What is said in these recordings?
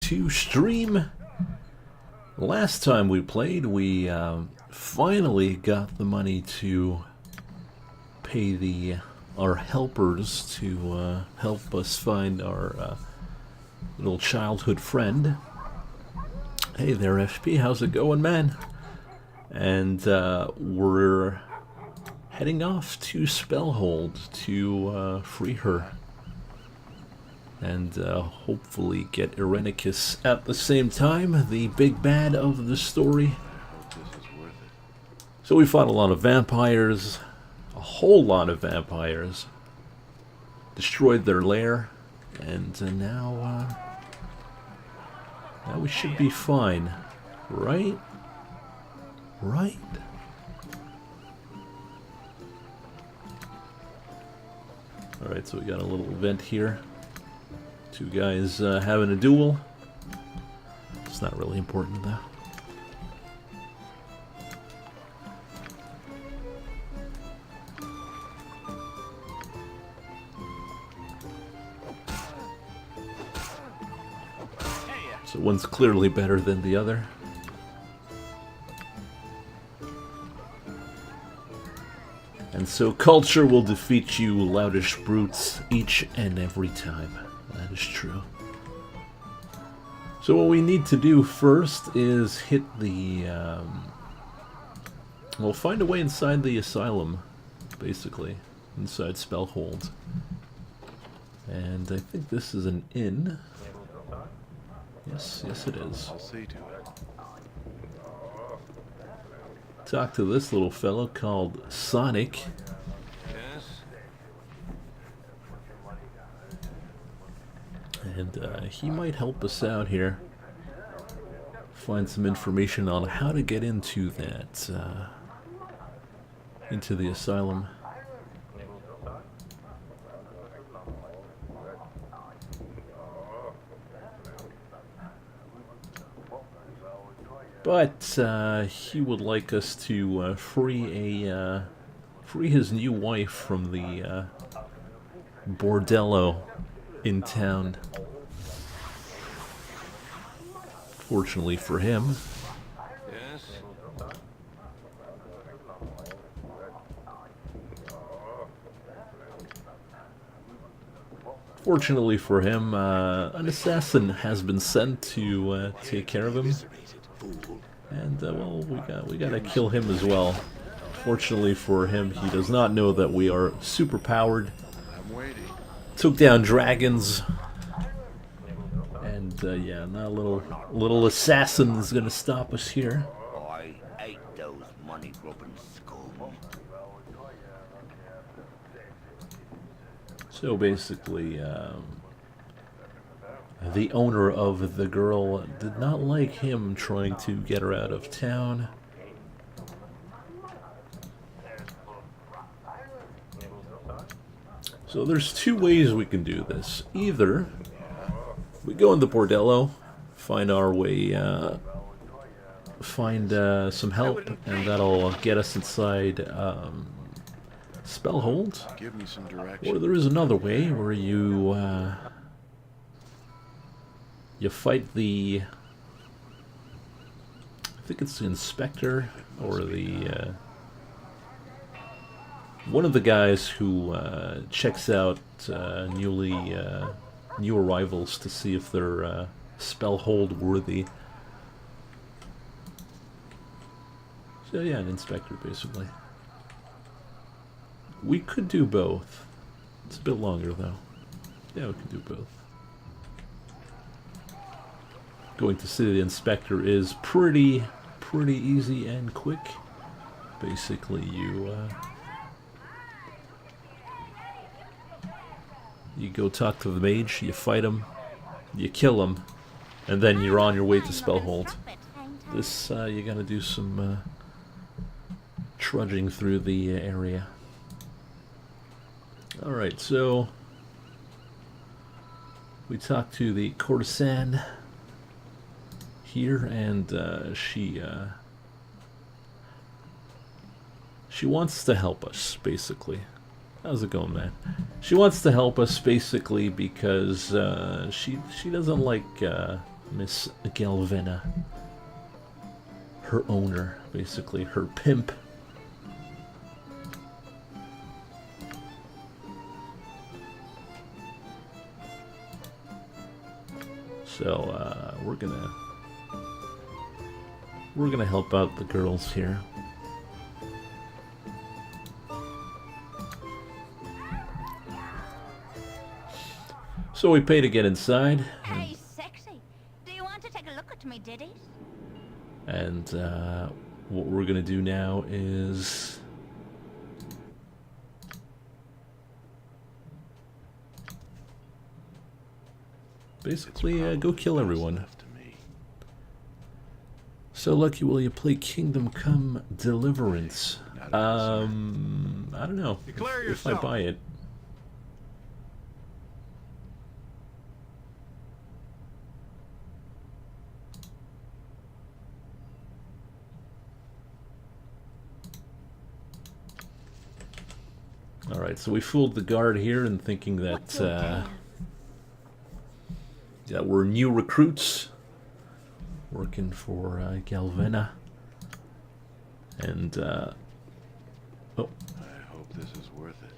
to stream. Last time we played, we finally got the money to pay our helpers to help us find our little childhood friend. Hey there, FP, how's it going, man? And we're heading off to Spellhold to free her. And hopefully get Irenicus at the same time, the big bad of the story. So we fought a lot of vampires, a whole lot of vampires, destroyed their lair, and now we should be fine, right? Right? Alright, so we got a little event here. Two guys having a duel. It's not really important though. So one's clearly better than the other. And so culture will defeat you loutish brutes each and every time. That is true. So what we need to do first is hit the... well, find a way inside the asylum, basically. Inside Spellhold. And I think this is an inn. Yes, yes it is. Talk to this little fellow called Sonic. And he might help us out here. Find some information on how to get into that, into the asylum. But he would like us to free his new wife from the bordello in town. Fortunately for him. Yes. Fortunately for him, an assassin has been sent to take care of him. And well, we gotta kill him as well. Fortunately for him, he does not know that we are super powered. Took down dragons, and yeah, now a little assassin is gonna stop us here. I hate those money-grubbing scum. So basically, the owner of the girl did not like him trying to get her out of town. So there's two ways we can do this. Either we go in the bordello, find our way, find some help, and that'll get us inside Spellhold. Give me some direction. Or there is another way where you you fight the, I think it's the inspector or the one of the guys who checks out new arrivals to see if they're Spellhold worthy. So yeah, an inspector basically. We could do both. It's a bit longer though. Yeah, we could do both. Going to see the inspector is pretty easy and quick. Basically, you go talk to the mage, you fight him, you kill him, and then you're on your way to Spellhold. This, you gotta do some trudging through the area. Alright, so we talked to the courtesan here, and she wants to help us, basically. How's it going, man? She wants to help us basically because she doesn't like Miss Galvena. Her owner, basically, her pimp. So we're gonna help out the girls here. So we pay to get inside. Hey, sexy. Do you want to take a look at me ditties? And what we're gonna do now is basically go kill everyone. So Lucky, will you play Kingdom Come Deliverance? I don't know if I buy it. Alright, so we fooled the guard here in thinking that that we're new recruits working for Galvena. And oh, I hope this is worth it.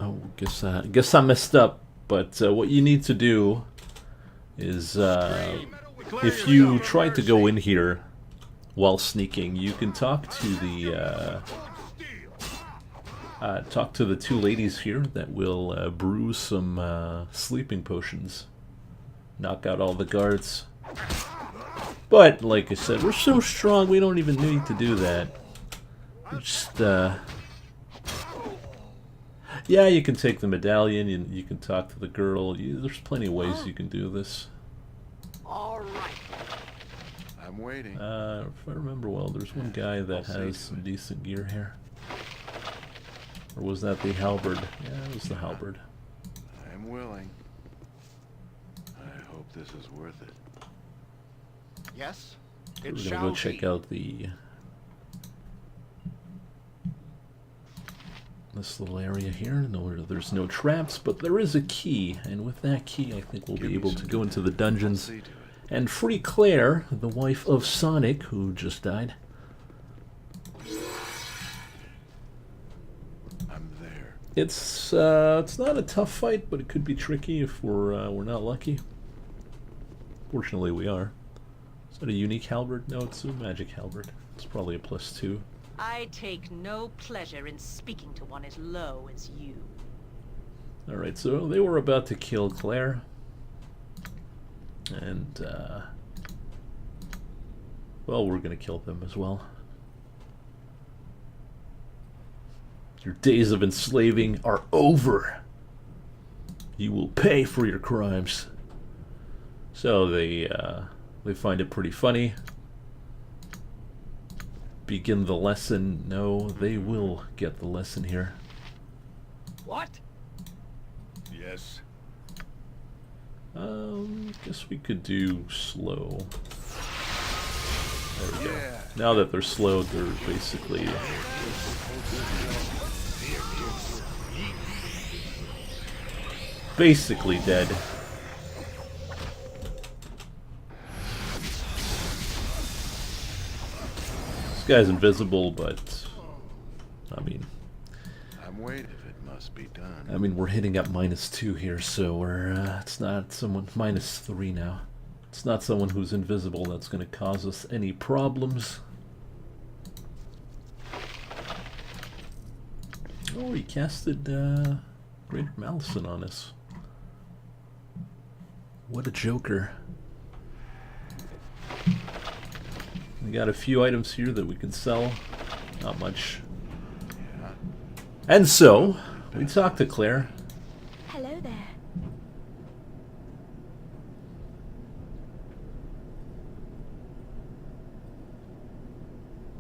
oh, guess I messed up. But what you need to do is if you try to go in here while sneaking, you can talk to the two ladies here that will brew some sleeping potions. Knock out all the guards. But, like I said, we're so strong we don't even need to do that. We're just, yeah, you can take the medallion, you can talk to the girl. There's plenty of ways you can do this. All right. I'm waiting. If I remember well, there's one guy that has some decent gear here. Or was that the halberd? Yeah, it was the halberd. I'm willing. I hope this is worth it. Yes, We're it gonna shall go check be. out this little area here. No, there's no traps, but there is a key, and with that key, I think we'll be able to go into the dungeons See to it. and free Claire, the wife of Sonic, who just died. I'm there. It's not a tough fight, but it could be tricky if we're not lucky. Fortunately, we are. Is that a unique halberd? No, it's a magic halberd. It's probably a +2. I take no pleasure in speaking to one as low as you. Alright, so they were about to kill Claire. And, well, we're gonna kill them as well. Your days of enslaving are over. You will pay for your crimes. So they find it pretty funny. Begin the lesson. No, they will get the lesson here. What? Yes. Guess we could do slow. There we go. Yeah. Now that they're slowed, they're basically dead. This guy's invisible, but I mean, I'm waiting. If it must be done. we're hitting up -2 here, so we're it's not someone -3 now. It's not someone who's invisible that's going to cause us any problems. Oh, he casted Greater Malison on us. What a joker. We got a few items here that we can sell. Not much. Yeah. And so, we talked to Claire. Hello there.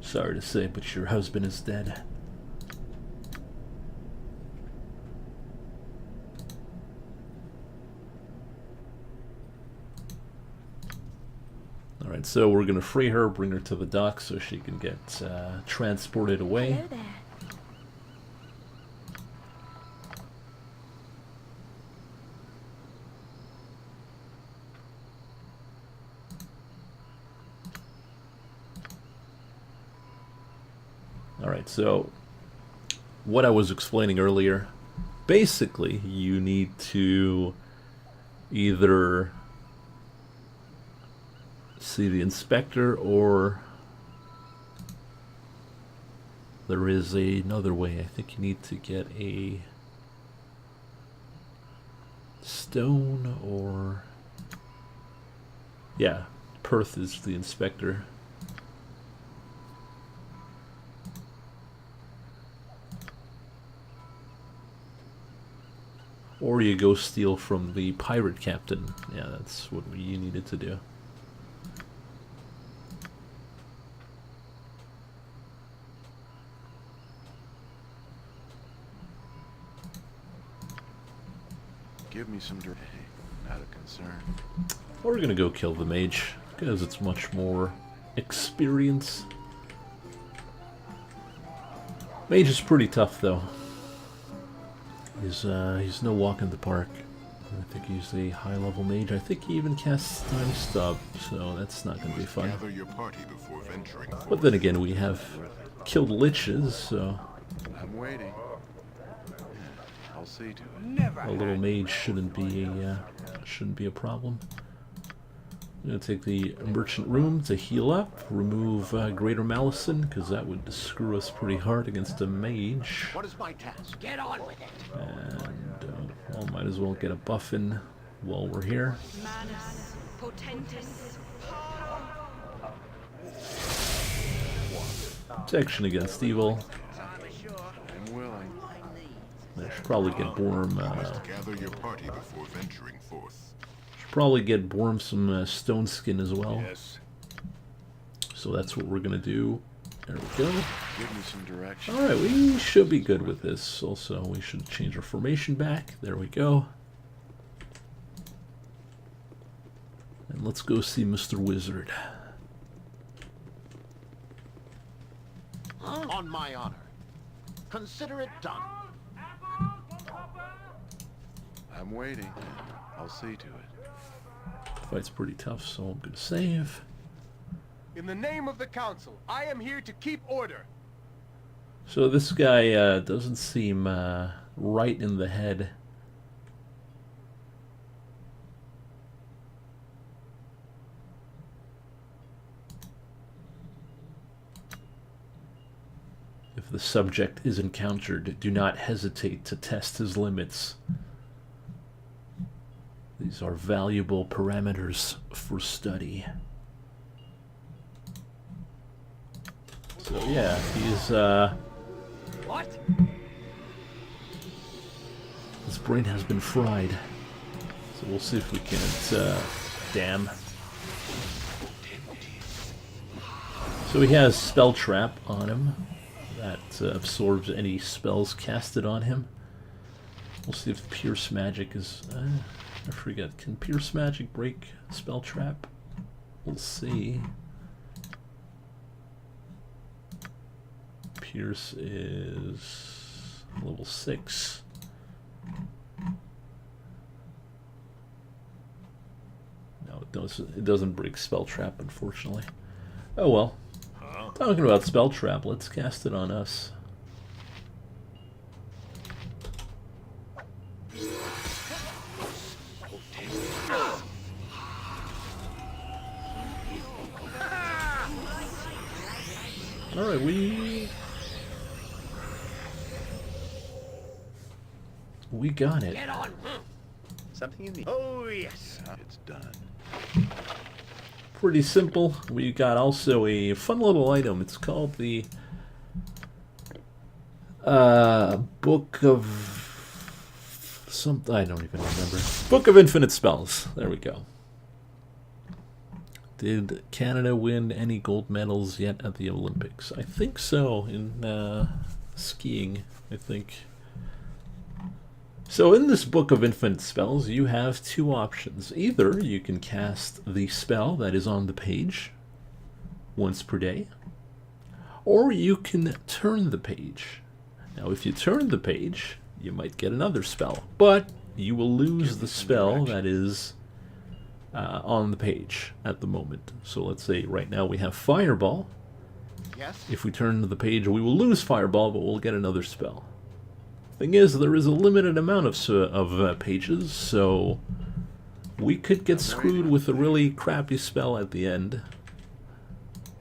Sorry to say, but your husband is dead. Alright, so we're going to free her, bring her to the dock so she can get transported away. Hello there. Alright, so what I was explaining earlier, basically you need to either see the inspector, or there is another way. I think you need to get a stone, or yeah, Perth is the inspector. Or you go steal from the pirate captain. Yeah, that's what you needed to do. Give me some dirt. Not a concern. We're gonna go kill the mage, because it's much more experience. Mage is pretty tough though. He's no walk in the park. I think he's a high-level mage. I think he even casts Time Stop, so that's not going to be fun. Gather your party before venturing. But then again, we have killed liches, so I'm waiting. I'll see to it. a little mage shouldn't be a problem. I'm going to take the merchant room to heal up, remove Greater Malison, because that would screw us pretty hard against a mage. What is my task? Get on with it. And well, might as well get a buff in while we're here. Manus, potentis, Protection against evil. I'm willing. I should probably get Borm. Gather your party before venturing forth. Should probably get Borm some stone skin as well. Yes. So that's what we're gonna do. There we go. Give me some direction. Alright, we should be good with this. Also, we should change our formation back. There we go. And let's go see Mr. Wizard. On my honor. Consider it done. I'm waiting. I'll see to it. Fight's pretty tough, so I'm gonna save. In the name of the council, I am here to keep order. So this guy doesn't seem right in the head. If the subject is encountered, do not hesitate to test his limits. These are valuable parameters for study. So yeah, he's what? his brain has been fried. So we'll see if we can't damn. So he has Spell Trap on him. That absorbs any spells casted on him. We'll see if Pierce Magic is... I forget. Can Pierce Magic break Spell Trap? We'll see. Pierce is level 6. No, it doesn't break Spell Trap, unfortunately. Oh well. Talking about Spell Trap, let's cast it on us. Alright, we got it. Get on. Something in the... Oh, yes. It's done. Pretty simple. We got also a fun little item. It's called the Book of something. I don't even remember. Book of Infinite Spells. There we go. Did Canada win any gold medals yet at the Olympics? I think so, in skiing, I think. So in this Book of Infinite Spells, you have two options. Either you can cast the spell that is on the page once per day, or you can turn the page. Now, if you turn the page, you might get another spell, but you will lose the spell that is on the page at the moment. So let's say right now we have Fireball. Yes? if we turn to the page, we will lose Fireball, but we'll get another spell. Thing is, there is a limited amount of pages, so we could get screwed with a really crappy spell at the end.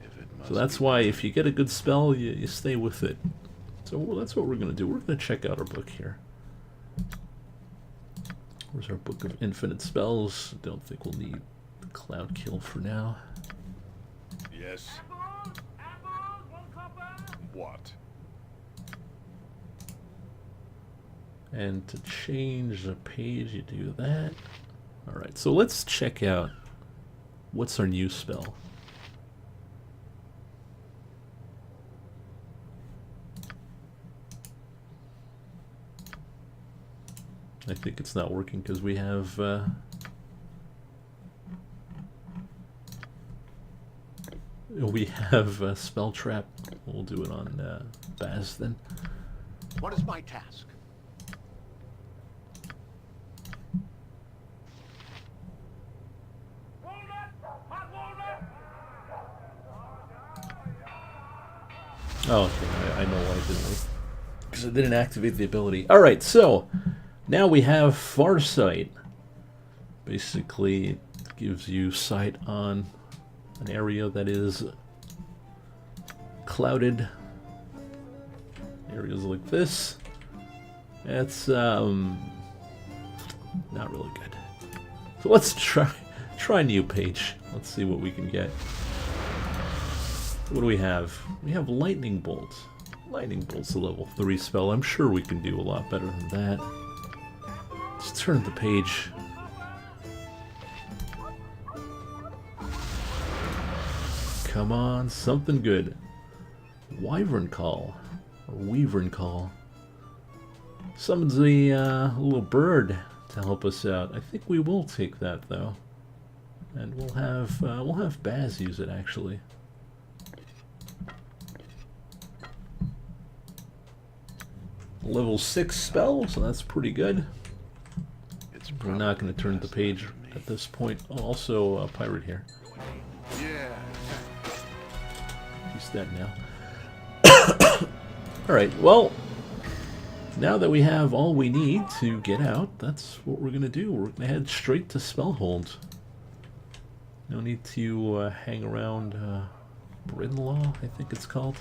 If it So must that's be why if you get a good spell, you stay with it. So that's what we're going to do. We're going to check out our book here. Where's our book of infinite spells? Don't think we'll need Cloud Kill for now. Yes. What? And to change the page, you do that. Alright, so let's check out what's our new spell. I think it's not working because we have Spell Trap. We'll do it on Baz then. What is my task? Oh, okay. I know why I didn't. Because I didn't activate the ability. Alright, so now we have Farsight. Basically, it gives you sight on an area that is clouded. Areas like this. That's not really good. So let's try new page. Let's see what we can get. What do we have? We have Lightning Bolt. Lightning Bolt's a level 3 spell. I'm sure we can do a lot better than that. Let's turn the page. Come on, something good. Wyvern Call. Or Weavern Call. Summons a little bird to help us out. I think we will take that though. And we'll have Baz use it actually. Level 6 spell, so that's pretty good. We're not going to turn the page at this point. Oh, also a pirate here. Yeah. He's dead now. Alright, well, now that we have all we need to get out, that's what we're going to do. We're going to head straight to Spellhold. No need to hang around Brynlaw, I think it's called.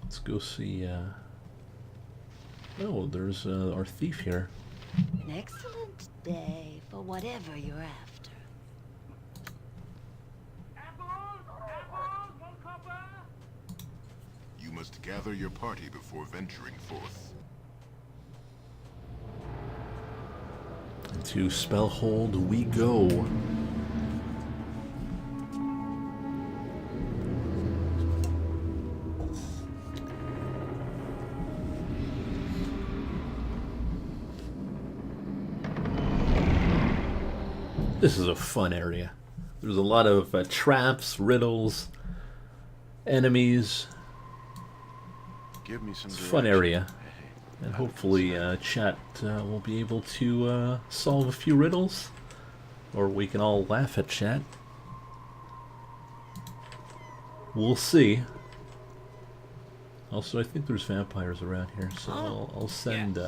Let's go see, oh, there's our thief here. An excellent day for whatever you're after. You must gather your party before venturing forth. Into Spellhold we go. This is a fun area. There's a lot of traps, riddles, enemies. Give me some It's a fun area. And hopefully chat will be able to solve a few riddles. Or we can all laugh at chat. We'll see. Also, I think there's vampires around here, so I'll send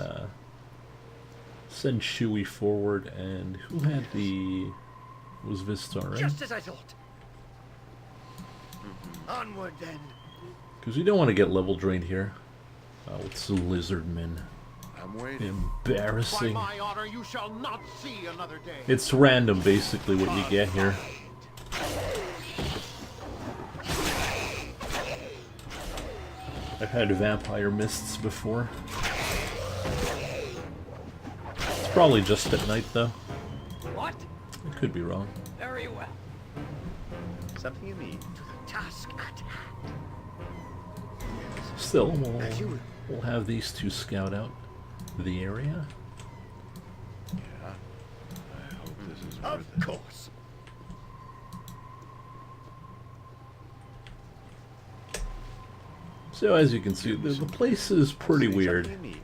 send Shuey forward. And who had the... It was Vistar, right? Just as I thought. Onward then. Because we don't want to get level drained here. Oh, it's the Lizardmen. I'm waiting. Embarrassing. By my honor, you shall not see another day. It's random, basically, what you get here. I've had vampire mists before. It's probably just at night, though. What? I could be wrong. Very well. Something you need? To the task at hand. Still, we'll have these two scout out the area. Yeah. I hope this is Of worth it. course. So as you can see, the place is pretty weird. Something you need?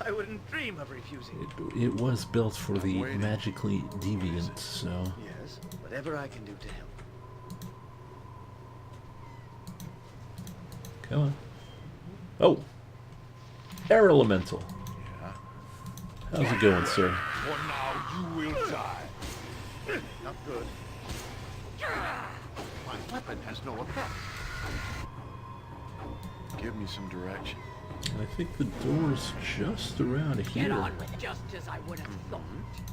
I I wouldn't dream of refusing. It was built for the waiting. magically deviant, so... Yes, whatever I can do to help. Come on. Oh! Air Elemental. Yeah. How's it going, sir? For now, you will die. Not good. My weapon has no effect. Give me some direction. I think the door's just around here. Get on with it. Just as I would have thought.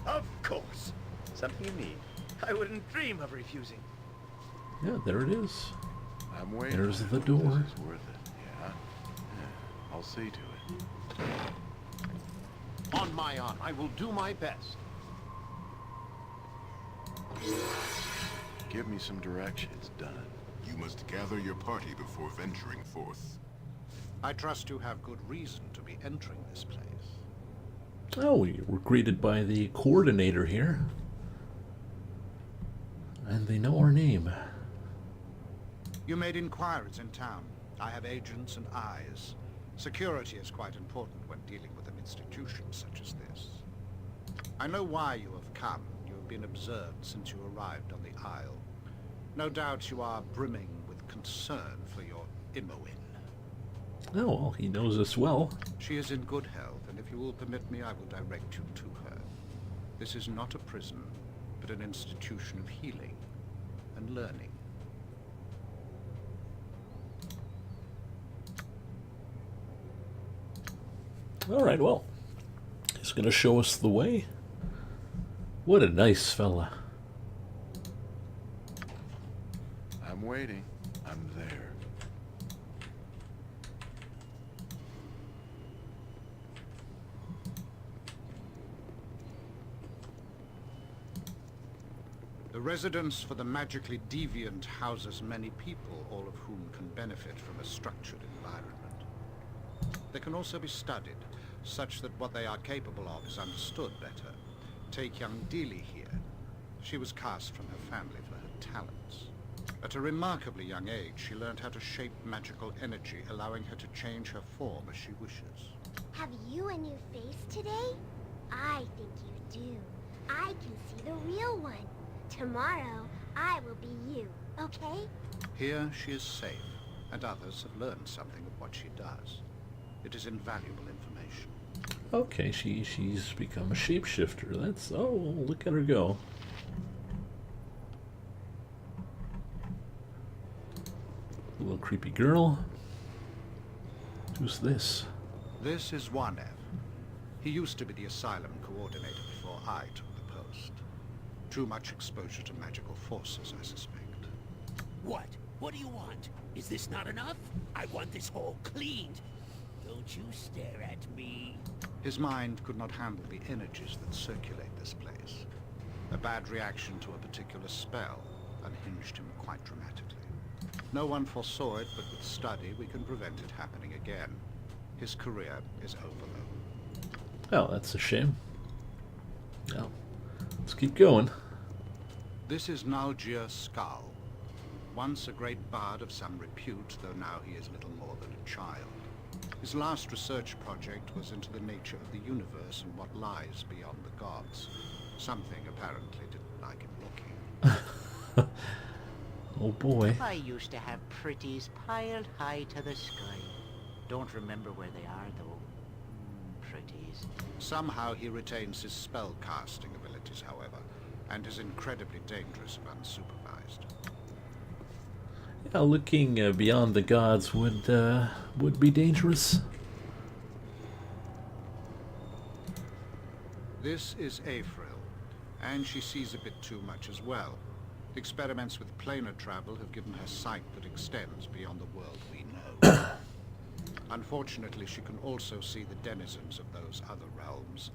Of course. Something you need. I wouldn't dream of refusing. Yeah, there it is. I'm waiting. There's the This door. is worth it. Yeah. I'll see to it. On my honor, I will do my best. Give me some direction. It's done. You must gather your party before venturing forth. I trust you have good reason to be entering this place. Oh, we were greeted by the coordinator here. And they know our name. You made inquiries in town. I have agents and eyes. Security is quite important when dealing with an institution such as this. I know why you have come. You have been observed since you arrived on the Isle. No doubt you are brimming with concern for your Imoen. Oh, well, he knows us well. She is in good health, and if you will permit me, I will direct you to her. This is not a prison, but an institution of healing and learning. Alright, well, he's going to show us the way. What a nice fella. I'm waiting. I'm there. The residence for the magically deviant houses many people, all of whom can benefit from a structured environment. They can also be studied, such that what they are capable of is understood better. Take young Dealey here. She was cast from her family for her talents. At a remarkably young age, she learned how to shape magical energy, allowing her to change her form as she wishes. Have you a new face today? I think you do. I can see the real one. Tomorrow, I will be you, okay? Here she is safe, and others have learned something of what she does. It is invaluable information. Okay, she's become a shapeshifter. That's... oh, look at her go. Little creepy girl. Who's this? This is Wanev. He used to be the asylum coordinator before I took the post. Too much exposure to magical forces, I suspect. What? What do you want? Is this not enough? I want this hole cleaned. Don't you stare at me. His mind could not handle the energies that circulate this place. A bad reaction to a particular spell unhinged him quite dramatically. No one foresaw it, but with study we can prevent it happening again. His career is over, though. Oh, that's a shame. Well, let's keep going. This is Nalgir Skal. Once a great bard of some repute, though now he is little more than a child. His last research project was into the nature of the universe and what lies beyond the gods. Something apparently didn't like him looking. Oh boy. I used to have pretties piled high to the sky. Don't remember where they are, though. Pretties. Somehow he retains his spell-casting abilities, however, and is incredibly dangerous if unsupervised. Yeah, looking beyond the gods would be dangerous. This is April, and she sees a bit too much as well. Experiments with planar travel have given her sight that extends beyond the world we know. Unfortunately, she can also see the denizens of those other realms.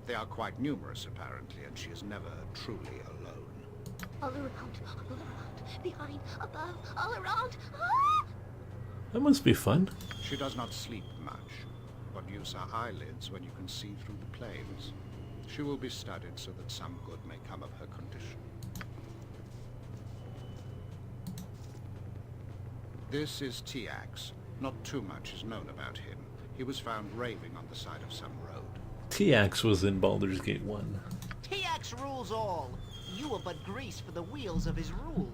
They are quite numerous, apparently, and she is never truly alone. All around, behind, above, all around. Ah! That must be fun. She does not sleep much. What use are eyelids when you can see through the planes? She will be studied so that some good may come of her condition. This is Tiax. Not too much is known about him. he was found raving on the side of some road. TX was in Baldur's Gate 1. TX rules all. You are but grease for the wheels of his rule.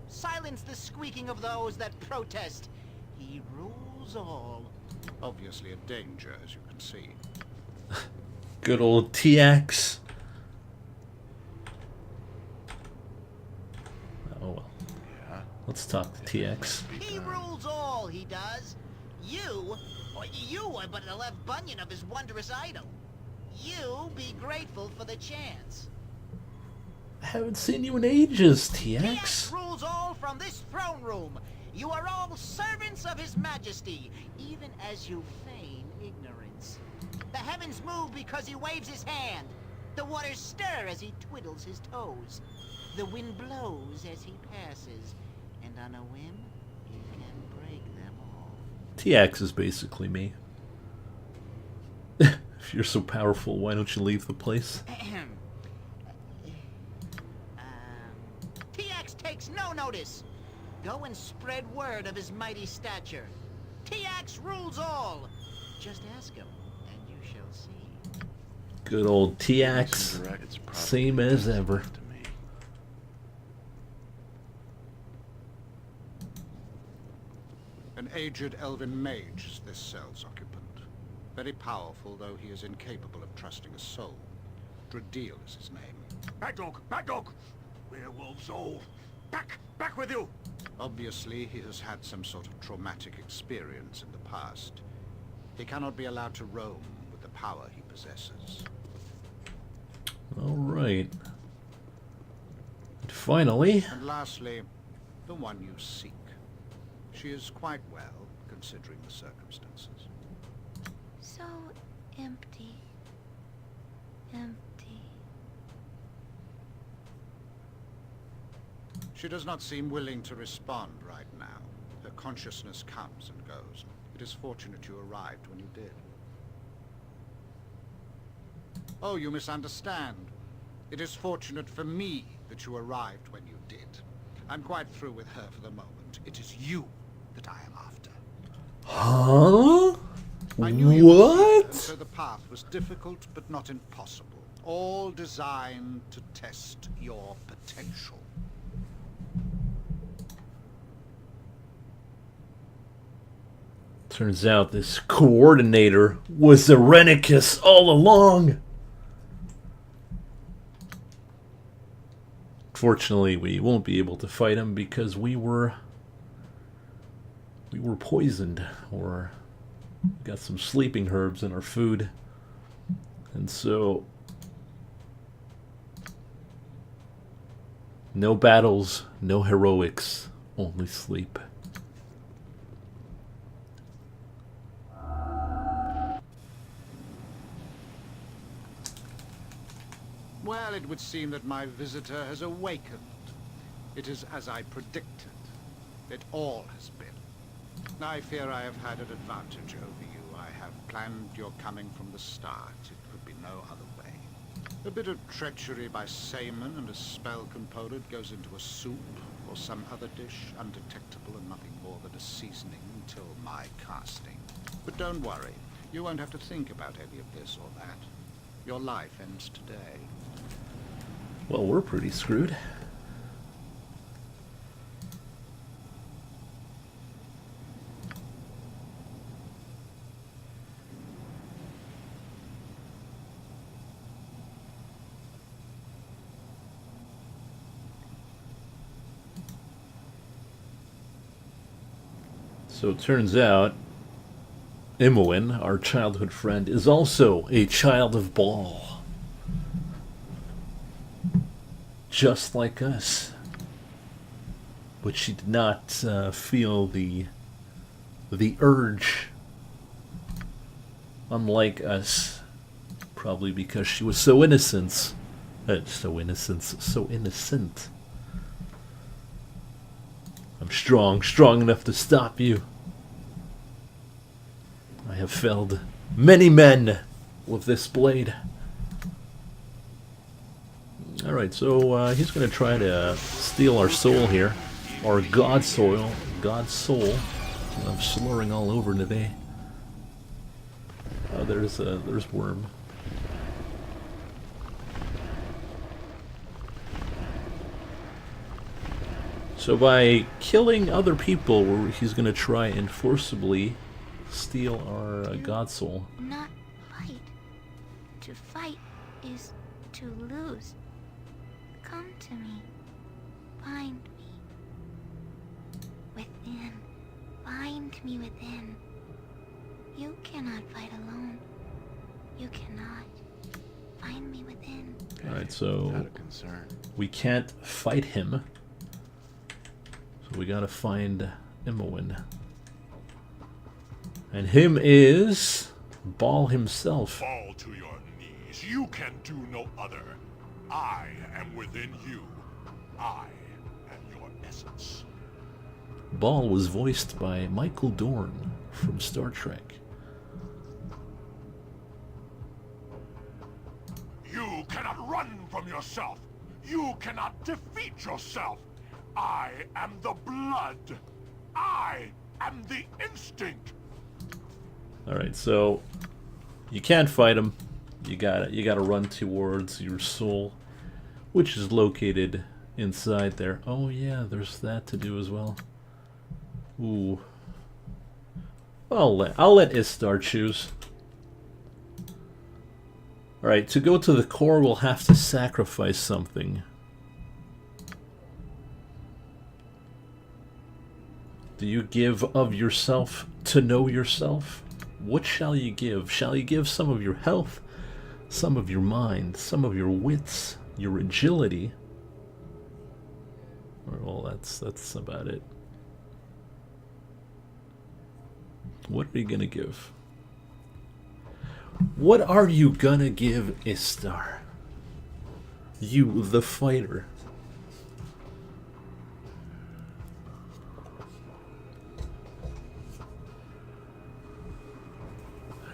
Silence the squeaking of those that protest. He rules all. Obviously a danger, as you can see. Good old TX. Oh well. Yeah. Let's talk to TX. He rules all, he does. You are but a left bunion of his wondrous idol. You be grateful for the chance. I haven't seen you in ages, TX TX. rules all from this throne room. You are all servants of his majesty, even as you feign ignorance. The heavens move because he waves his hand. The waters stir as he twiddles his toes. The wind blows as he passes, and on a whim, he can break them all. TX is basically me. If you're so powerful, why don't you leave the place? TX takes no notice. Go and spread word of his mighty stature. TX rules all. Just ask him, and you shall see. Good old TX. Same as ever. To me. An aged elven mage is this cell's occupant. Very powerful, though he is incapable of trusting a soul. Dradil is his name. Back dog! Back dog! Werewolves all! Back with you! Obviously, he has had some sort of traumatic experience in the past. He cannot be allowed to roam with the power he possesses. Alright. Finally. And lastly, the one you seek. She is quite well, considering the circumstances. So empty. Empty. She does not seem willing to respond right now. Her consciousness comes and goes. It is fortunate you arrived when you did. Oh, you misunderstand. It is fortunate for me that you arrived when you did. I'm quite through with her for the moment. It is you that I am after. Huh? I knew you would see her, What? so the path was difficult but not impossible. All designed to test your potential. Turns out this coordinator was Irenicus all along. Fortunately, we won't be able to fight him because we were poisoned, or got some sleeping herbs in our food, and so no battles, no heroics, only sleep. Well, it would seem that my visitor has awakened. It is as I predicted. It all has been. I fear I have had an advantage over you. I have planned your coming from the start. It could be no other way. A bit of treachery by Seaman and a spell component goes into a soup or some other dish, undetectable and nothing more than a seasoning until my casting. But don't worry. You won't have to think about any of this or that. Your life ends today. Well, we're pretty screwed. So it turns out Imoen, our childhood friend, is also a child of Baal. Just like us. But she did not feel the urge, unlike us. Probably because she was so innocent. So innocent. I'm strong enough to stop you. I have felled many men with this blade. Alright, so he's going to try to steal our soul here. Our God's soul. I'm slurring all over today. there's Worm. So by killing other people, he's gonna try and forcibly steal our God Soul. Not fight. To fight is to lose. Come to me. Find me. Within. Find me within. You cannot fight alone. You cannot. Find me within. Alright, so Not a concern. we can't fight him. So we gotta find Imoen. And him is Ball himself. Fall to your knees. You can do no other. I am within you. I am your essence. Ball was voiced by Michael Dorn from Star Trek. You cannot run from yourself. You cannot defeat yourself. I am the blood. I am the instinct. Alright, so you can't fight him. You gotta run towards your soul, which is located inside there. Oh yeah, there's that to do as well. Ooh. I'll let Istar choose. Alright, to go to the core we'll have to sacrifice something. Do you give of yourself to know yourself? What shall you give? Shall you give some of your health, some of your mind, some of your wits, your agility? Or, well, that's about it. What are you gonna give? What are you gonna give Istar? You, the fighter.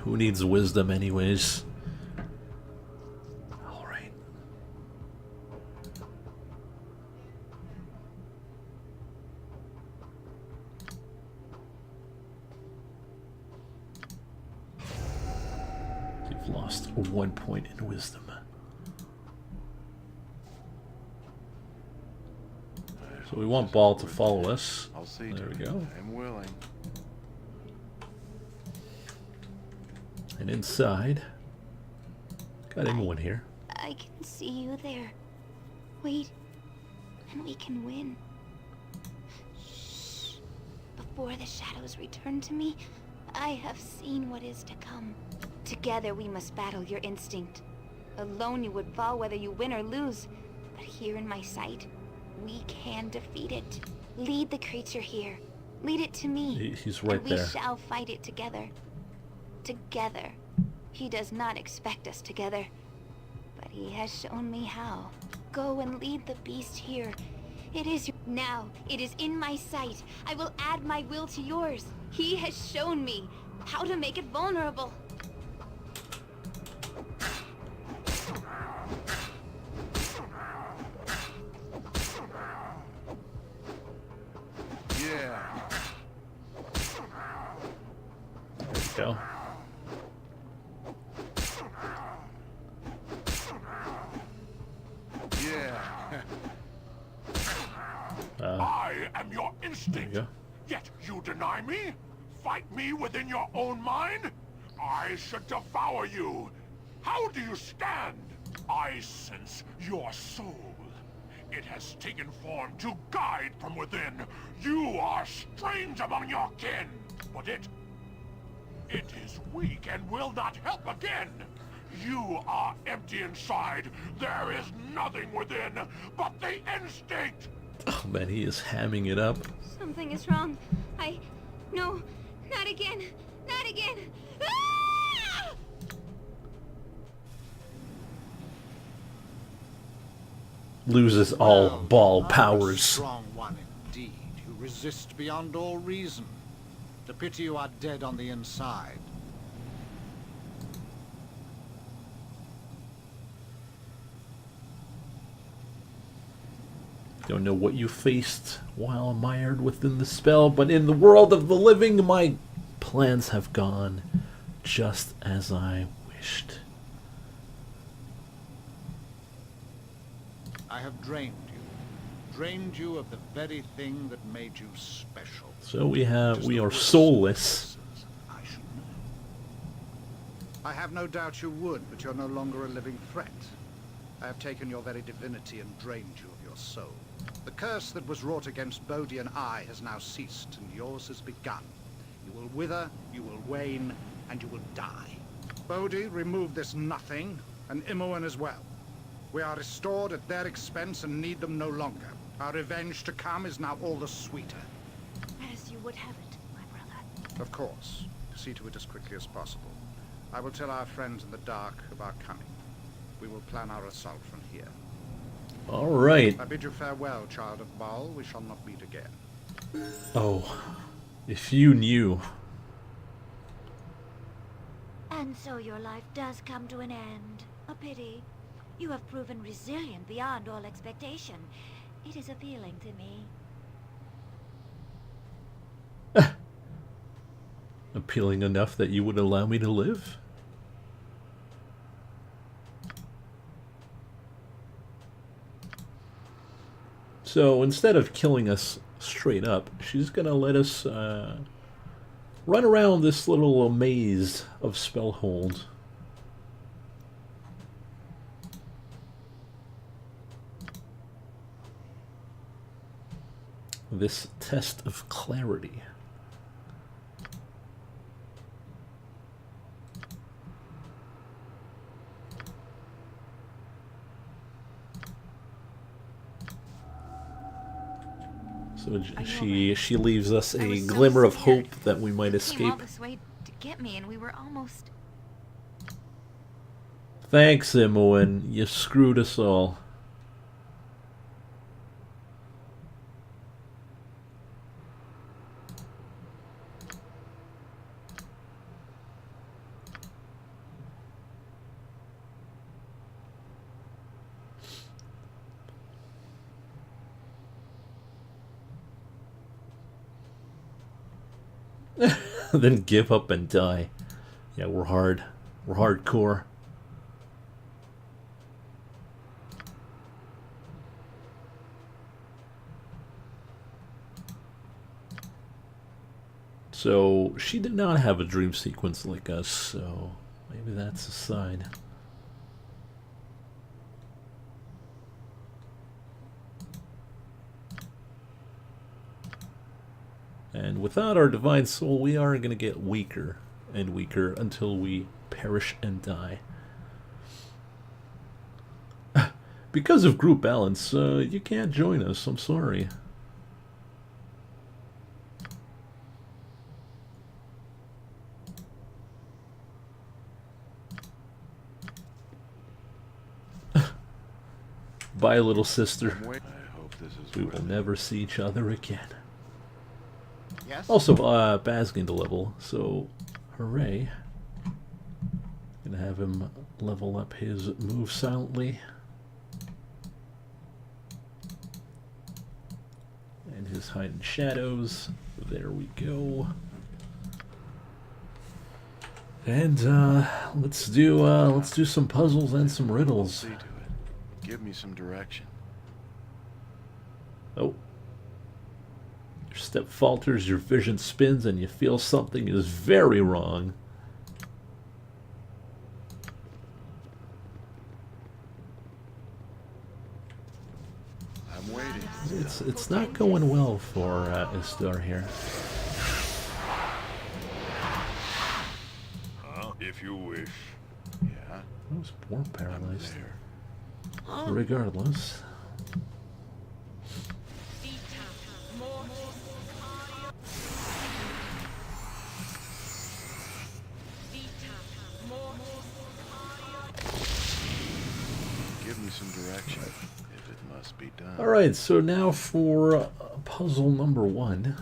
Who needs wisdom anyways? Alright. You've lost 1 point in wisdom. So we want Ball to follow us. I'll see There to we it. go. I'm willing. And inside, got anyone here? I can see you there. Wait, and we can win. Shh. Before the shadows return to me, I have seen what is to come. Together we must battle your instinct. Alone you would fall whether you win or lose. But here in my sight, we can defeat it. Lead the creature here. Lead it to me. He's right and there. We shall fight it together. Together. He does not expect us together. But he has shown me how. Go and lead the beast here. It is now. It is in my sight. I will add my will to yours. He has shown me how to make it vulnerable. Yeah. There we go. Yeah. I am your There instinct. you go. Yet you deny me? Fight me within your own mind? I should devour you. How do you stand? I sense your soul. It has taken form to guide from within. You are strange among your kin. But it is weak and will not help again. You are empty inside. There is nothing within but the instinct. Oh man, he is hamming it up. Something is wrong. No, not again. Not again. Ah! Loses all Well, Ball I'm a powers. strong one indeed. You resist beyond all reason. To pity you are dead on the inside. Don't know what you faced while mired within the spell, but in the world of the living, my plans have gone just as I wished. I have drained you of the very thing that made you special. So we are soulless. I should know. I have no doubt you would, but you're no longer a living threat. I have taken your very divinity and drained you of your soul. The curse that was wrought against Bodhi and I has now ceased, and yours has begun. You will wither, you will wane, and you will die. Bodhi, remove this nothing, and Imoen as well. We are restored at their expense and need them no longer. Our revenge to come is now all the sweeter. As you would have it, my brother. Of course. See to it as quickly as possible. I will tell our friends in the dark of our coming. We will plan our assault from here. All right. I bid you farewell, child of Baal. We shall not meet again. Oh, if you knew. And so your life does come to an end. A pity. You have proven resilient beyond all expectation. It is appealing to me. Appealing enough that you would allow me to live? So instead of killing us straight up, she's gonna let us run around this little maze of Spellhold. This test of clarity. So she leaves us a glimmer of hope that we might escape. Came all this way to get me, and we were almost. Thanks, Imoen. You screwed us all. Then give up and die. Yeah, we're hard. We're hardcore. So she did not have a dream sequence like us, so maybe that's a sign. And without our divine soul, we are going to get weaker and weaker until we perish and die. Because of group balance, you can't join us. I'm sorry. Bye, little sister. I hope this is We will never see each other again. Yes? Also, Baz gained a level, so hooray. Gonna have him level up his move silently. And his hide in shadows. There we go. And let's do some puzzles and some riddles. See to it. Give me some direction. Oh. Your step falters, your vision spins, and you feel something is very wrong. I'm waiting. It's not going well for Istar here. If you wish. Yeah. I was born paralyzed. There. Regardless. Give me some direction, if it must be done. Alright, so now for puzzle number 1.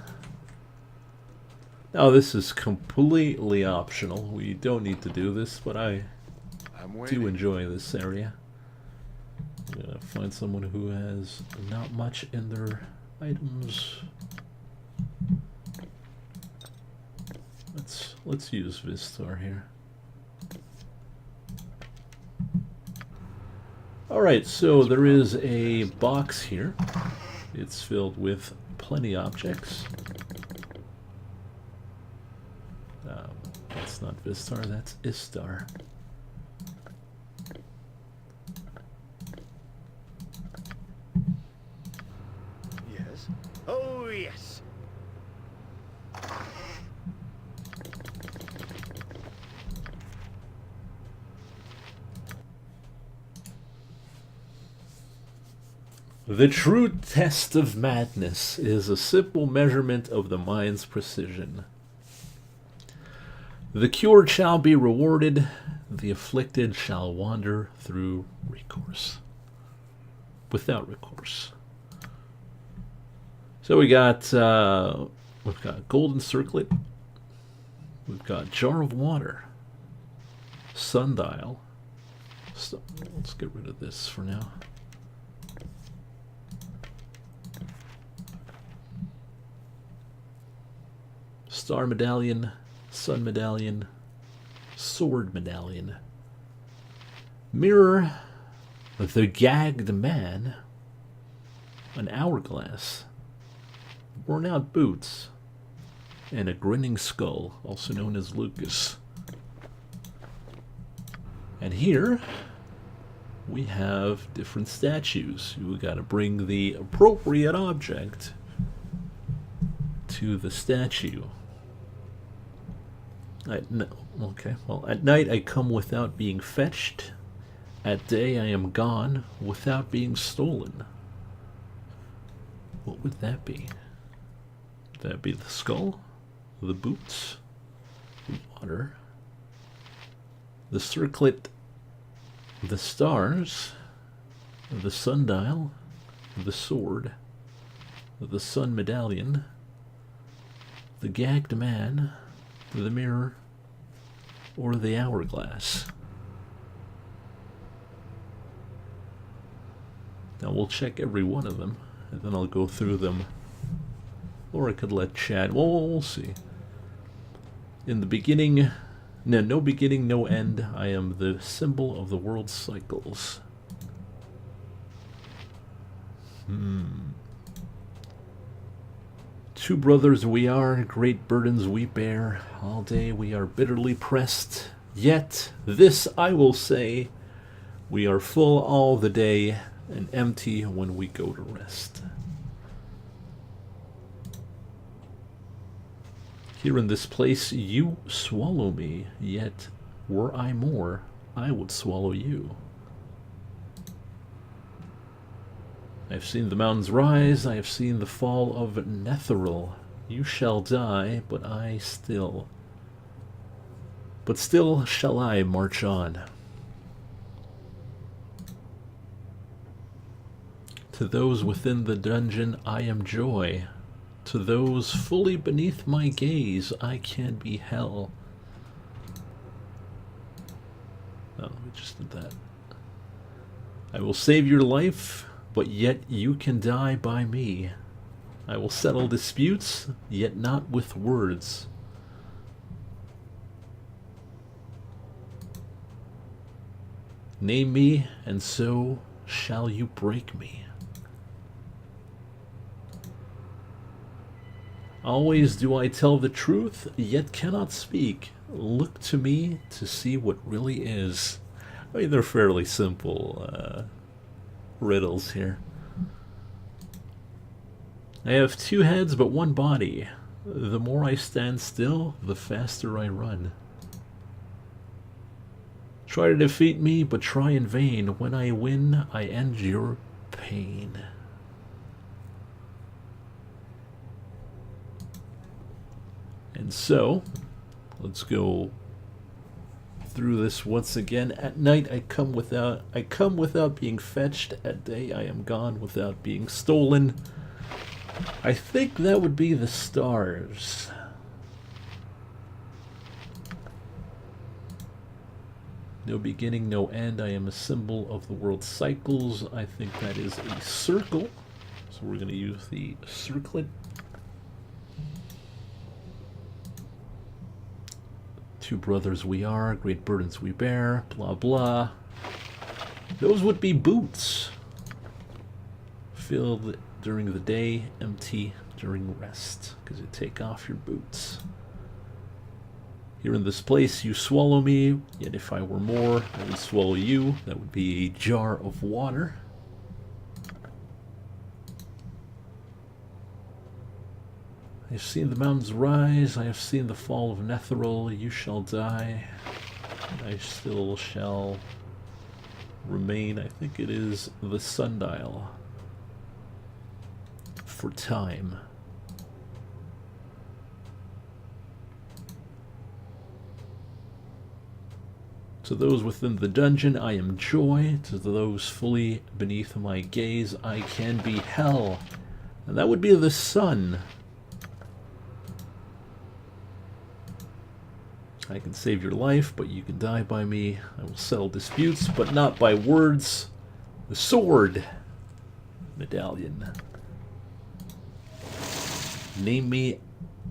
Now this is completely optional. We don't need to do this, but I do enjoy this area. I'm gonna find someone who has not much in their items. Let's use Vistar here. Alright, so there is a box here. It's filled with plenty objects. That's not Vistar, that's Istar. Yes. Oh, yes. The true test of madness is a simple measurement of the mind's precision. The cured shall be rewarded, the afflicted shall wander through recourse. Without recourse. So we've got golden circlet, we've got jar of water, sundial. So let's get rid of this for now. Star medallion, sun medallion, sword medallion, mirror, the gagged man, an hourglass, worn out boots, and a grinning skull, also known as Lucas. And here we have different statues. You gotta bring the appropriate object to the statue. Okay, well, at night I come without being fetched. At day I am gone without being stolen. What would that be? Would that be the skull? The boots? The water? The circlet? The stars? The sundial? The sword? The sun medallion? The gagged man? The mirror, or the hourglass? Now we'll check every one of them, and then I'll go through them. Or I could let chat. Well, we'll see. In the beginning, no beginning, no end, I am the symbol of the world's cycles. Two brothers we are, great burdens we bear. All day we are bitterly pressed. Yet this I will say, we are full all the day and empty when we go to rest. Here in this place you swallow me, yet were I more, I would swallow you. I have seen the mountains rise, I have seen the fall of Netheril. You shall die, but still shall I march on. To those within the dungeon I am joy. To those fully beneath my gaze I can be hell. Oh, we just did that. I will save your life, but yet you can die by me. I will settle disputes, yet not with words. Name me, and so shall you break me. Always do I tell the truth, yet cannot speak. Look to me to see what really is. I mean, they're fairly simple riddles here. I have two heads but one body. The more I stand still, the faster I run. Try to defeat me, but try in vain. When I win, I end your pain. And so, let's go through this once again. At night I come without being fetched. At day I am gone without being stolen. I think that would be the stars. No beginning, no end. I am a symbol of the world's cycles. I think that is a circle. So we're going to use the circlet. Two brothers we are, great burdens we bear, blah blah. Those would be boots. Filled during the day, empty during rest, because you take off your boots. Here in this place you swallow me, yet if I were more, I would swallow you. That would be a jar of water. I have seen the mountains rise, I have seen the fall of Netheril. You shall die, and I still shall remain. I think it is the sundial for time. To those within the dungeon, I am joy. To those fully beneath my gaze, I can be hell. And that would be the sun. I can save your life, but you can die by me. I will settle disputes, but not by words. The sword. Medallion. Name me,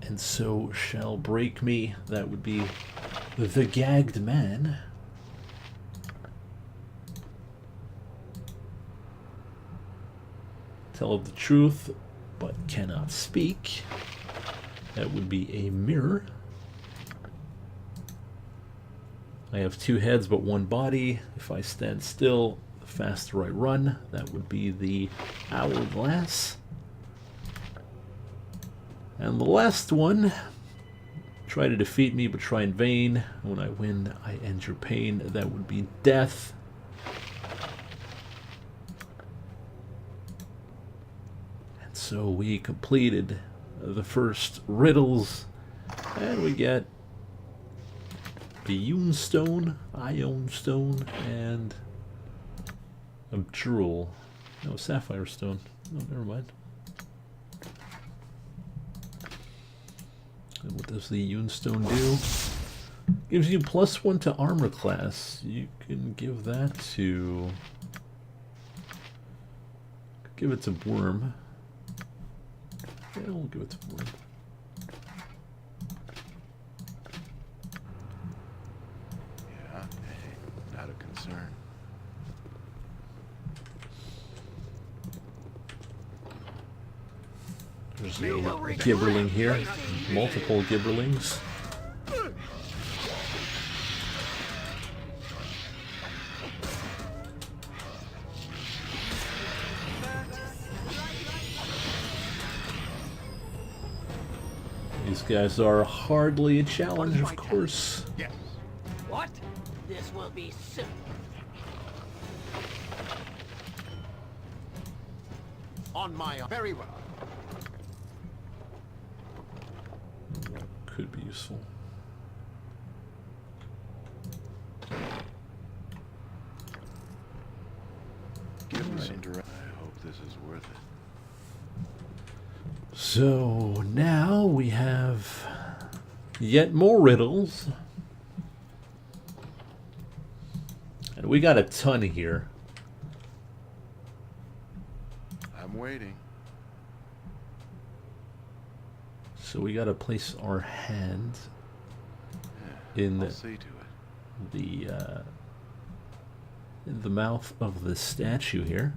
and so shall break me. That would be the gagged man. Tell of the truth, but cannot speak. That would be a mirror. I have two heads but one body. If I stand still, the faster I run. That would be the hourglass. And the last one. Try to defeat me, but try in vain. When I win, I end your pain. That would be death. And so we completed the first riddles. And we get the Ion Stone, and a Jewel. No, Sapphire Stone. Oh, never mind. And what does the Ion Stone do? Gives you +1 to armor class. You can give that to... give it to Worm. Yeah, we'll give it to Worm. Not a concern. There's a Gibberling here. Multiple Gibberlings. These guys are hardly a challenge, of course. Yes. What? This will be soon. On my very well. Could be useful. Give me some direct. I hope this is worth it. So now we have yet more riddles. And we got a ton here. I'm waiting. So we got to place our hand in I'll see to it. the mouth of the statue here.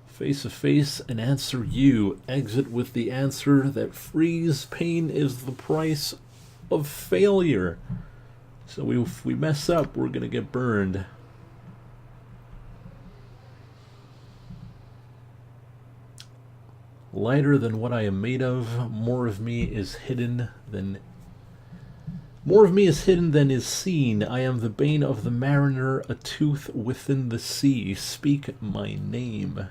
Face to face and answer you. Exit with the answer that frees. Pain is the price of failure. So if we mess up, we're gonna get burned. Lighter than what I am made of. More of me is hidden than is seen. I am the bane of the mariner, a tooth within the sea. Speak my name.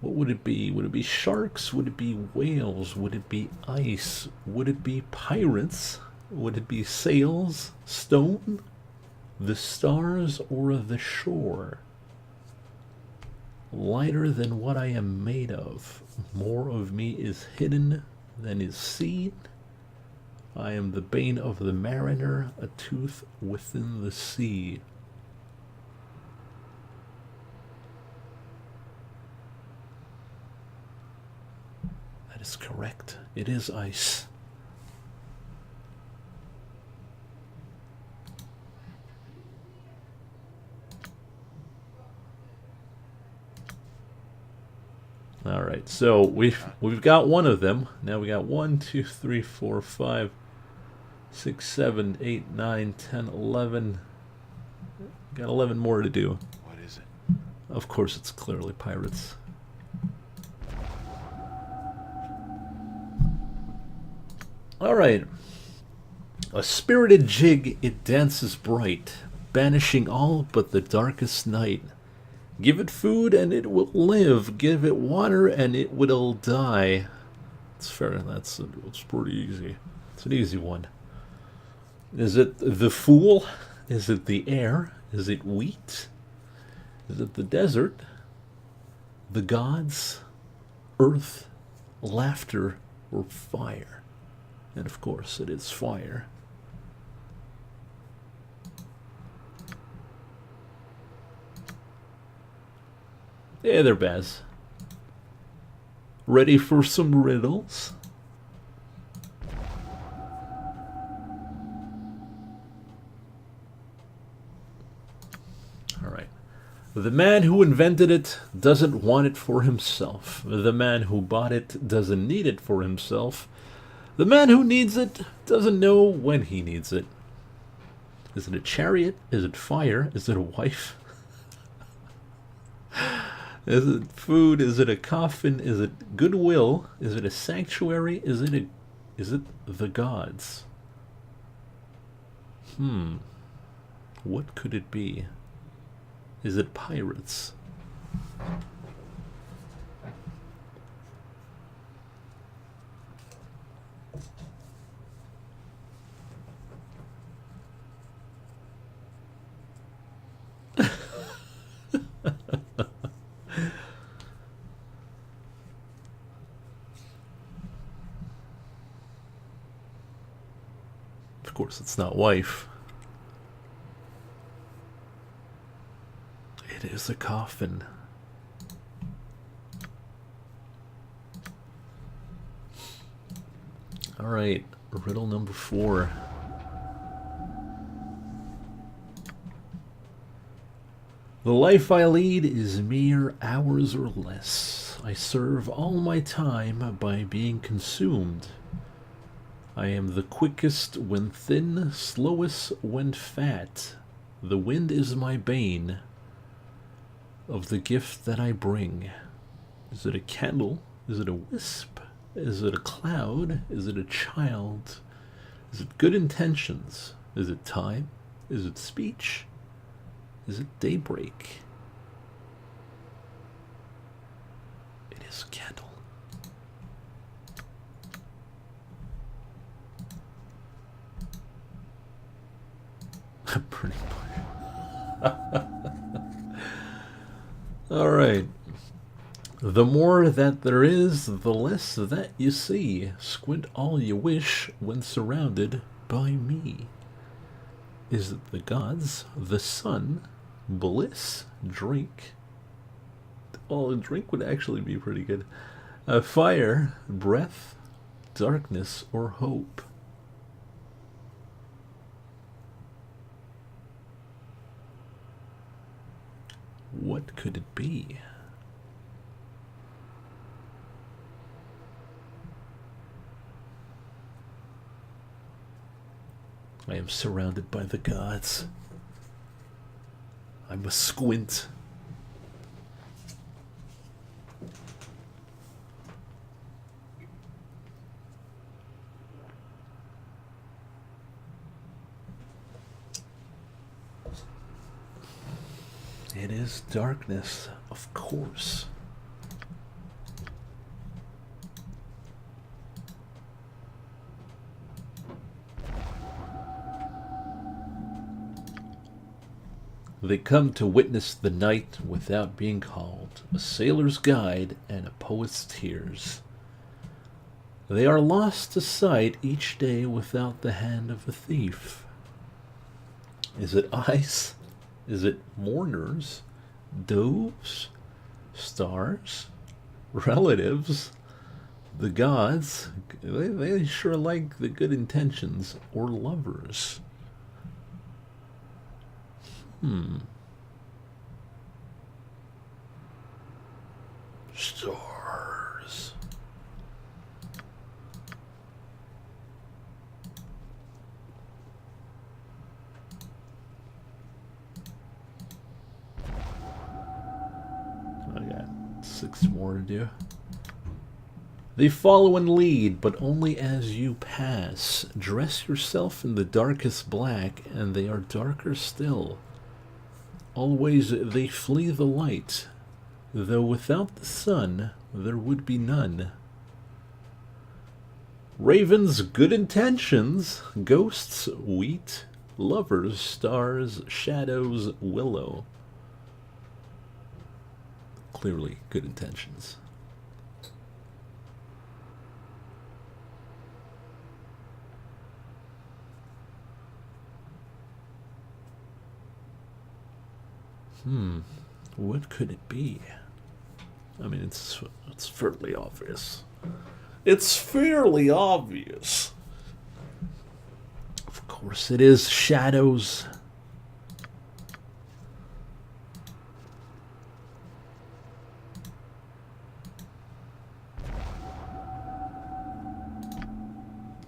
What would it be? Would it be sharks? Would it be whales? Would it be ice? Would it be pirates? Would it be sails? Stone? The stars or the shore? Lighter than what I am made of. More of me is hidden than is seen. I am the bane of the mariner, a tooth within the sea. That is correct. It is ice. All right, so we've got one of them. Now we got 1, 2, 3, 4, 5, 6, 7, 8, 9, 10, 11. Got 11 more to do. What is it? Of course, it's clearly pirates. All right. A spirited jig, it dances bright, banishing all but the darkest night. Give it food and it will live. Give it water and it will die. It's fair. It's pretty easy. It's an easy one. Is it the fool? Is it the air? Is it wheat? Is it the desert? The gods? Earth? Laughter? Or fire? And of course, it is fire. Hey there, Baz. Ready for some riddles? Alright. The man who invented it doesn't want it for himself. The man who bought it doesn't need it for himself. The man who needs it doesn't know when he needs it. Is it a chariot? Is it fire? Is it a wife? Is it food? Is it a coffin? Is it goodwill? Is it a sanctuary? Is it the gods? What could it be? Is it pirates? Of course, it's not wife. It is a coffin. All right, riddle number 4. The life I lead is mere hours or less. I serve all my time by being consumed. I am the quickest when thin, slowest when fat. The wind is my bane of the gift that I bring. Is it a candle? Is it a wisp? Is it a cloud? Is it a child? Is it good intentions? Is it time? Is it speech? Is it daybreak? It is a candle. Pretty much. All right. The more that there is, the less that you see. Squint all you wish when surrounded by me. Is it the gods, the sun, bliss, drink? Well, a drink would actually be pretty good. Fire, breath, darkness, or hope? What could it be? I am surrounded by the gods. I must squint. It is darkness, of course. They come to witness the night without being called, a sailor's guide and a poet's tears. They are lost to sight each day without the hand of a thief. Is it ice? Is it mourners? Doves? Stars? Relatives? The gods? They sure like the good intentions. Or lovers? Stars. 6 more to do. They follow and lead, but only as you pass. Dress yourself in the darkest black, and they are darker still. Always they flee the light, though without the sun there would be none. Ravens, good intentions. Ghosts, wheat. Lovers, stars. Shadows, willow. Clearly, good intentions. What could it be? I mean, it's fairly obvious. It's fairly obvious. Of course it is. Shadows.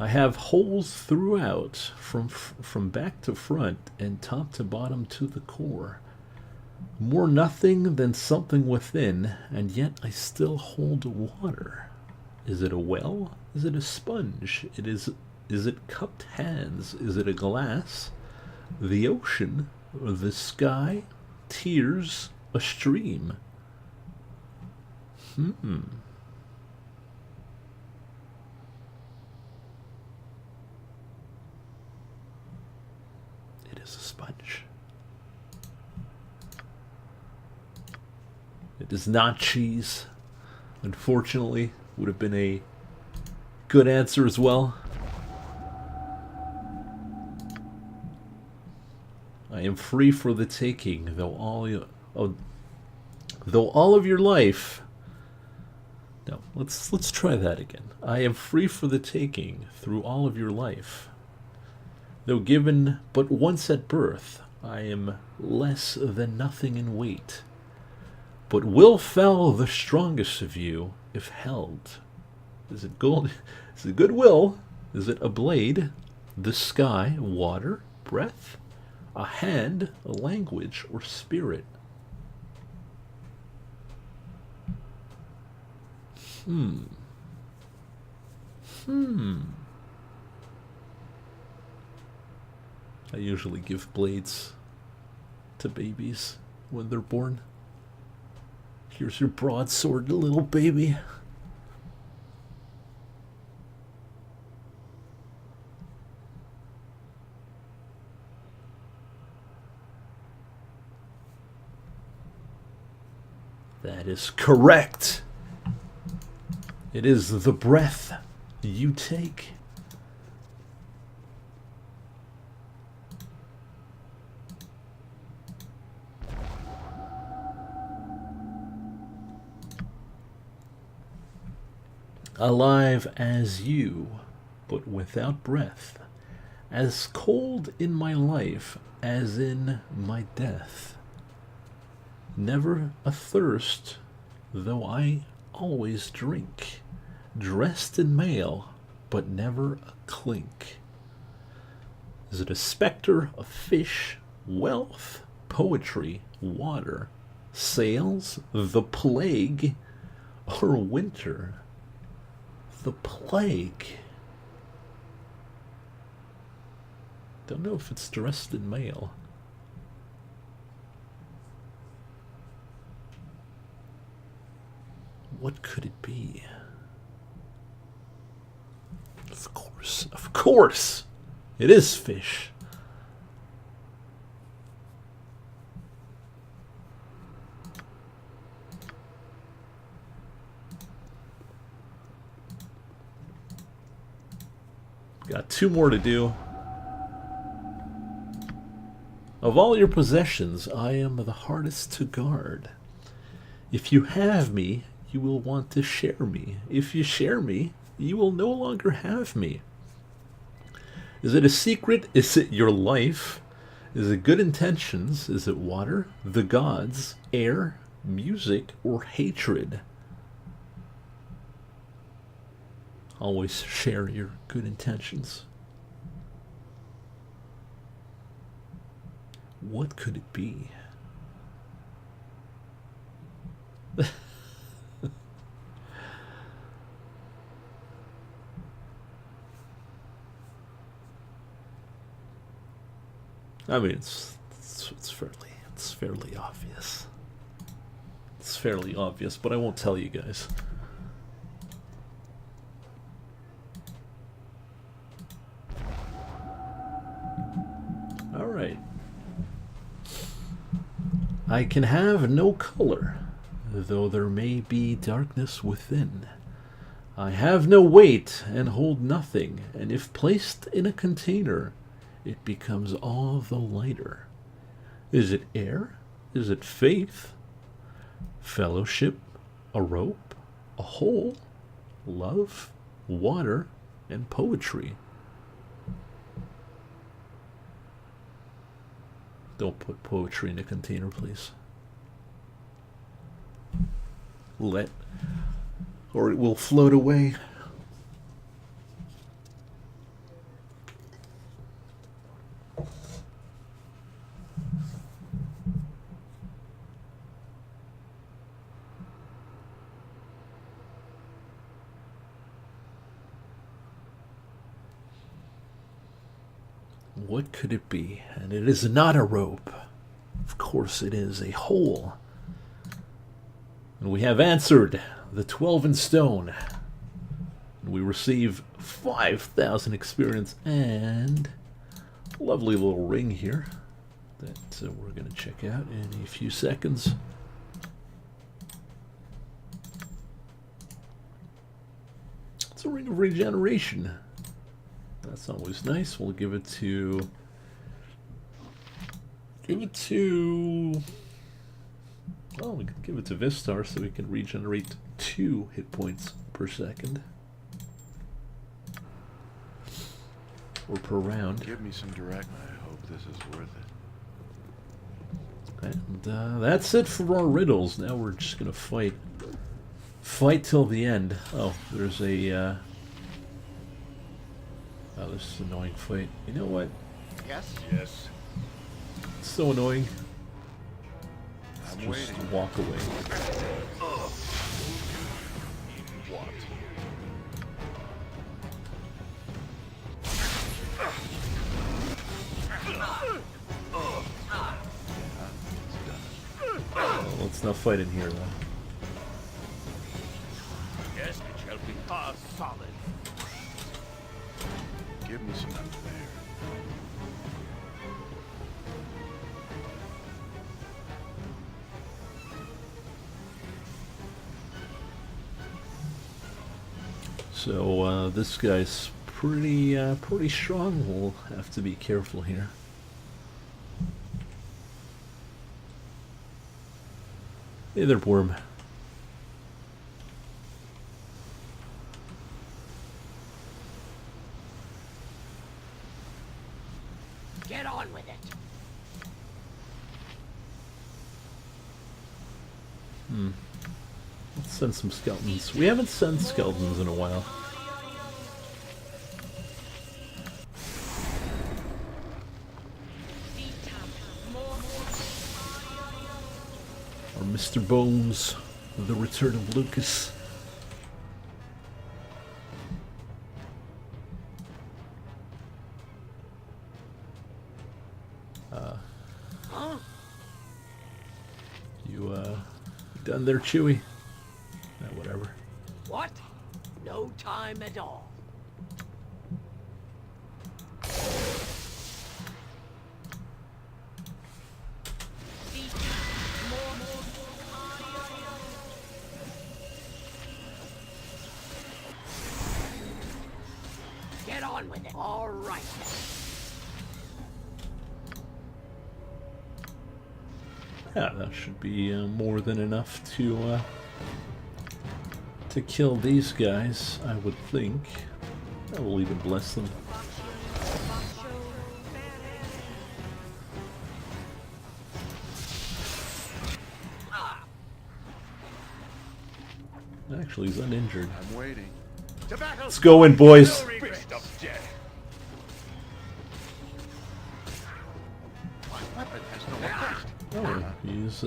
I have holes throughout, from back to front and top to bottom to the core. More nothing than something within, and yet I still hold water. Is it a well? Is it a sponge? Is it cupped hands? Is it a glass? The ocean? The sky? Tears? A stream? It is a sponge. It is not cheese. Unfortunately, would have been a good answer as well. I am free for the taking, though all of your life. No, let's try that again. I am free for the taking through all of your life. Though given but once at birth, I am less than nothing in weight. But will fell the strongest of you if held. Is it gold? Is it goodwill? Is it a blade? The sky? Water? Breath? A hand? A language? Or spirit? I usually give blades to babies when they're born. Here's your broadsword, little baby. That is correct. It is the breath you take. Alive as you, but without breath, as cold in my life as in my death. Never athirst, though I always drink, dressed in mail, but never a clink. Is it a specter, a fish, wealth, poetry, water, sails, the plague, or winter? The plague. Don't know if it's dressed in mail. What could it be? Of course, it is fish. Got 2 more to do. Of all your possessions, I am the hardest to guard. If you have me, you will want to share me. If you share me, you will no longer have me. Is it a secret? Is it your life? Is it good intentions? Is it water, the gods, air, music, or hatred? Always share your good intentions. What could it be? I mean, it's fairly obvious. It's fairly obvious, but I won't tell you guys. All right. I can have no color, though there may be darkness within. I have no weight and hold nothing, and if placed in a container, it becomes all the lighter. Is it air? Is it faith? Fellowship? A rope? A hole? Love? Water? And poetry? Don't put poetry in a container, please. Or it will float away. What could it be? And it is not a rope. Of course it is a hole. And we have answered the 12 in stone. And we receive 5,000 experience and a lovely little ring here that we're going to check out in a few seconds. It's a ring of regeneration. That's always nice. We'll give it to... Well, we can give it to Vistar so we can regenerate 2 hit points per second. Or per round. Give me some direct. I hope this is worth it. And that's it for our riddles. Now we're just going to fight. Fight till the end. Oh, there's a... Oh, this is an annoying fight. You know what? Yes? Yes. It's so annoying. I'm Just waiting. walk away. What? Well, let's not fight in here, though. Yes, it shall be solid. Give me some there. So this guy's pretty strong. We'll have to be careful here. Hey there, worm. Get on with it. Let's send some skeletons. We haven't sent skeletons in a while. Or Mr. Bones, the return of Lucas. You done there, Chewie? Whatever. What? No time at all. Get on with it. All right. Yeah, that should be more than enough to kill these guys, I would think. I will even bless them. Actually, he's uninjured. I'm waiting. Let's go in, boys. Fist of death. My weapon has no effect. Oh, he's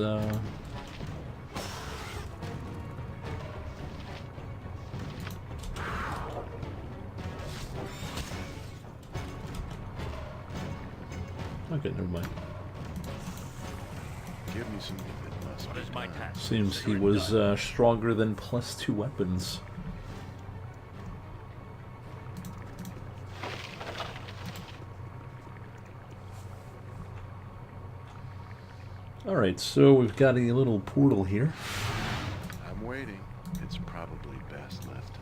Okay, never mind. Give me some. It must What is my task? Seems he was stronger than +2 weapons. Alright, so we've got a little portal here. I'm waiting. It's probably best left to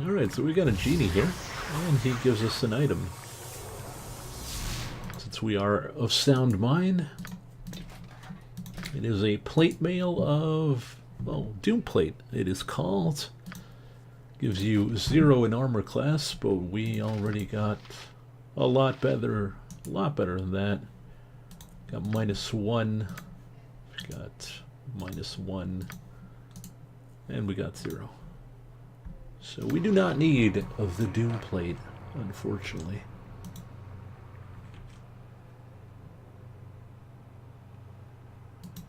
me. Alright, so we got a genie here, and he gives us an item. Since we are of sound mind, it is a plate mail of, well, Doom Plate, it is called. Gives you 0 in armor class, but we already got a lot better than that. Got -1, we got -1, and we got 0. So we do not need of the Doom Plate, unfortunately.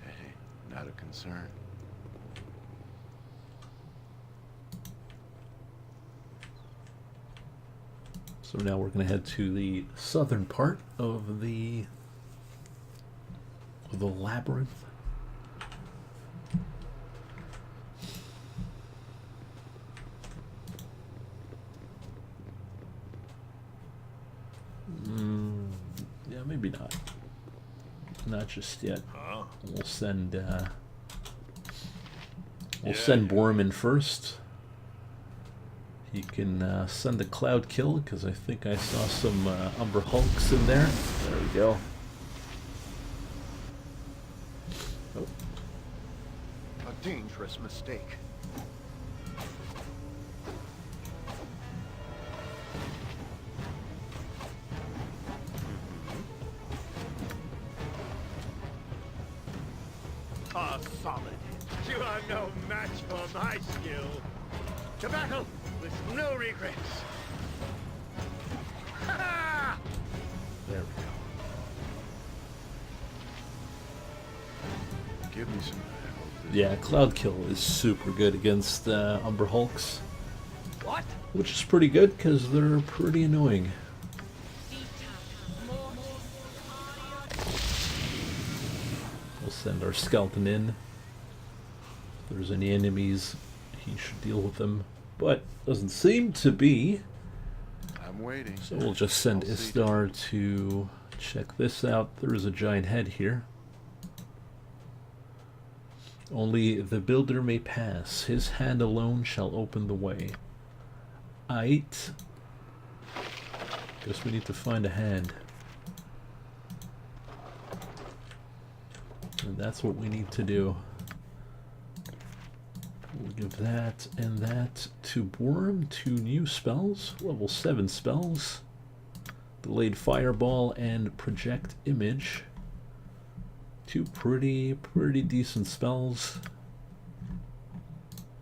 Hey, not a concern. So now we're going to head to the southern part of the labyrinth. Yeah, maybe not. Not just yet. We'll send send Borman first. He can send a cloud kill, because I think I saw some Umber Hulks in there. There we go. Oh. A dangerous mistake. Ah, solid. You are no match for my skill. To battle with no regrets. Ha! There we go. Give me some. Yeah, Cloud Kill is super good against Umber Hulks. What? Which is pretty good, because they're pretty annoying. We'll send our skeleton in. If there's any enemies, he should deal with them. But doesn't seem to be. I'm waiting. So we'll just send Istar to check this out. There is a giant head here. Only the builder may pass. His hand alone shall open the way. Aight. Guess we need to find a hand. And that's what we need to do. We'll give that and that to Worm. 2 new spells. Level 7 spells. Delayed Fireball and Project Image. 2 pretty decent spells.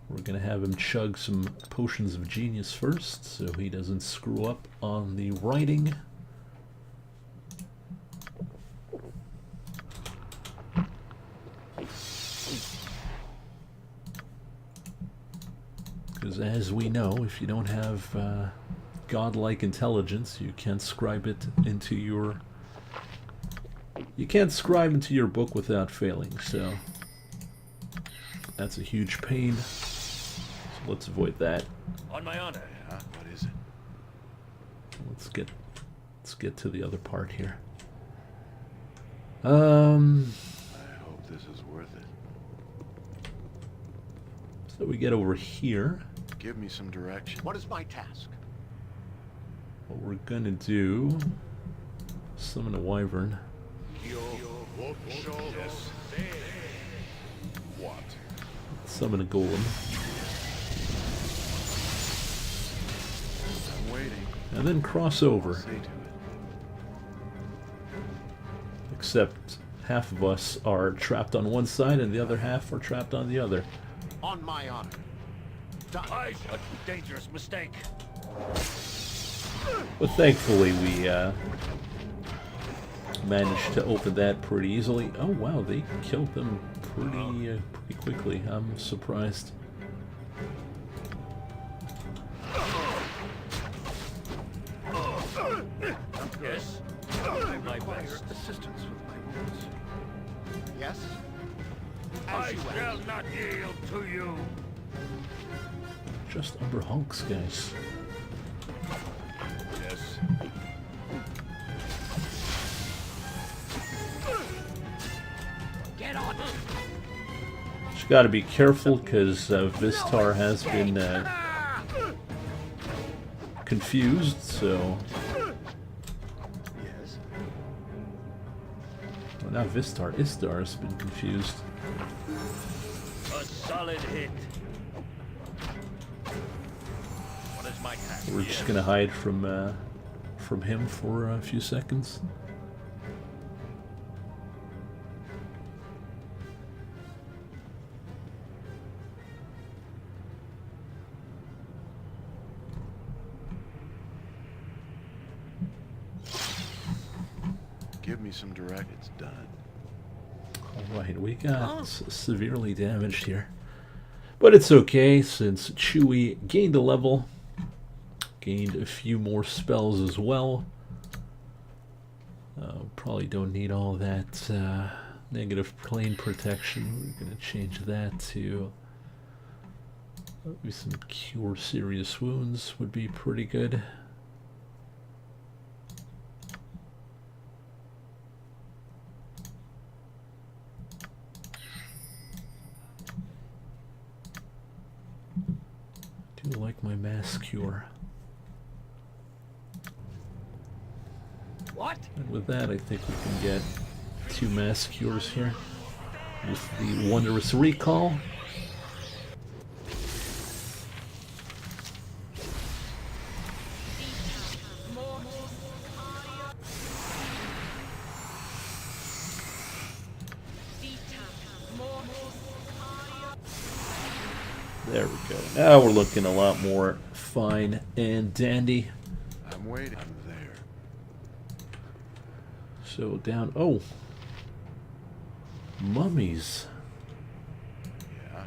We're gonna have him chug some potions of genius first, so he doesn't screw up on the writing. Because as we know, if you don't have godlike intelligence, you can't scribe it into your... You can't scribe into your book without failing, so... That's a huge pain. So let's avoid that. On my honor. Yeah, what is it? Let's get to the other part here. I hope this is worth it. So we get over here. Give me some direction. What is my task? What we're gonna do... Summon a wyvern. What? Summon a golem. I'm waiting. And then cross I'll over. see to it. Except half of us are trapped on one side and the other half are trapped on the other. On my honor. Done. A dangerous mistake. But thankfully we managed to open that pretty easily. Oh wow, they killed them pretty quickly. I'm surprised. require assistance with my wounds. Yes? I shall not yield to you. Just Umber Hulks, guys. Yes. Get on. Just got to be careful because Vistar has been confused, so... Yes. Well, not Vistar, Istar has been confused. A solid hit. What is my task? We're just gonna hide from him for a few seconds. Give me some direct. It's done. Alright, we got severely damaged here. But it's okay, since Chewie gained a level, gained a few more spells as well. Probably don't need all that negative plane protection. We're going to change that to maybe some cure serious wounds would be pretty good. Do like my mass cure. What? And with that, I think we can get 2 mass cures here with the Wondrous Recall. There we go. Now we're looking a lot more fine and dandy. I'm waiting. I'm there. So down. Oh, mummies. Yeah.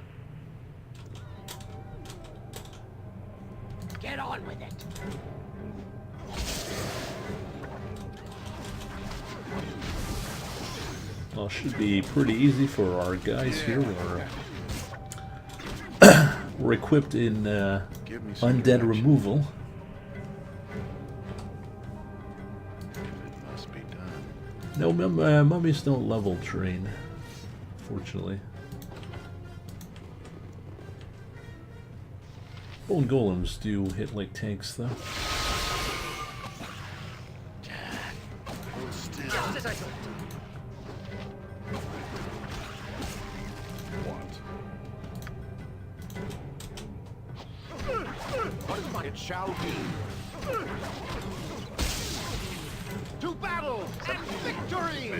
Get on with it. Well, should be pretty easy for our guys here. We're equipped in Give me some undead direction. removal. It must be done. No, mummies don't level train, fortunately. Bone golems do hit like tanks, though. Hold still. Just as I thought. It shall be. To battle and victory!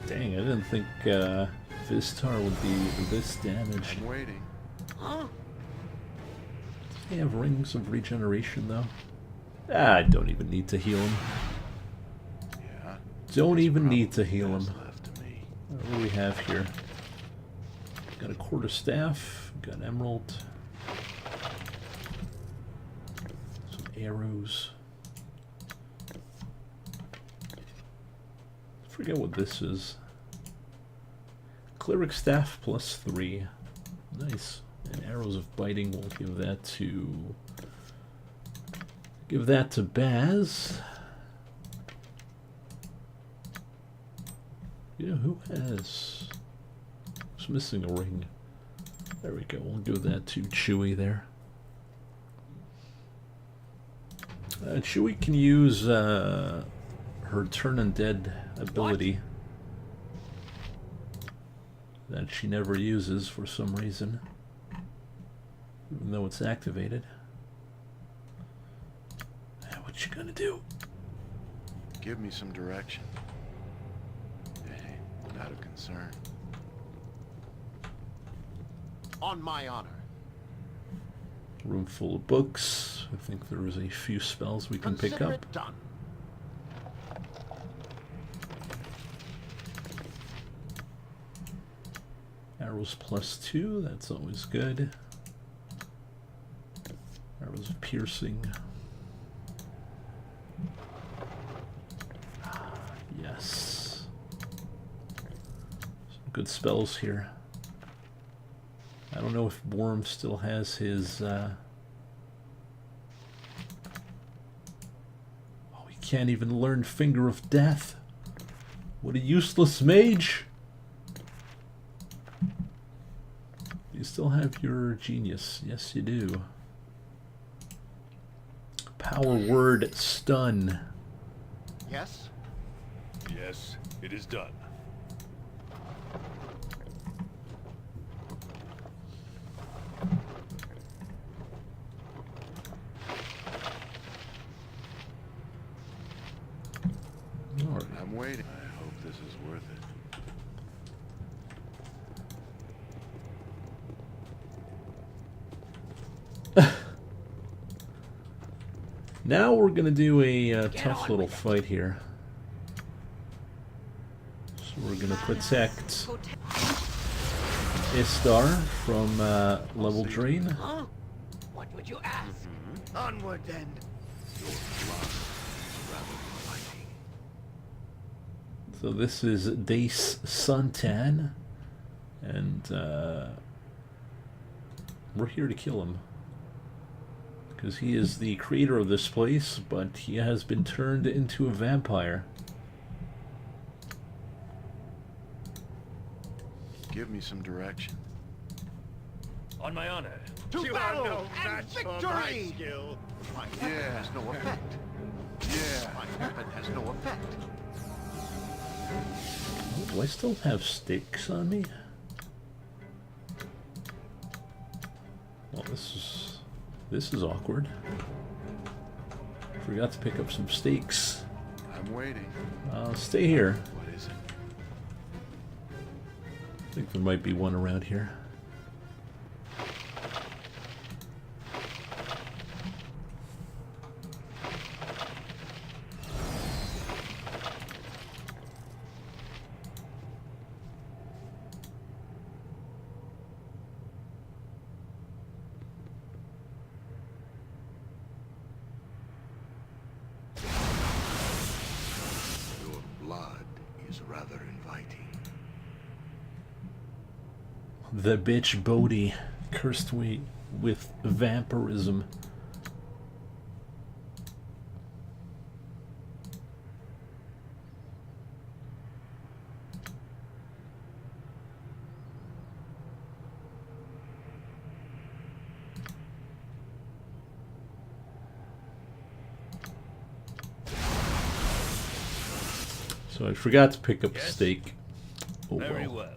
Dang, I didn't think Vistar would be this damaged. I'm waiting. Huh? They have rings of regeneration, though. I don't even need to heal him. Yeah. Don't There's even need to probably heal him. best left to me. What do we have here? Got a quarter staff, got an emerald, some arrows. I forget what this is. Cleric staff +3. Nice. And arrows of biting, we'll give that to Baz. You know who has? Who's missing a ring? There we go. We'll give that to Chewie there. Chewie can use her Turn Undead ability that she never uses for some reason, even though it's activated. What you gonna do? Give me some direction. Hey, not a concern. On my honor. Room full of books. I think there is a few spells we can pick Consider up. it done. Arrows +2, that's always good. Arrows of piercing. Yes. Some good spells here. I don't know if Worm still has his... Oh, he can't even learn Finger of Death. What a useless mage! You still have your genius. Yes, you do. Power word stun. Yes? Yes, it is done. All right. I'm waiting. I hope this is worth it. Now we're gonna do a tough little fight here. So we're gonna protect Istar from level drain. Huh? What would you ask? Onward then. Your blood is rather fighting. So this is Dace Suntan, and we're here to kill him. Because he is the creator of this place, but he has been turned into a vampire. Give me some direction. On my honor. To You battle are no and match for my victory! skill. My weapon has no effect. Yeah, my weapon has no effect. Do I still have stakes on me? Well, this is awkward. Forgot to pick up some stakes. I'm waiting. Stay here. What is it? I think there might be one around here. Your blood is rather inviting. The bitch Bodhi, cursed with vampirism. So I forgot to pick up the steak. Oh, Very well.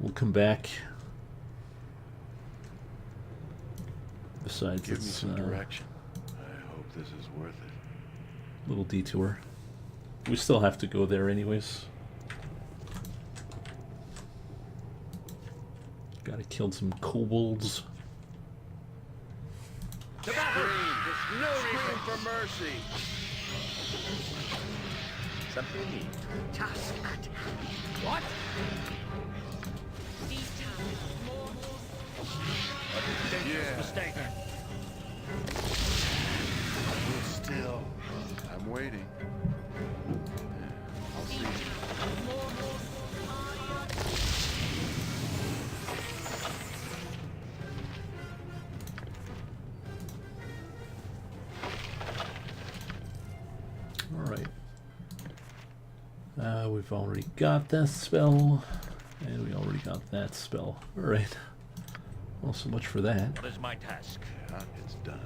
We'll come back. Besides, Give me it's some direction. I hope this is worth it. little detour. We still have to go there anyways. Gotta kill some kobolds. To battle! There's no reason for mercy. Something. Task at hand. What? Dangerous mistake. Hold still. I'm waiting. I'll see. Alright. We've already got that spell. And we already got that spell. Alright. Well, so much for that. What is my task? Yeah, it's done.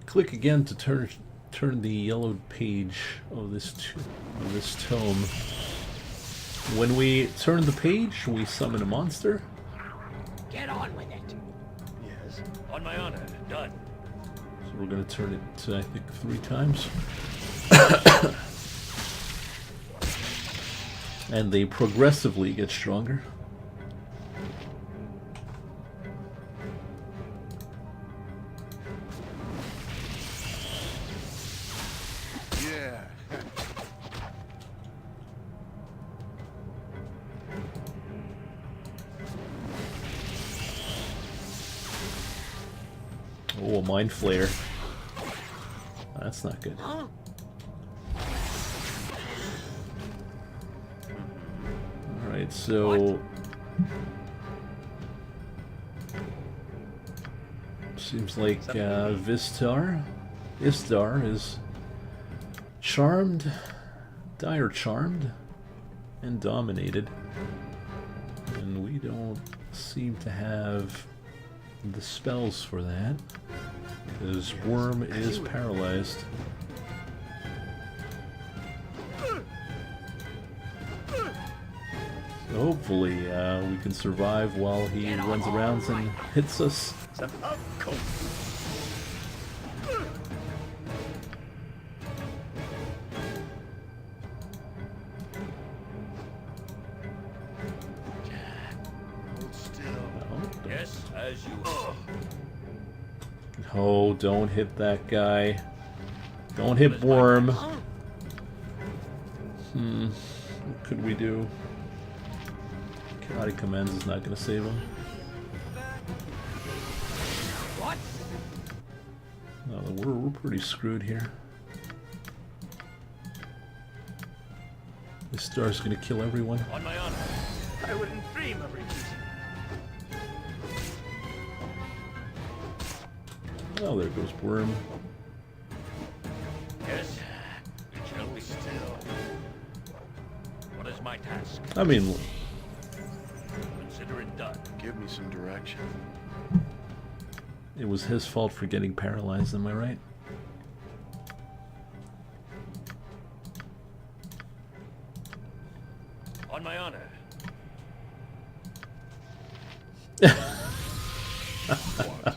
Click again to turn the yellowed page of this tome. When we turn the page, we summon a monster. Get on with it. Yes. On my honor. Done. So we're going to turn it, I think, 3 times. And they progressively get stronger. Oh, a mind flare. That's not good. Alright, so... Seems like Istar is charmed, dire charmed, and dominated. And we don't seem to have the spells for that, because Worm is paralyzed. So hopefully we can survive while he runs around and hits us. Yes, as you are. Oh, don't hit that guy. Don't hit Worm. What could we do? Karate Commands is not going to save him. What? We're pretty screwed here. This star's going to kill everyone. On my honor, I wouldn't dream of refusing. Oh, there goes Worm. Yes, it shall be still. What is my task? I mean, Consider it done. Give me some direction. it was his fault for getting paralyzed, am I right? On my honor. What?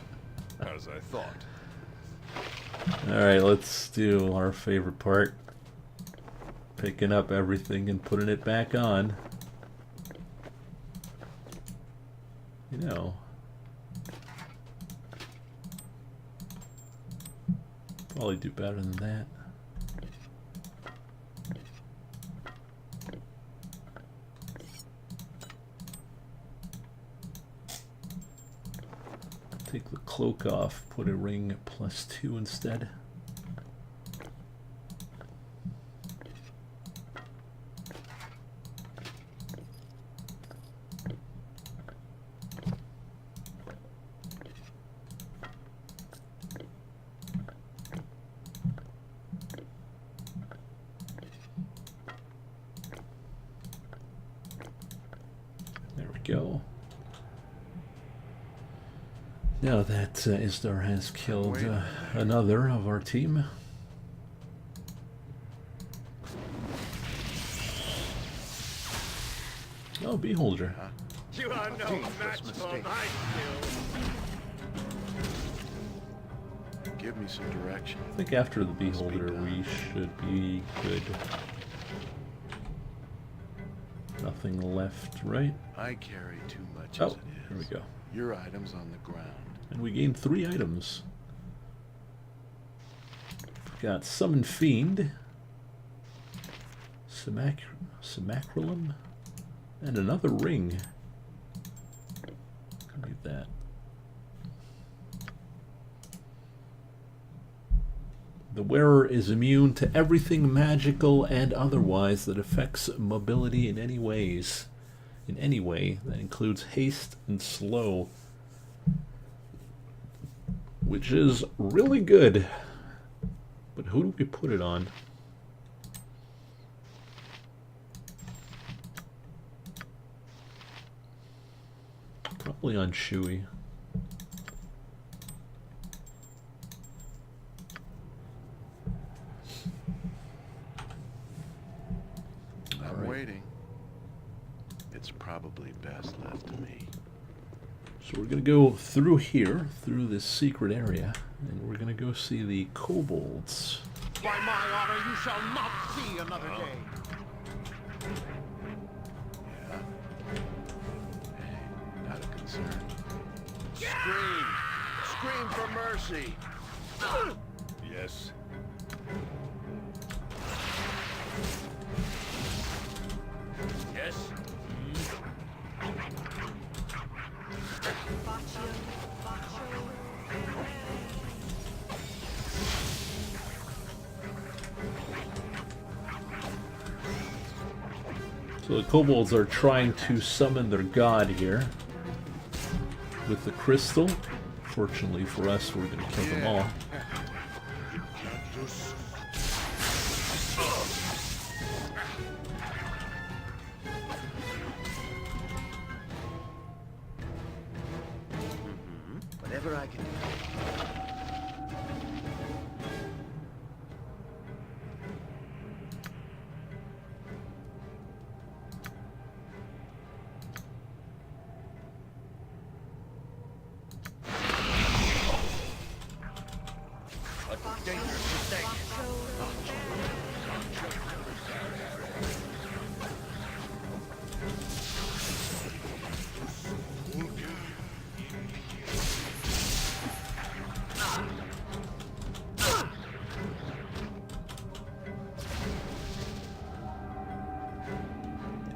As I thought. Alright, let's do our favorite part. Picking up everything and putting it back on. You know. Probably do better than that. Take the cloak off, put a ring +2 instead. There we go. Now that Istar has killed another of our team. Oh, Beholder. You are no match for my skill. Give me some direction. I think after the Beholder we should be good. Nothing left, right? I carry too much Oh, as it is. here we go. Your item's on the ground. And we gained 3 items. Got Summon Fiend, Simacrylum, and another ring. Leave that. The wearer is immune to everything magical and otherwise that affects mobility in any ways. In any way that includes haste and slow. Which is really good. But who do we put it on? Probably on Shui. I'm waiting. It's probably best left to me. So we're going to go through here, through this secret area, and we're going to go see the kobolds. By my honor, you shall not see another day. Yeah? Hey, not a concern. Scream! Scream for mercy! Yes. Yes. Baccio, baccio. So the kobolds are trying to summon their god here with the crystal. Fortunately for us, we're going to kill them all. Whatever I can do.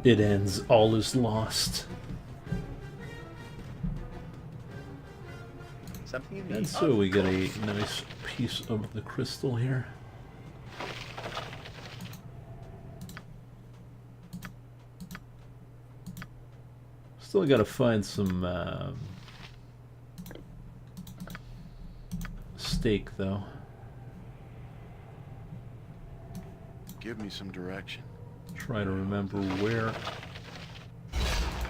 It ends, all is lost. Something you need. And so we get a nice piece of the crystal here. Still got to find some steak, though. Give me some direction. Try to remember where.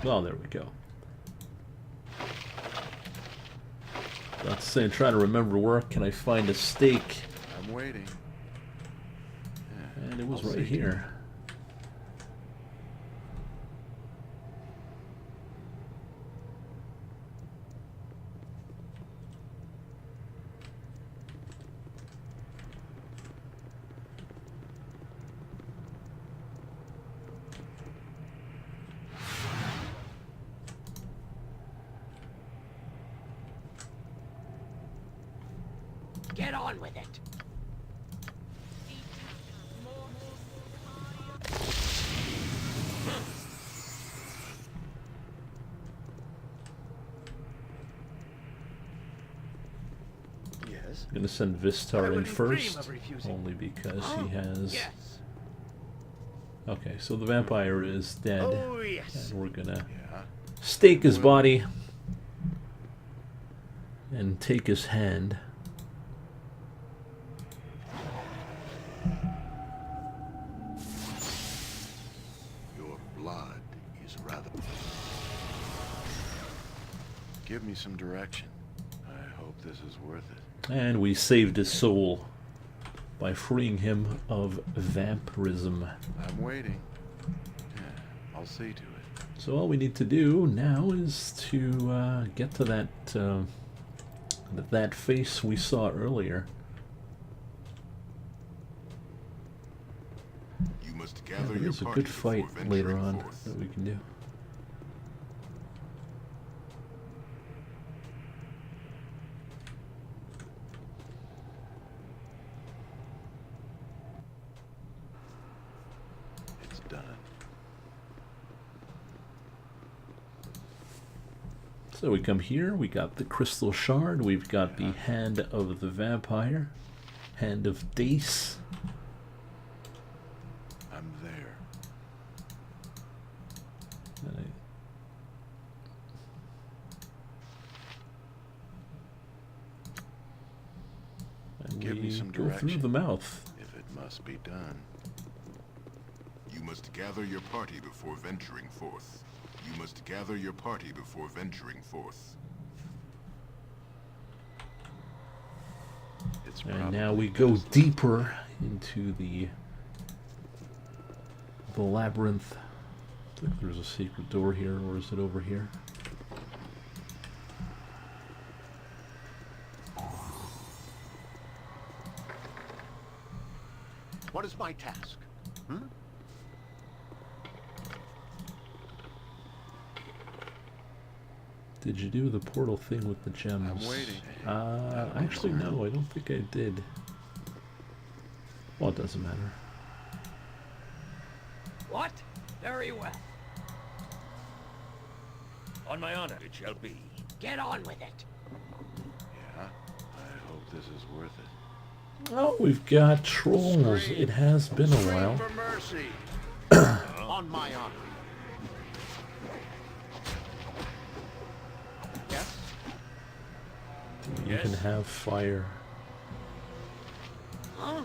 Well, there we go. Let's say, try to remember where can I find a steak. I'm waiting. Yeah, And it was I'll right see to here. Get on with it. Yes. I'm gonna send Vistar in first, only because he has. Yes. Okay, so the vampire is dead, Oh, yes. and we're gonna Yeah. stake his body and take his hand. Your blood is rather... Give me some direction. I hope this is worth it. And we saved his soul by freeing him of vampirism. I'm waiting. Yeah, I'll see to it. So all we need to do now is to get to that face we saw earlier. You must Yeah, gather your there's a party good fight before later venturing on forth. that we can do. It's done. So we come here, we got the crystal shard, we've got the hand of the vampire, hand of Dace. I'm there. And Give we me some go direction. through the mouth. If it must be done. You must gather your party before venturing forth. You must gather your party before venturing forth. It's And now probably we go best. deeper into the labyrinth. I think there's a secret door here, or is it over here? What is my task? Did you do the portal thing with the gems? I'm waiting. Actually, no, I don't think I did. Well, it doesn't matter. What? Very well. On my honor, it shall be. Get on with it. Yeah, I hope this is worth it. Oh, we've got trolls. It has been a while. For mercy. On my honor. even have fire. Huh?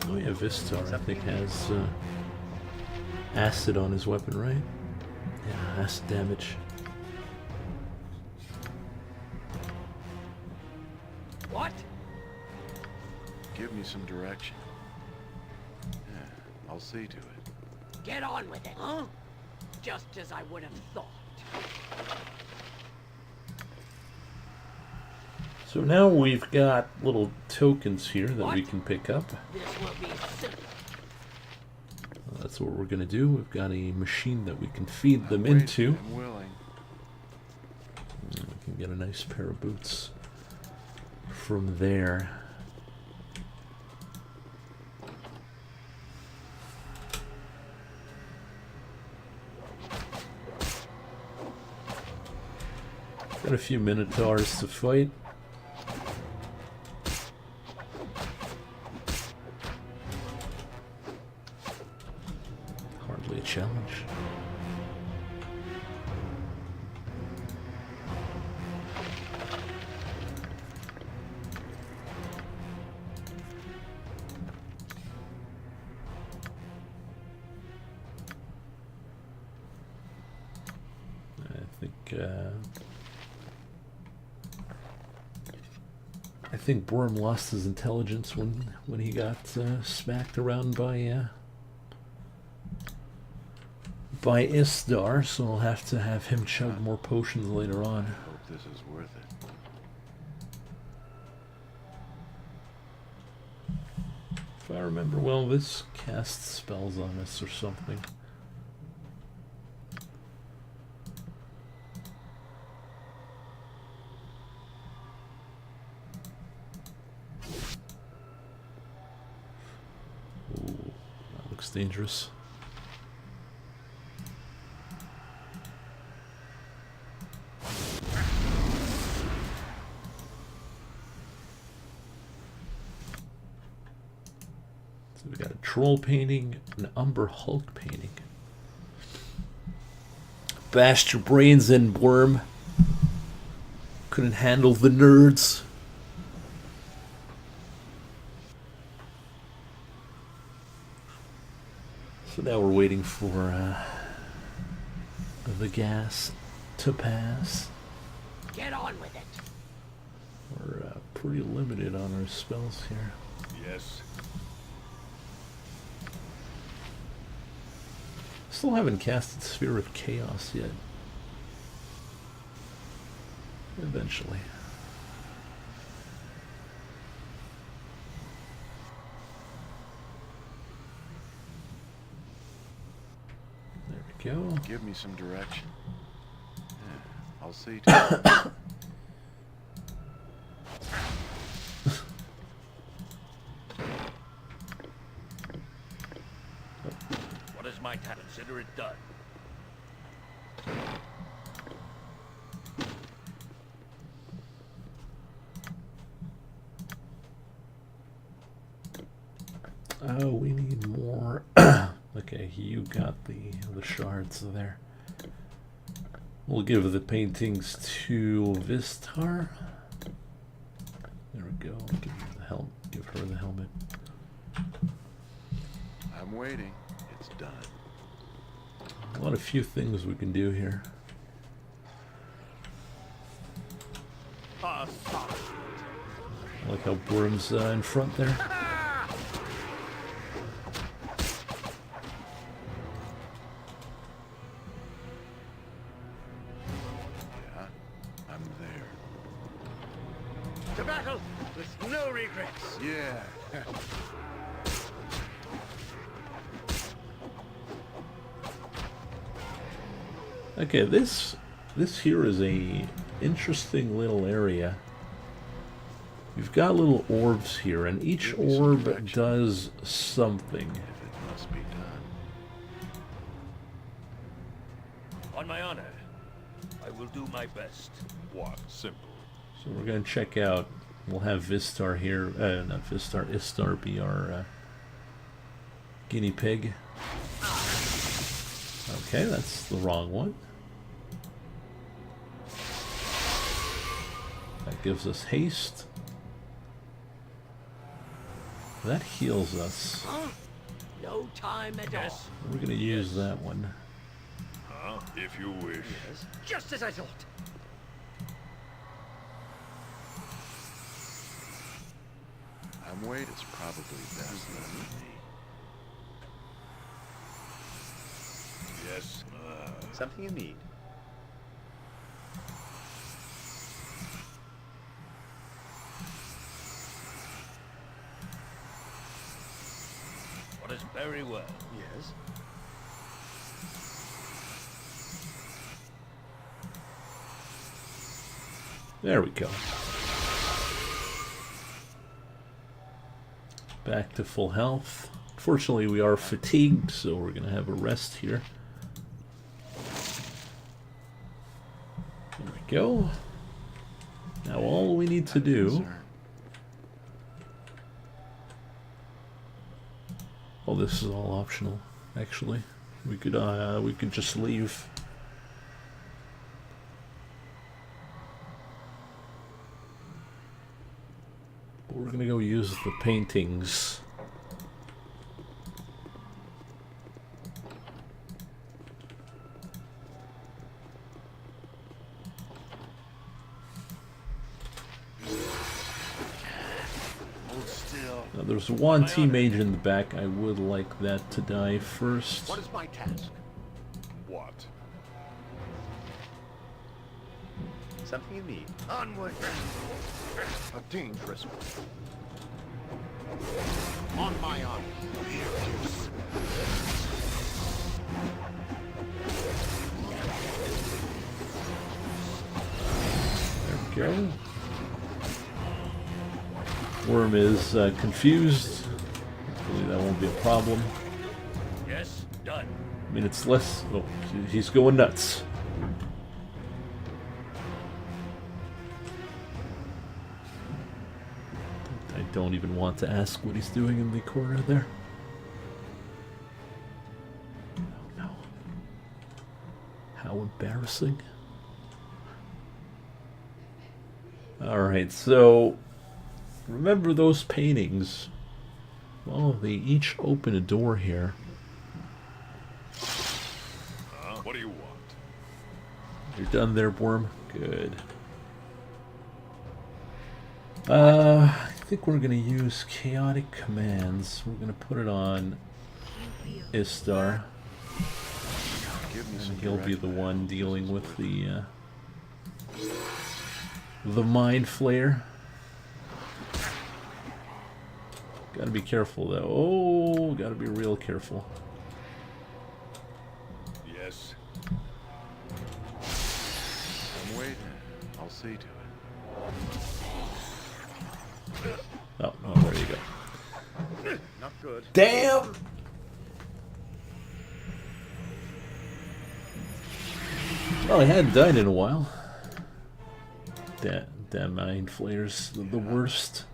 Oh yeah, Vistar, I think, has acid on his weapon, right? Yeah, acid damage. What? Give me some direction. Yeah, I'll see to it. Get on with it, huh? Just as I would have thought. So now we've got little tokens here that we can pick up. This will be simple. That's what we're gonna do. We've got a machine that we can feed them Wait, into. I'm willing. And we can get a nice pair of boots from there. Got a few Minotaurs to fight. Hardly a challenge. I think Worm lost his intelligence when he got smacked around by Istar, so I'll have to have him chug more potions later on. I hope this is worth it. If I remember well, this casts spells on us or something. Ooh, that looks dangerous. So we got a troll painting, an Umber Hulk painting. Bashed your brains in, Worm. Couldn't handle the nerds. So now we're waiting for the gas to pass. Get on with it. We're pretty limited on our spells here. Yes. Still haven't casted Sphere of Chaos yet. Eventually. There we go. Give me some direction. Yeah, I'll see to it. What is my task? Consider it done. Oh, we need more. Okay, you got the shards there. We'll give the paintings to Vistar. There we go. Give her the helmet. Give her the helmet. I'm waiting. It's done. A few things we can do here. Ah, I like how Worm's in front there. Yeah, I'm there. to battle with no regrets. Yeah. Okay, this here is a interesting little area. You've got little orbs here, and each orb does something. If it must be done. On my honor, I will do my best. What? Simple. So we're going to check out. We'll have Vistar here. Not Vistar. Istar be our guinea pig. Okay, that's the wrong one. That gives us haste. That heals us. No time at all. We're going to use that one. Huh? If you wish. Yes. Just as I thought. I'm Wade, it's probably best then. Yes. Something you need. What is very well. Yes. There we go. Back to full health. Fortunately, we are fatigued, so we're going to have a rest here. There we go. Now all we need to do... Oh, this is all optional, actually. We could just leave. But we're gonna go use the paintings. Now there's one team mage in the back. I would like that to die first. What is my task? What? Something you need. Onward. A dangerous one. On my honor. There we go. Worm is confused. Hopefully that won't be a problem. Yes, done. I mean, it's less... Oh, he's going nuts. I don't even want to ask what he's doing in the corner there. Oh no. How embarrassing. Alright, so... Remember those paintings? Well, they each open a door here. What do you want? You're done there, Worm? Good. I think we're gonna use chaotic commands. We're gonna put it on Istar. And he'll be the one dealing with the Mind Flayer. Gotta be careful though. Oh, gotta be real careful. Yes. I'm waiting. I'll see to it. Oh, there you go. Not good. Damn! Well, I hadn't died in a while. That Mind Flayer's the worst.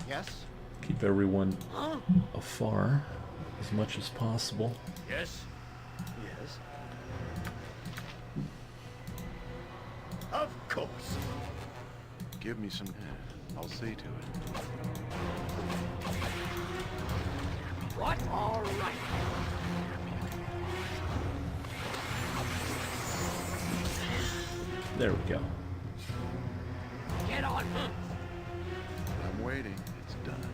Yes? Keep everyone afar as much as possible. Yes. Yes. Of course. Give me some... I'll see to it. What? All right. There we go. Get on. I'm waiting. It's done.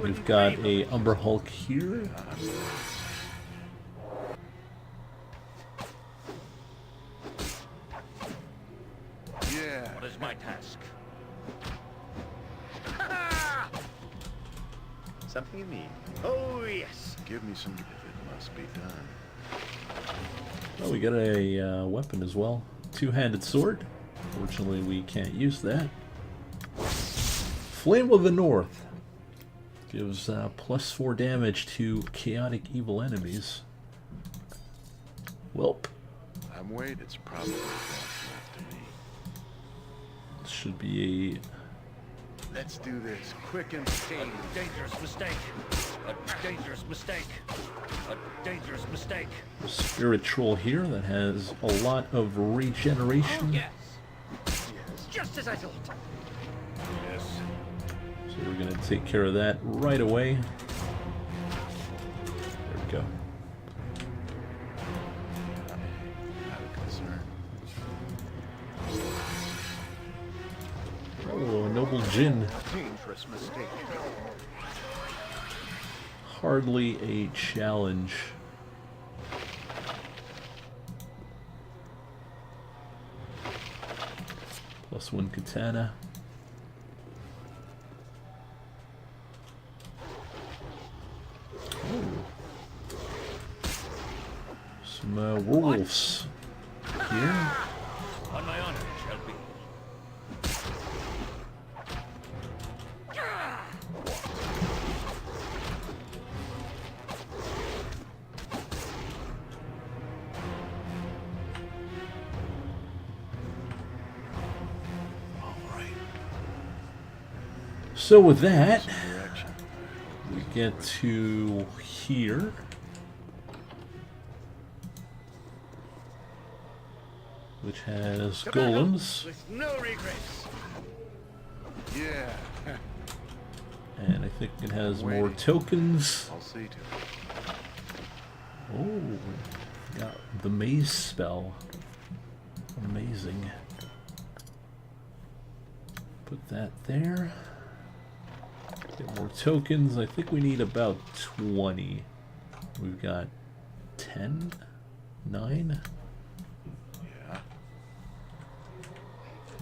We've got a Umber Hulk here. Yeah. What is my task? Something you need. Oh, yes. Give me some... If it must be done. Oh, we got a weapon as well. Two-handed sword. Fortunately, we can't use that. Flame of the North. Gives +4 damage to chaotic evil enemies. Welp. I'm Wade. It's probably left to me. Should be Let's do this quick and Dangerous mistake. A dangerous mistake. A dangerous mistake. a spirit troll here that has a lot of regeneration. Yes. Just as I thought. Yes. So we're going to take care of that right away. There we go. Not a concern. Oh, a noble Jinn. Dangerous mistake. Hardly a challenge. +1 katana. Oh. Some werewolves here. On my honor, it shall be. So with that, we get to here. Which has golems. With no regrets. Yeah. And I think it has more tokens. I'll see to it. Oh, got the maze spell. Amazing. Put that there. Get more tokens. I think we need about 20. We've got 10? 9? Yeah.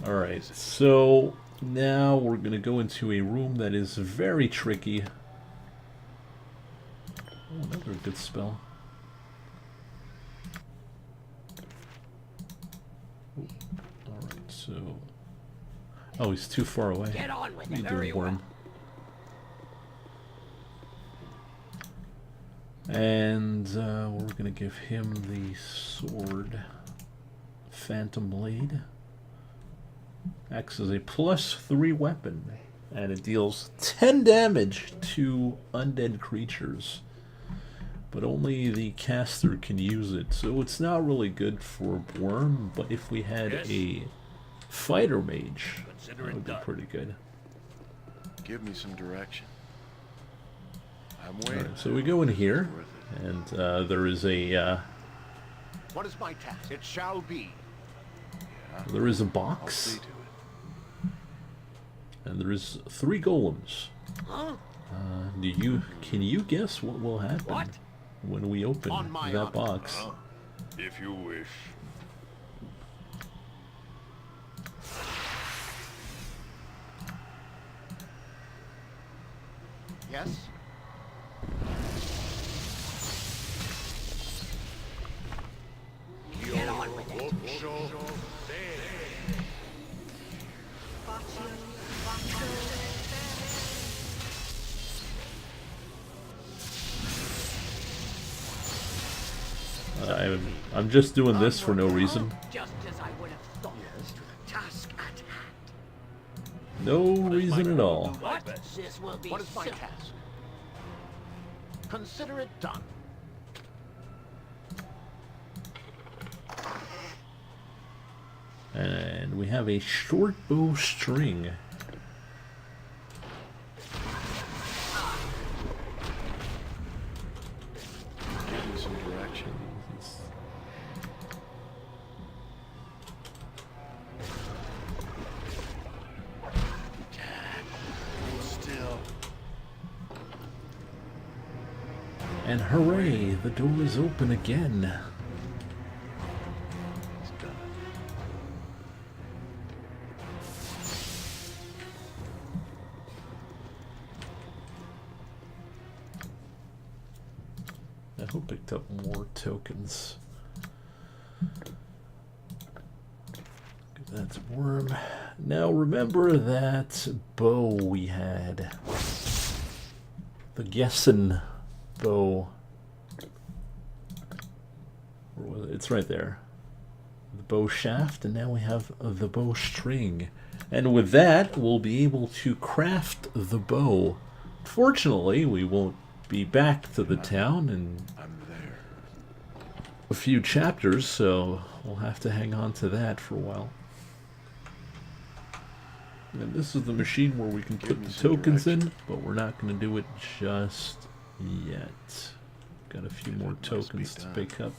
Alright, so now we're going to go into a room that is very tricky. Oh, another good spell. Alright, so... Oh, he's too far away. Get on with What are you it. doing, Hurry worm? up. And we're going to give him the sword. Phantom Blade. Acts as a +3 weapon. And it deals 10 damage to undead creatures. But only the caster can use it. So it's not really good for Worm. But if we had a fighter mage, that would be pretty good. Give me some direction. I'm waiting. Alright, so we go in here. And there is a... What is my task? It shall be. Yeah. there is a I'll box. see to it. And there is 3 golems. Huh? Can you guess what will happen when we open On my that honor. box? If you wish. Yes? Get on with it. I'm just doing this for no reason. Just as I would have thought. To the task at hand. No reason at all. What? This will be What is my simple. task? Consider it done. And we have a short bow string. Give me some direction. Still. And hooray, the door is open again. It's done. I hope I picked up more tokens. That's worm. Now remember that bow we had. the Gessen bow. It's right there. The bow shaft, and now we have the bow string. And with that, we'll be able to craft the bow. Fortunately, we won't be back to the town in a few chapters, so we'll have to hang on to that for a while. And this is the machine where we can put the tokens in, but we're not going to do it just yet. Got a few more tokens to pick up.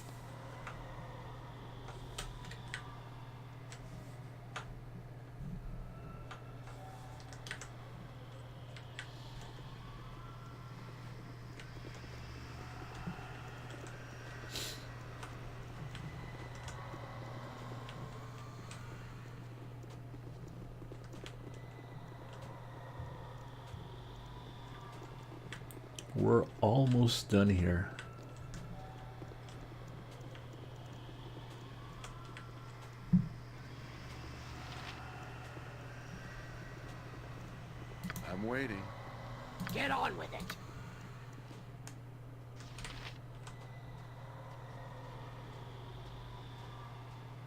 We're almost done here. I'm waiting. Get on with it.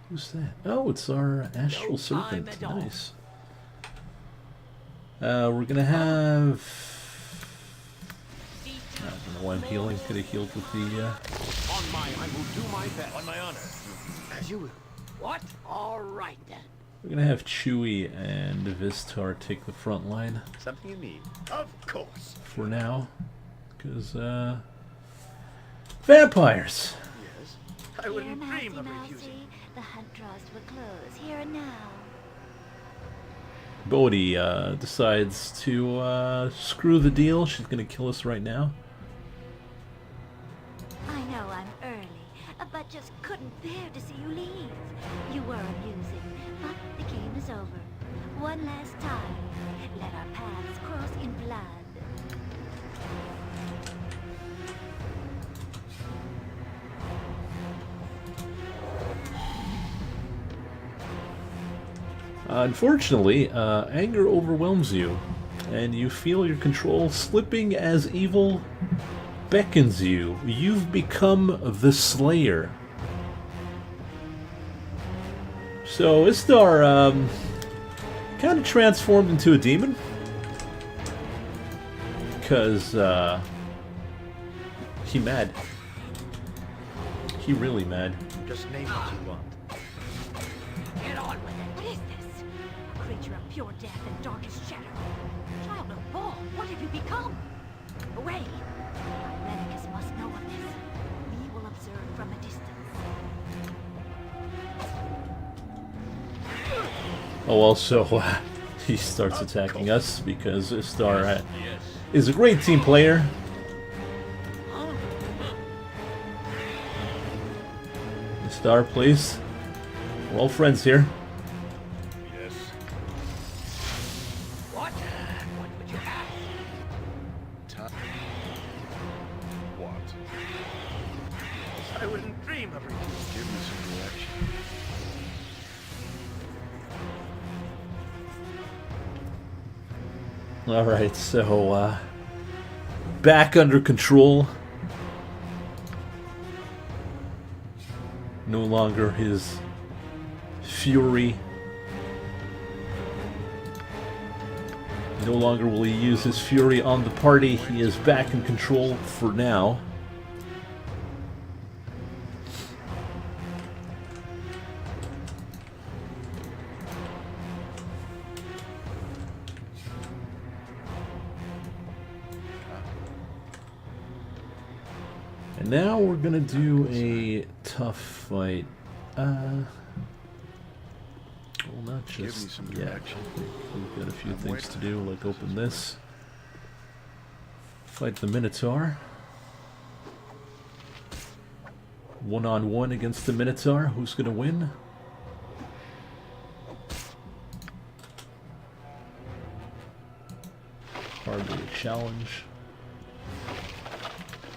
Who's that? Oh, it's our astral No serpent. time at all. Nice. We're gonna have. I don't know why I'm healing. Could have healed with the. On my, I will do my best. On my honor. As you will. What? All right then. We're gonna have Chewie and Vistar take the front line Something you need? Of course. for now, because vampires. Yes. I Dear wouldn't Mousy, dream of Mousy, refusing. the hunt draws to a close here and now. Bodhi decides to screw the deal. She's gonna kill us right now. I know I'm early, but just couldn't bear to see you leave. You were amusing, but the game is over. One last time, let our paths cross in blood. Unfortunately, anger overwhelms you, and you feel your control slipping as evil beckons you. You've become the Slayer. So Istar kind of transformed into a demon, because he mad. He really mad. Just name what you want. Get on with it. What is this? A creature of pure death and darkest shadow. Child of Baal, what have you become? Away! My Lenicus must know of this. We will observe from a distance. Oh, also, he starts attacking us because Istar is a great team player. Istar, please. We're all friends here. Yes. What? What would you have? What? I wouldn't dream of refusing. Give me some direction. Alright, so, back under control. No longer his fury. No longer will he use his fury on the party. He is back in control for now. And now we're gonna do a tough fight. Well, not Give me just some yet. direction. We've got a few I'm things to waiting. do, like open this. Fight the Minotaur. One-on-one against the Minotaur. Who's gonna win? Hardly a challenge.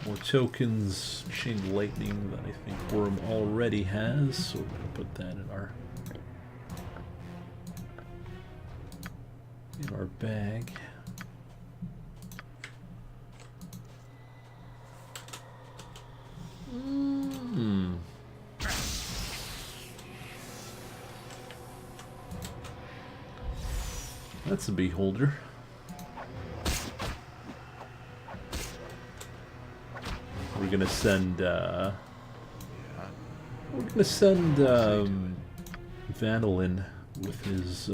More tokens, chain lightning that I think Worm already has, so we're gonna put that in our bag. That's a beholder. We're gonna send Vandalin with his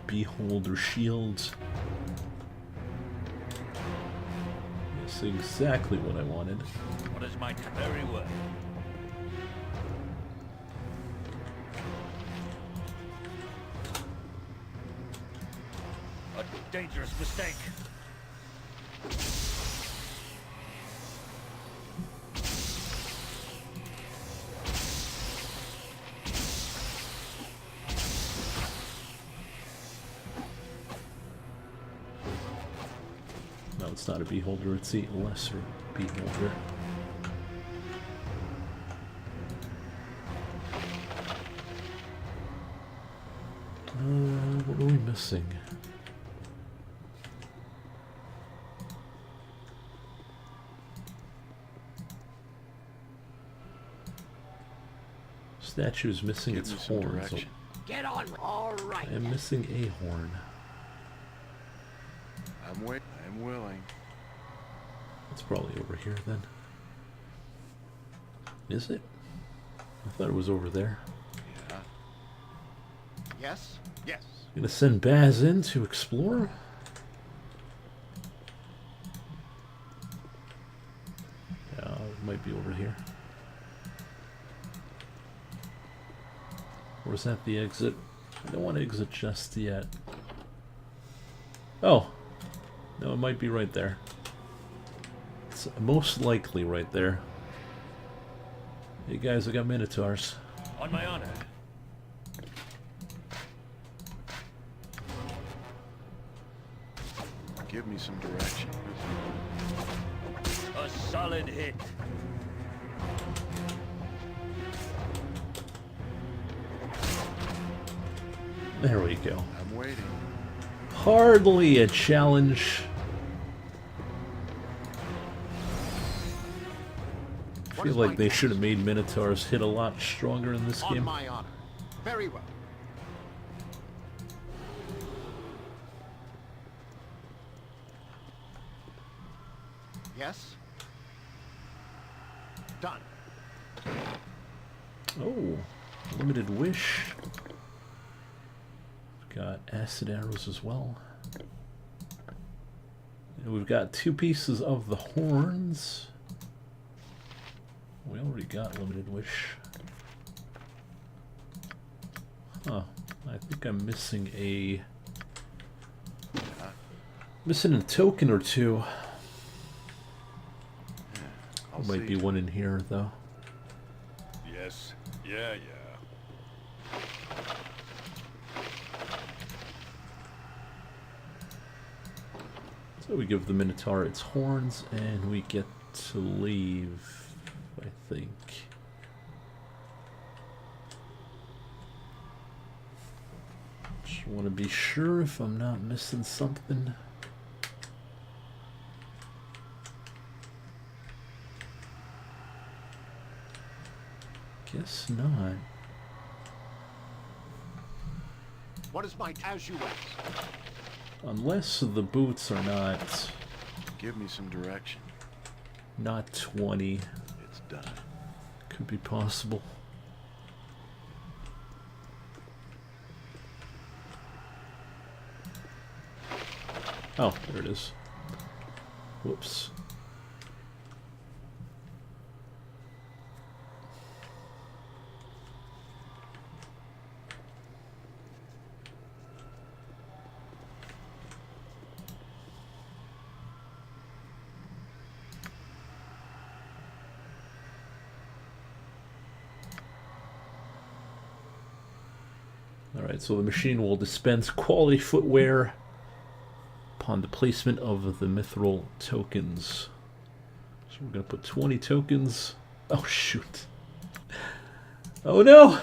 beholder shields. That's exactly what I wanted. What is my very well? A dangerous mistake. No, it's not a beholder, it's a lesser beholder. What are we missing? Statue is missing its horns. Get on. All right. I am missing a horn. I'm willing. It's probably over here then. Is it? I thought it was over there. Yeah. Yes? Yes. Gonna send Baz in to explore. Yeah, it might be over here. Or is that the exit? I don't want to exit just yet. Oh! No, it might be right there. It's most likely right there. Hey guys, I got Minotaurs. On my honor. Give me some direction. A solid hit. There we go. I'm waiting. Hardly a challenge. I feel like they should have made Minotaurs hit a lot stronger in this game. On my honor. Very well. Yes? Done. Oh, limited wish. We've got acid arrows as well. And we've got 2 pieces of the horns. We already got limited wish. Huh. I think I'm missing a token or two. There might be one in here though. Yes. Yeah, yeah. So we give the Minotaur its horns and we get to leave, I think. Just want to be sure if I'm not missing something. Guess not. What is my as you ask? Unless the boots are not Give me some direction. 20. It's done. Could be possible. Oh, there it is. Whoops. Alright, so the machine will dispense quality footwear upon the placement of the mithril tokens. So we're going to put 20 tokens. Oh, shoot. Oh, no!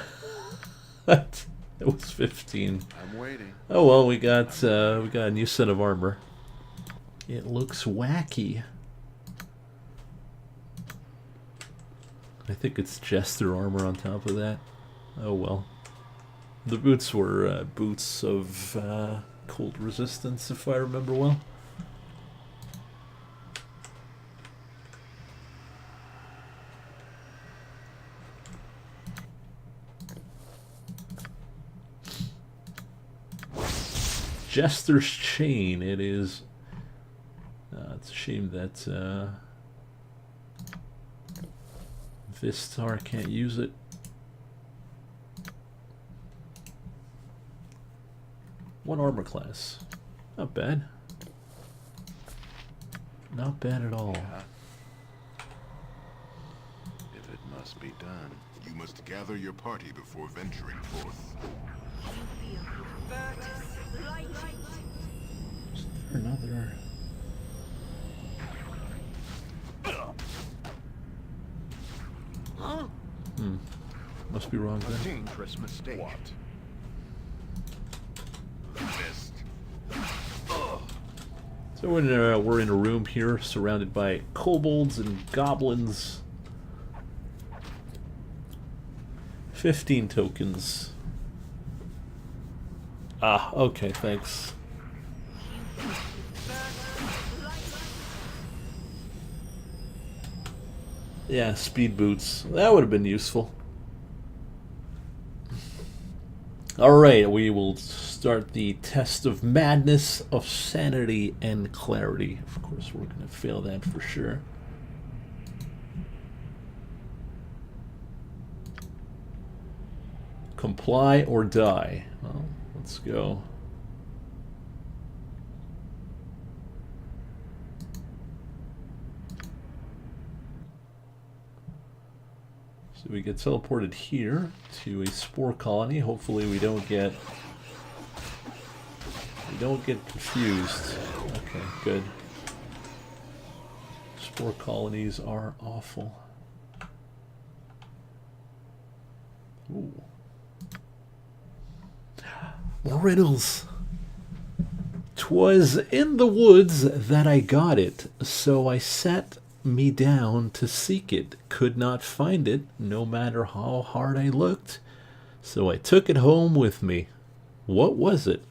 It was 15. I'm waiting. Oh, well, we got a new set of armor. It looks wacky. I think it's Jester armor on top of that. Oh, well. The boots were boots of cold resistance, if I remember well. Jester's Chain. It is. It's a shame that Vistar can't use it. One armor class. Not bad. Not bad at all. Yeah. If it must be done. You must gather your party before venturing forth. Another. Huh? Must be wrong A then. dangerous mistake. What? Missed. So we're in a room here surrounded by kobolds and goblins. 15 tokens. Ah, okay, thanks. Yeah, speed boots. That would have been useful. Alright, we will start the test of madness, of sanity, and clarity. Of course, we're going to fail that for sure. Comply or die. Well, let's go. So we get teleported here to a spore colony. Hopefully we don't get confused. Okay, good. Spore colonies are awful. Ooh. More riddles. 'Twas in the woods that I got it, so I sat me down to seek it, could not find it, no matter how hard I looked, so I took it home with me. What was it?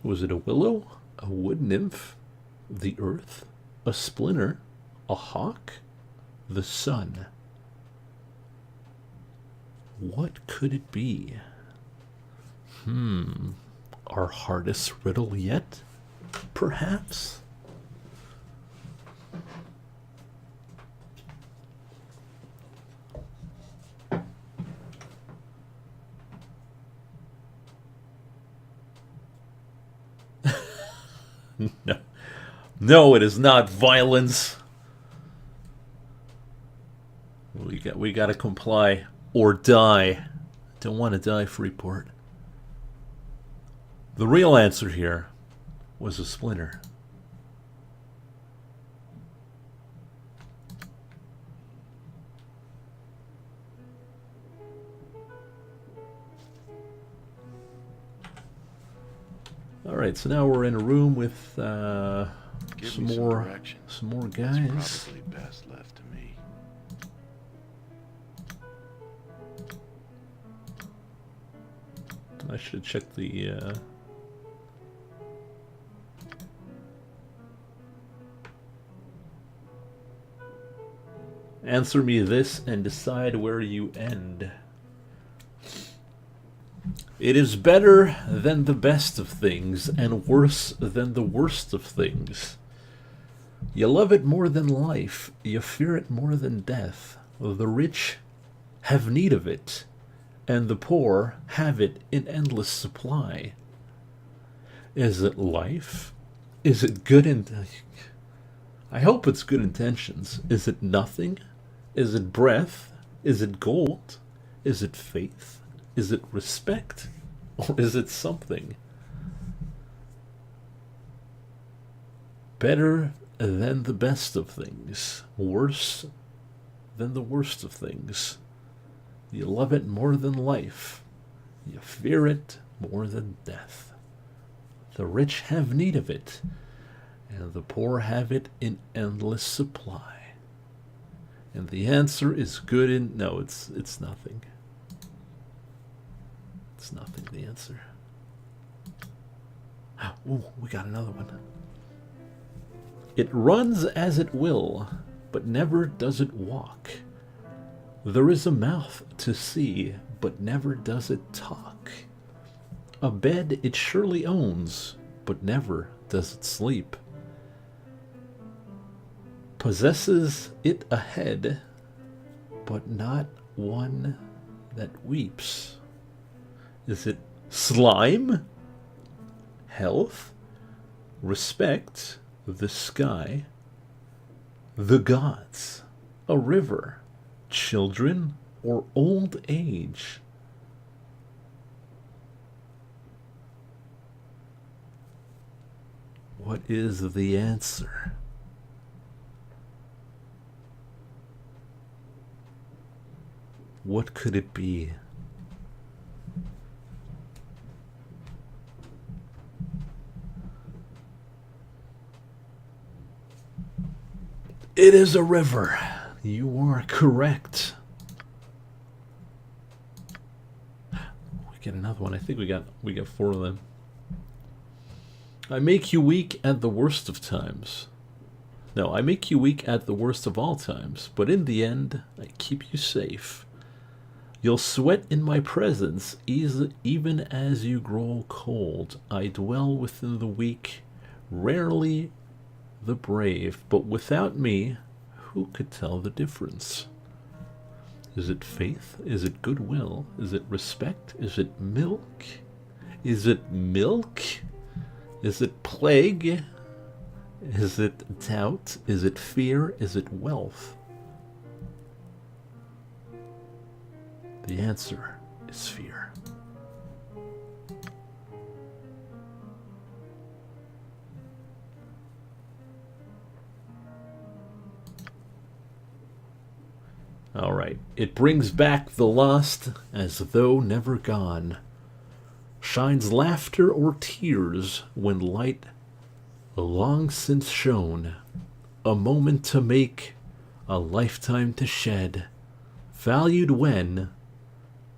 Was it a willow, a wood nymph, the earth, a splinter, a hawk, the sun? What could it be? Our hardest riddle yet? Perhaps? No. No, it is not violence. We gotta comply or die. Don't want to die, Freeport. The real answer here was a splinter. Alright, so now we're in a room with some more guys. It's probably best left to me. I should check the answer me this and decide where you end. It is better than the best of things, and worse than the worst of things. You love it more than life, you fear it more than death. The rich have need of it, and the poor have it in endless supply. Is it life? Is it good I hope it's good intentions. Is it nothing? Is it breath? Is it gold? Is it faith? Is it respect? Or is it something? Better than the best of things. Worse than the worst of things. You love it more than life. You fear it more than death. The rich have need of it, and the poor have it in endless supply. And the answer is good in... No, it's nothing. It's nothing, the answer. Ooh, we got another one. It runs as it will, but never does it walk. There is a mouth to see, but never does it talk. A bed it surely owns, but never does it sleep. Possesses it a head, but not one that weeps. Is it slime? Health? Respect? The sky? The gods? A river? Children? Or old age? What is the answer? What could it be? It is a river. You are correct. We get another one. I think we got 4 of them. I make you weak at the worst of times. No, I make you weak at the worst of all times, but in the end, I keep you safe. You'll sweat in my presence, even as you grow cold. I dwell within the weak, rarely the brave, but without me, who could tell the difference? Is it faith? Is it goodwill? Is it respect? Is it milk? Is it milk? Is it plague? Is it doubt? Is it fear? Is it wealth? The answer is fear. All right. It brings back the lost as though never gone. Shines laughter or tears when light long since shone. A moment to make, a lifetime to shed. Valued when,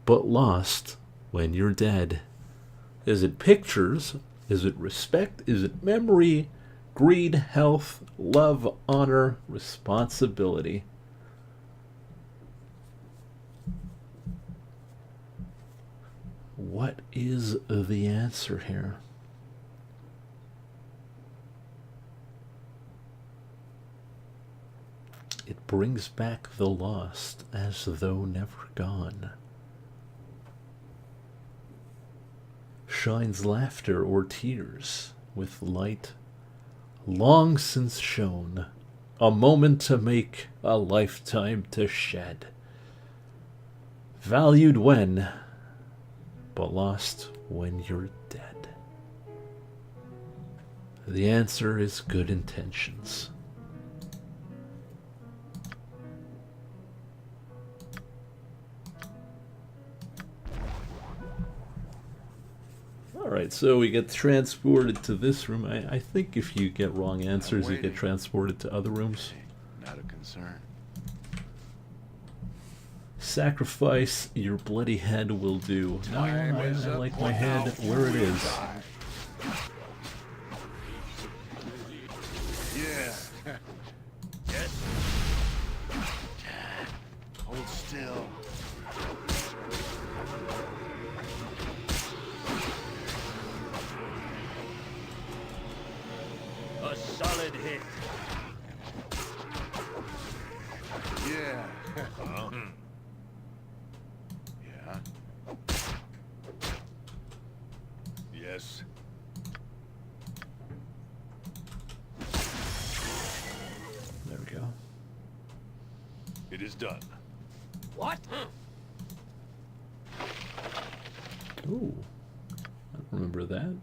but lost when you're dead. Is it pictures? Is it respect? Is it memory? Greed, health, love, honor, responsibility? What is the answer here? It brings back the lost as though never gone. Shines laughter or tears with light long since shone. A moment to make, a lifetime to shed. Valued when, but lost when you're dead. The answer is good intentions. Alright, so we get transported to this room. I think if you get wrong answers, you get transported to other rooms. Not a concern. Sacrifice your bloody head will do. No, I like my head where it is. Yeah. Yes. Hold still. A solid hit. Yeah. Yeah. Yes. There we go. It is done. What? Ooh. I don't remember that.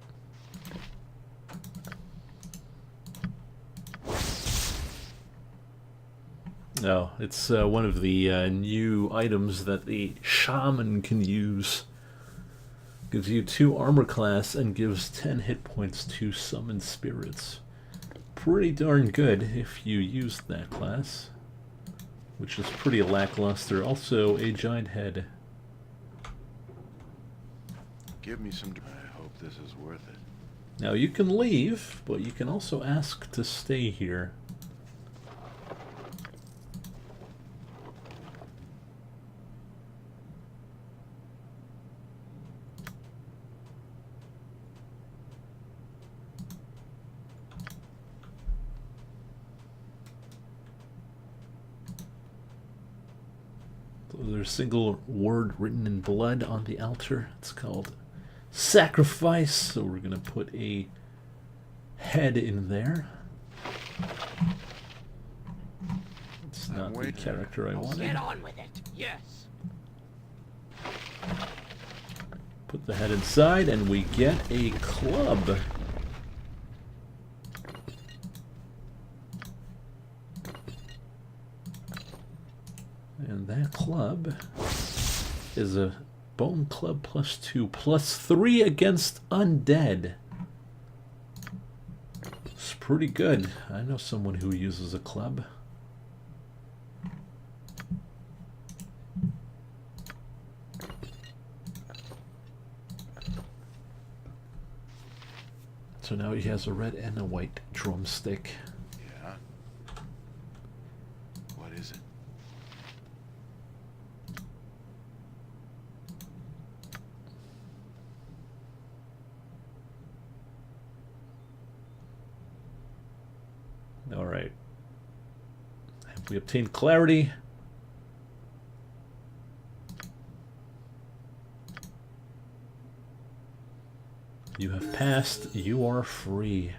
No, it's one of the new items that the shaman can use. Gives you 2 armor class and gives 10 hit points to summon spirits. Pretty darn good if you use that class, which is pretty lackluster. Also, a giant head. Give me some. I hope this is worth it. Now you can leave, but you can also ask to stay here. There's a single word written in blood on the altar. It's called sacrifice. So we're going to put a head in there. It's not the character I wanted. Get on with it. Yes. Put the head inside and we get a club. And that club is a bone club +2, +3 against undead. It's pretty good. I know someone who uses a club. So now he has a red and a white drumstick. Yeah? What is it? All right. Have we obtained clarity? You have passed. You are free.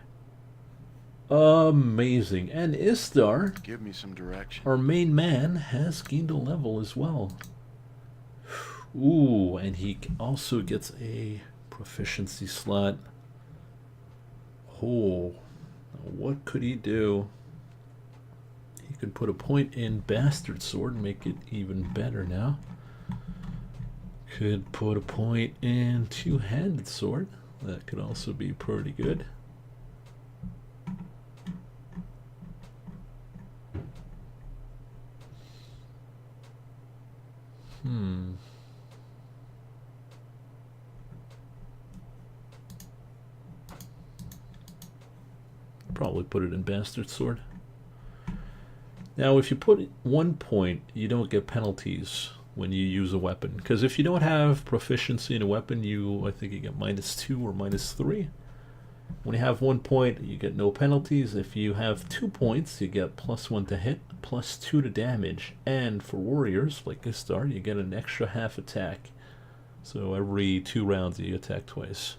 Amazing. And Istar, Give me some direction. our main man, has gained a level as well. Ooh, and he also gets a proficiency slot. Oh, what could he do? He could put a point in Bastard Sword and make it even better now. Could put a point in Two-Handed Sword. That could also be pretty good. Probably put it in Bastard Sword. Now, if you put 1 point, you don't get penalties when you use a weapon. Because if you don't have proficiency in a weapon, I think you get -2 or -3. When you have 1 point, you get no penalties. If you have 2 points, you get +1 to hit, +2 to damage. And for warriors, like Istar, you get an extra half attack. So every 2 rounds, you attack twice.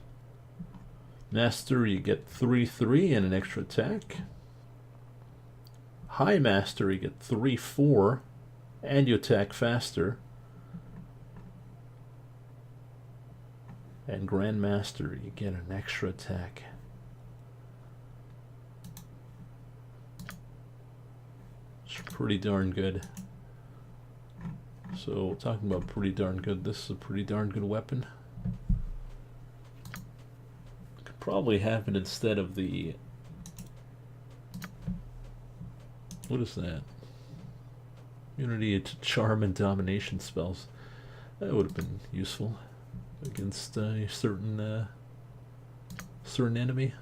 Master, you get 3/3 and an extra attack. High Master, you get 3/4 and you attack faster. And Grand Master, you get an extra attack. It's pretty darn good. So, talking about pretty darn good, this is a pretty darn good weapon. Could probably have it instead of the... What is that? Immunity to charm and domination spells. That would have been useful against a certain enemy.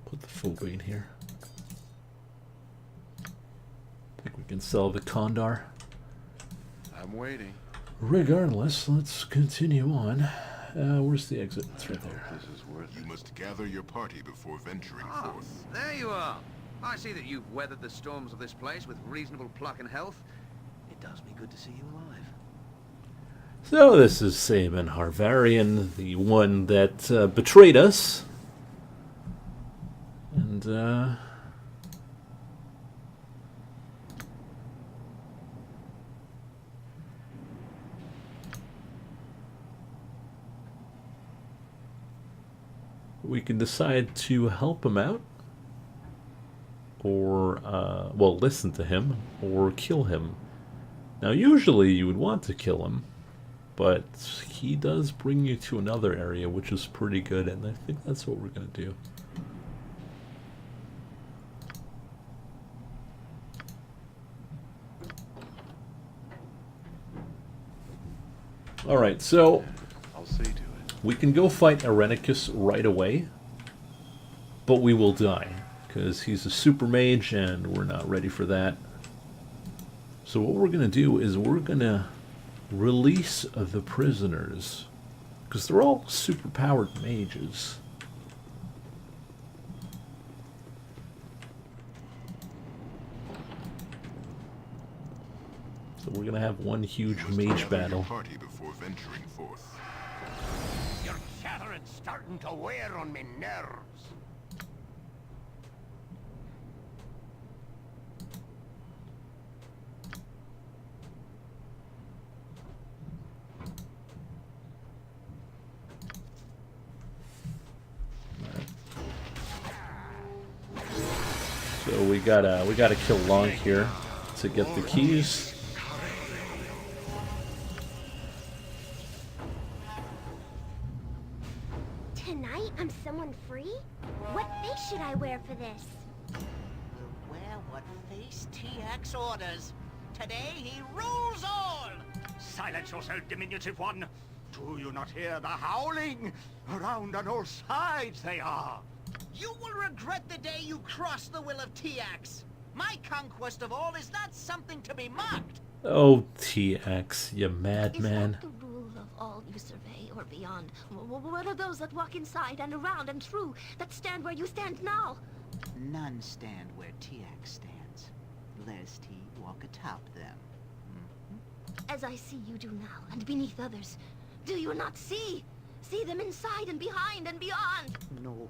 Put the full vein here. I think we can sell the Kondar. I'm waiting. Regardless, let's continue on. Where's the exit? It's right there. This is worth You must gather your party before venturing forth. There you are. I see that you've weathered the storms of this place with reasonable pluck and health. It does me good to see you alive. So this is Saban Harvarian, the one that betrayed us. And, we can decide to help him out, or, well, listen to him, or kill him. Now, usually you would want to kill him, but he does bring you to another area, which is pretty good, and I think that's what we're going to do. Alright, so I'll see to it. we can go fight Irenicus right away, but we will die, because he's a super mage and we're not ready for that. So what we're going to do is we're going to release the prisoners, because they're all super powered mages. So we're going to have one huge mage battle. Party before venturing forth. Your chattering's starting to wear on me nerves. So we gotta kill Long here to get the keys. Tonight, I'm someone free? What face should I wear for this? We'll wear what face TX orders. Today he rules all! Silence yourself, diminutive one! Do you not hear the howling? Around on all sides they are! You will regret the day you cross the will of TX. My conquest of all is not something to be mocked. Oh, TX, you Is madman. that the rule of all you survey or beyond? What are those that walk inside and around and through, that stand where you stand now? None stand where TX stands, lest he walk atop them. As I see you do now, and beneath others, do you not see? See them inside and behind and beyond. No.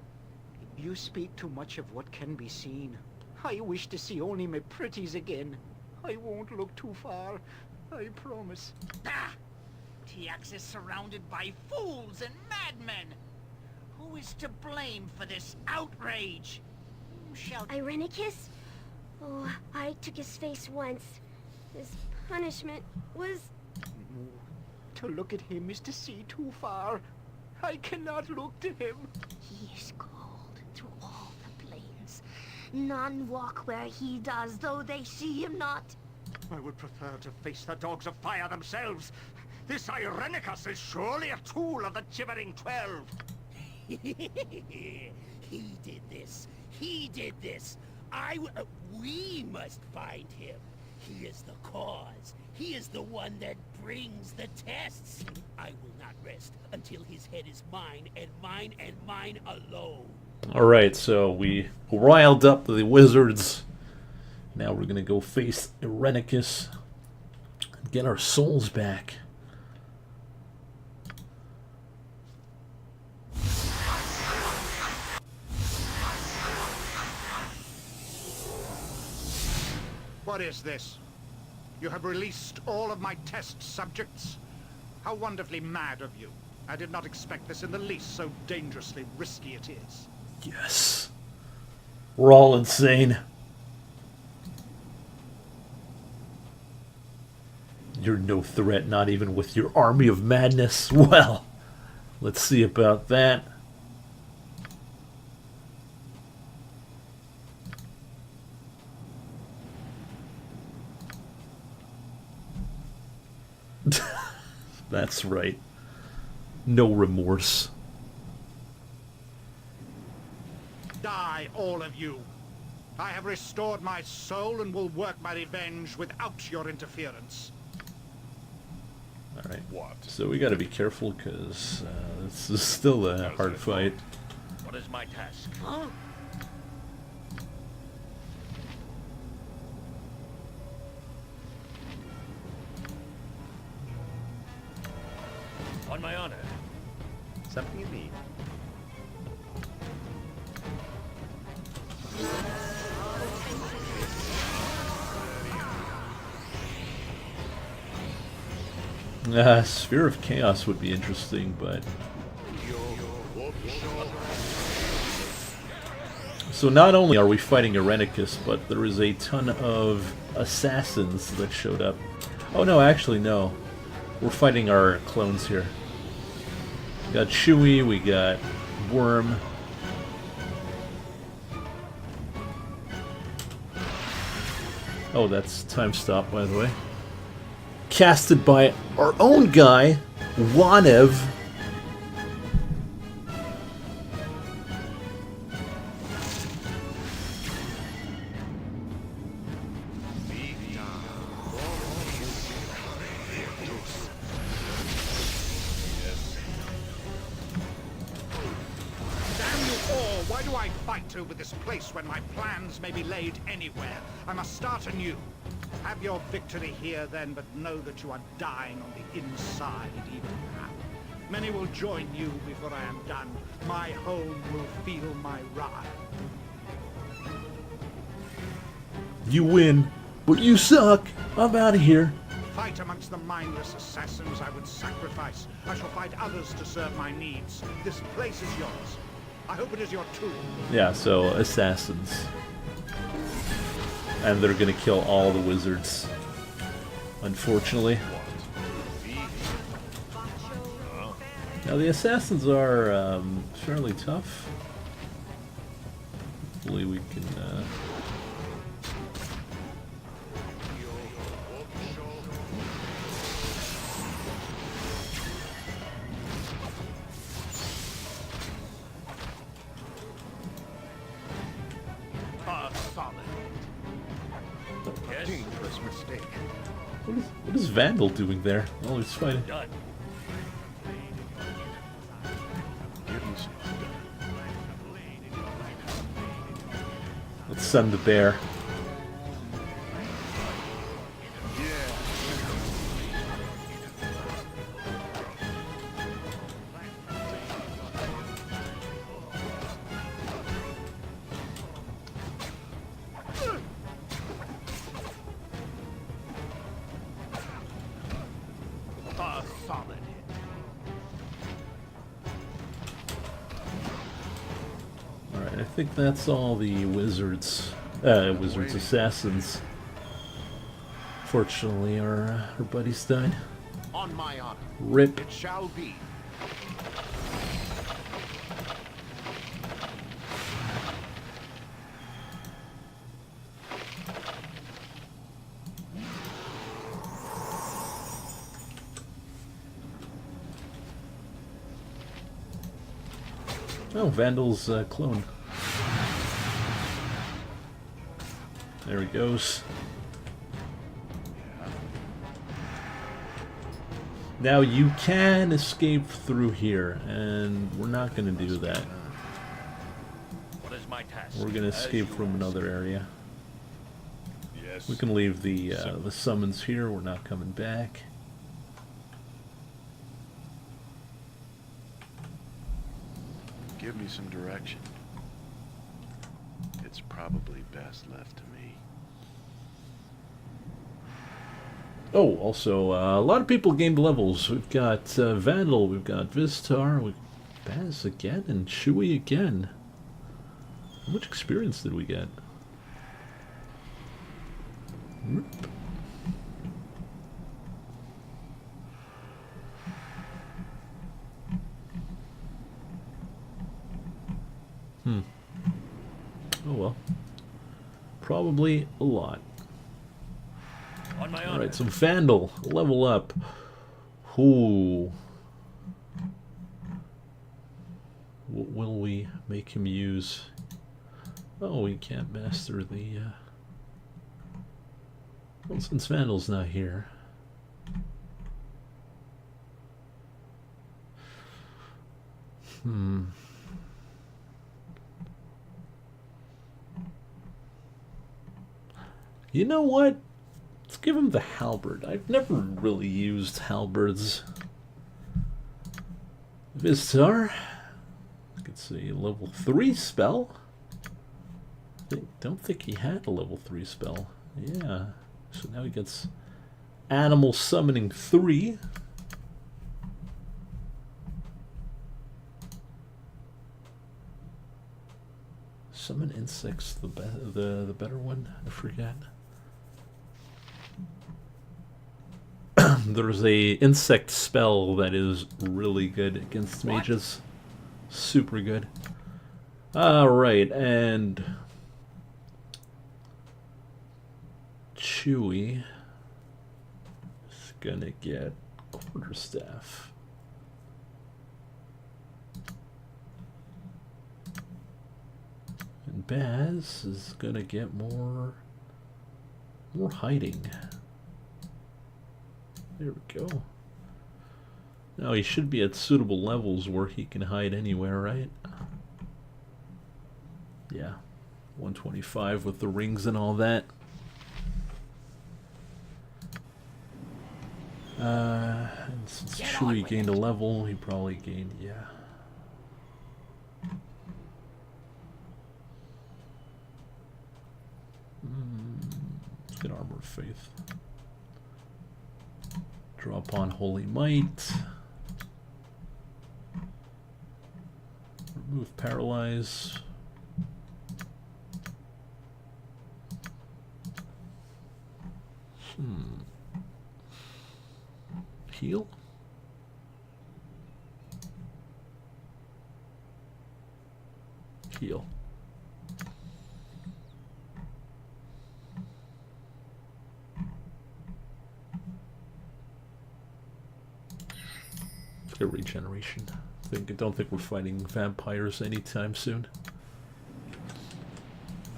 You speak too much of what can be seen. I wish to see only my pretties again. I won't look too far. I promise. Ah! TX is surrounded by fools and madmen. Who is to blame for this outrage? Who shall... Irenicus? Oh, I took his face once. His punishment was... No. To look at him is to see too far. I cannot look to him. He is called through all the plains. None walk where he does, though they see him not. I would prefer to face the dogs of fire themselves. This Irenicus is surely a tool of the Gibbering 12. He did this. He did this. We must find him. He is the cause. He is the one that brings the tests. I will not rest until his head is mine and mine alone. Alright, so we riled up the wizards. Now we're gonna go face Irenicus and get our souls back. What is this? You have released all of my test subjects? How wonderfully mad of you. I did not expect this in the least, so dangerously risky it is. Yes. We're all insane. You're no threat, not even with your army of madness. Well, let's see about that. That's right. No remorse. Die, all of you. I have restored my soul and will work my revenge without your interference. Alright. So we gotta be careful, because this is still a hard fight. What is my task? On my honor. Something you need. Sphere of Chaos would be interesting, but... So not only are we fighting Irenicus, but there is a ton of assassins that showed up. Oh no, actually no. We're fighting our clones here. We got Chewie, we got Worm. Oh, that's time stop, by the way. casted by our own guy, Wanev. Why do I fight over this place when my plans may be laid anywhere? I must start anew. Have your victory here then, but know that you are dying on the inside even now. Many will join you before I am done. My home will feel my wrath. You win, but you suck. I'm out of here. Fight amongst the mindless assassins I would sacrifice. I shall fight others to serve my needs. This place is yours. I hope it is your tomb. Yeah, so assassins. And they're gonna kill all the wizards. Unfortunately. Now the assassins are fairly tough. Hopefully we can Dangerous mistake. What is Vandal doing there? Oh, he's fighting. Done. Let's send the bear. Alright, I think that's all the wizards. Assassins. Fortunately, our buddies died. On my honor. Rip. It shall be. Oh, Vandal's clone. There he goes. Now you can escape through here, and we're not going to do that. What is my task? We're going to escape from another area. Yes. We can leave the summons here. We're not coming back. Give me some direction. It's probably best left to me. Oh, also, a lot of people gained levels. We've got Vandal, we've got Vistar, we've Baz again, and Chewie again. How much experience did we get? Oh well. Probably a lot. On my honor. Alright, so Vandal, level up. Ooh. What will we make him use? Oh, we can't master the... Well, since Vandal's not here... You know what? Let's give him the halberd. I've never really used halberds. Vistar. Let's see, level 3 spell. Don't think he had a level 3 spell. Yeah. So now he gets Animal Summoning 3. Summon insects, the better one. I forget. There's a insect spell that is really good against mages. Super good. Alright, and Chewie is gonna get quarterstaff. And Baz is gonna get more hiding. There we go. Now he should be at suitable levels where he can hide anywhere, right? Yeah. 125 with the rings and all that. And since Chewie gained a level, he probably gained, yeah. Let's get Armor of Faith. Drop on Holy Might. Remove Paralyze. Heal? Heal. Let's get regeneration. I don't think we're fighting vampires anytime soon.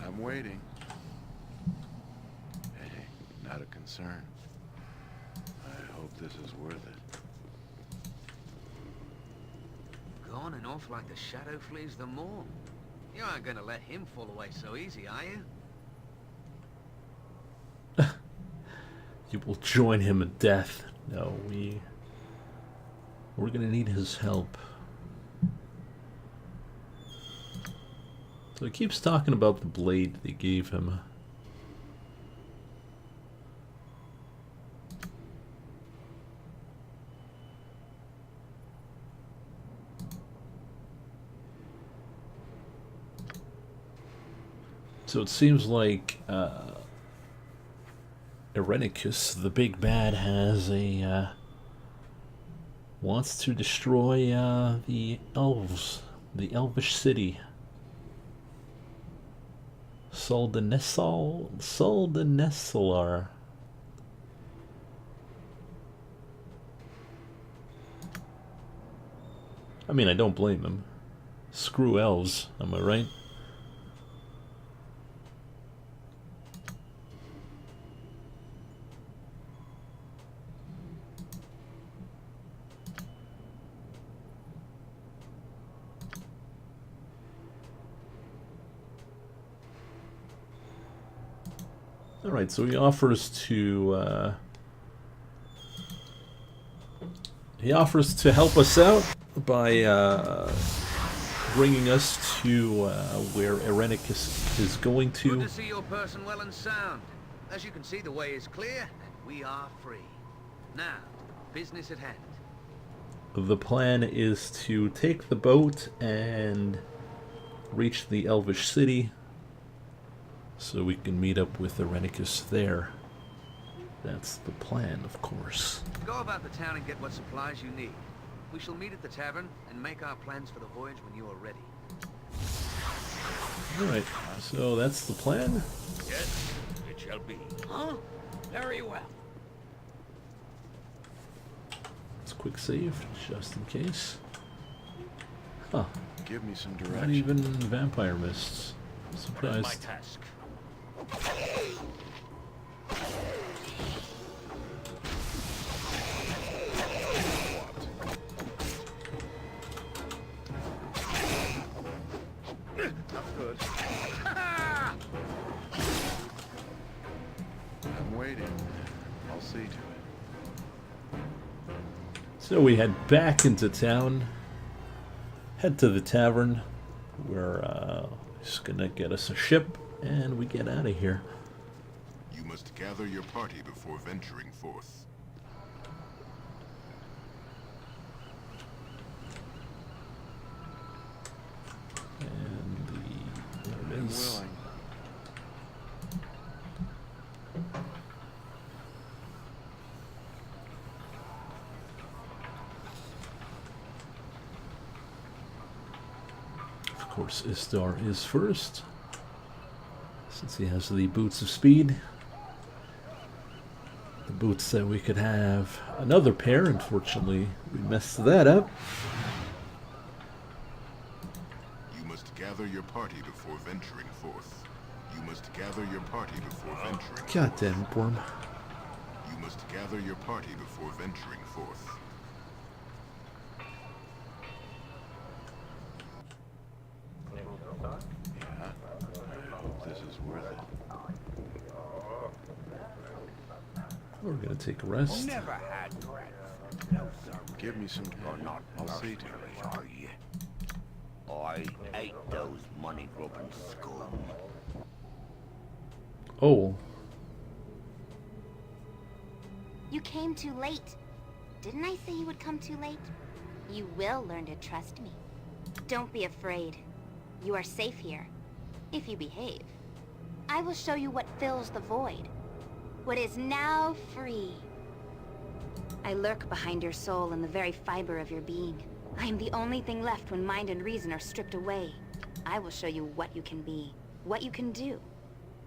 I'm waiting. Hey, not a concern. I hope this is worth it. Gone and off like the shadow flees the morn. You aren't gonna let him fall away so easy, are you? You will join him in death. No, we're gonna need his help. So he keeps talking about the blade they gave him. So it seems like Irenicus, the big bad, has a wants to destroy the elves, the elvish city. Soldanesalar. I mean, I don't blame him. Screw elves, am I right? Alright, so he offers to help us out by bringing us to where Irenicus is going to. Good to see your person well and sound. As you can see, the way is clear. We are free. Now, business at hand. The plan is to take the boat and reach the elvish city, so we can meet up with Irenicus there. That's the plan, of course. Go about the town and get what supplies you need. We shall meet at the tavern and make our plans for the voyage when you are ready. Alright, so that's the plan? Yes, it shall be. Huh? Very well. Let's quick save, just in case. Huh. Give me some Not direction. even vampire mists. What is Surprised. my task? Not good. I'm waiting. I'll see to it. So we head back into town, head to the tavern, where he's gonna get us a ship, and we get out of here. You must gather your party before venturing forth. And there it I'm is. willing. Of course, Istar is first, since he has the boots of speed. The The boots said we could have another pair. Unfortunately, we messed that up. You must gather your party before venturing forth. You must gather your party before venturing. Goddamn worm. You must gather your party before venturing forth. Yeah, I hope this is worth it. We're gonna take a rest. Never had bread. No, sir. Give me some You're time. not I'll see to it. mercenaries, are you? I ate those money-grubbing scum. Oh, You came too late. Didn't I say you would come too late? You will learn to trust me. Don't be afraid. You are safe here, if you behave. I will show you what fills the void. What is now free. I lurk behind your soul in the very fiber of your being. I am the only thing left when mind and reason are stripped away. I will show you what you can be, what you can do,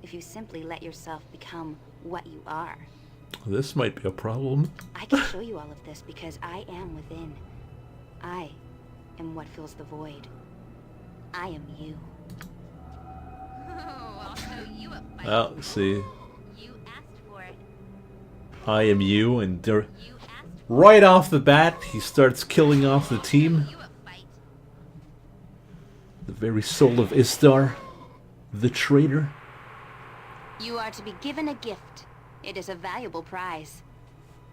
if you simply let yourself become what you are. this might be a problem. I can show you all of this because I am within. I am what fills the void. I am you. Oh, I'll show you a fight. Well, see, You asked for it. I am you, and right off the bat, he starts killing off the team. You a fight. The very soul of Istar, the traitor. You are to be given a gift. It is a valuable prize.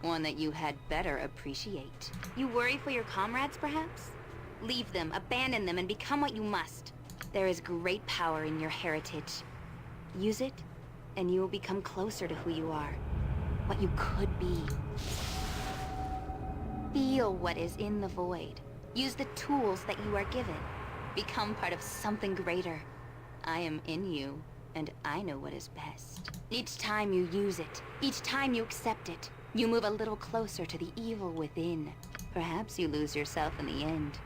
One that you had better appreciate. You worry for your comrades, perhaps? Leave them, abandon them, and become what you must. There is great power in your heritage. Use it, and you will become closer to who you are. What you could be. Feel what is in the void. Use the tools that you are given. Become part of something greater. I am in you, and I know what is best. Each time you use it, each time you accept it, you move a little closer to the evil within. Perhaps you lose yourself in the end,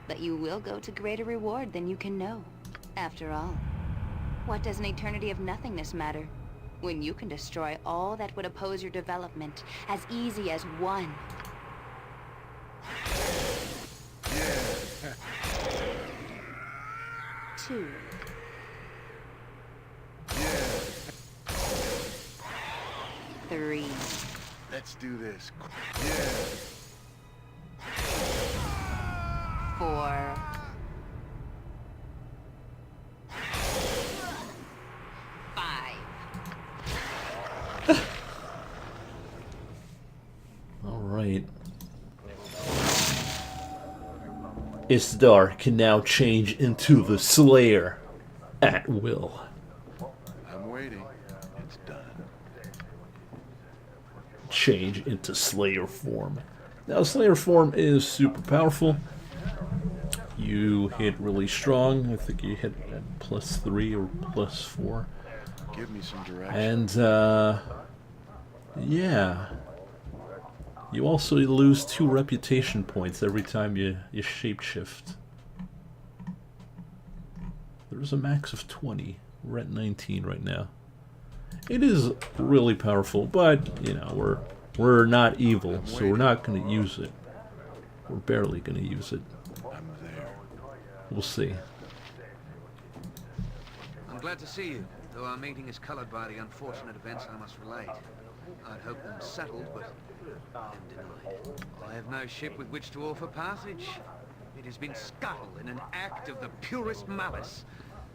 but you will go to greater reward than you can know. After all, what does an eternity of nothingness matter when you can destroy all that would oppose your development as easy as one? Two. Three. Let's do this. 4. 5. All right. Istar can now change into the Slayer at will. I'm waiting. It's done. Change into Slayer form. Now, Slayer form is super powerful. You hit really strong. I think you hit at +3 or +4. Give me some direction. And, yeah. You also lose 2 reputation points every time you shapeshift. There's a max of 20. We're at 19 right now. It is really powerful, but, you know, we're not evil, so we're not going to use it. We're barely going to use it. I'm there. We'll see. I'm glad to see you, though our meeting is colored by the unfortunate events I must relate. I'd hoped them settled, but am denied. I have no ship with which to offer passage. It has been scuttled in an act of the purest malice.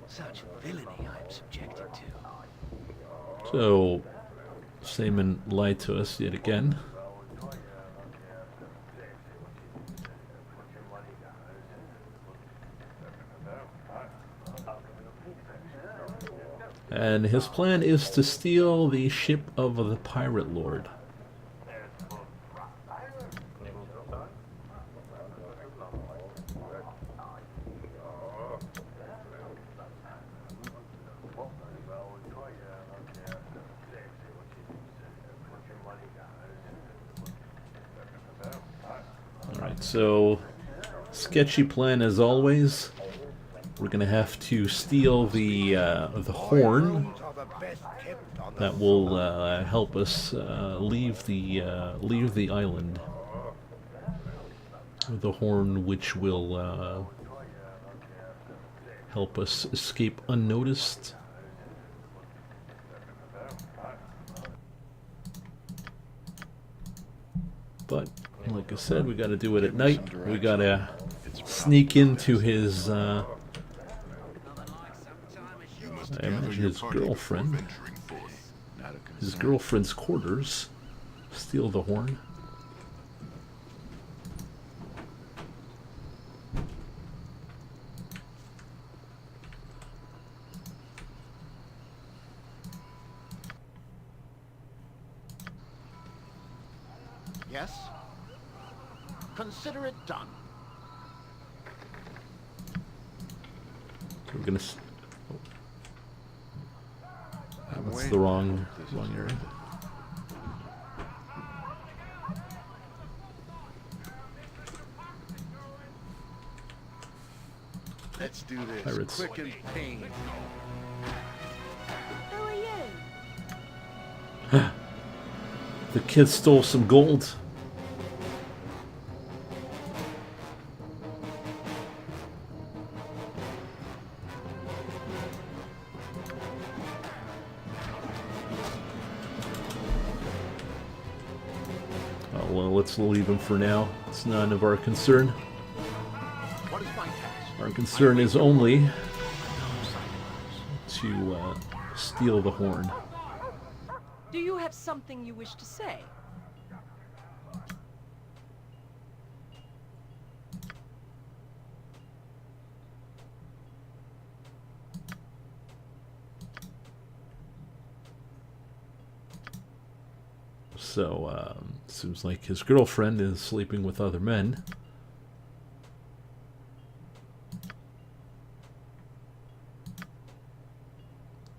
Such villainy I am subjected to. So, Saman lied to us yet again. And his plan is to steal the ship of the Pirate Lord. Alright, so sketchy plan as always. we're gonna have to steal the horn that will help us leave the island. The horn which will help us escape unnoticed. But like I said, we got to do it at night. We got to sneak into his. I imagine his girlfriend. His girlfriend's quarters. Steal the horn. Yes? Consider it done. We're gonna. That's the wrong area. Let's do this. Pirates. Quick and pain. Who are you? The kid stole some gold. Oh, well, let's leave him for now. It's none of our concern. What is my task? Our concern is only to steal the horn. Do you have something you wish to say? So, seems like his girlfriend is sleeping with other men.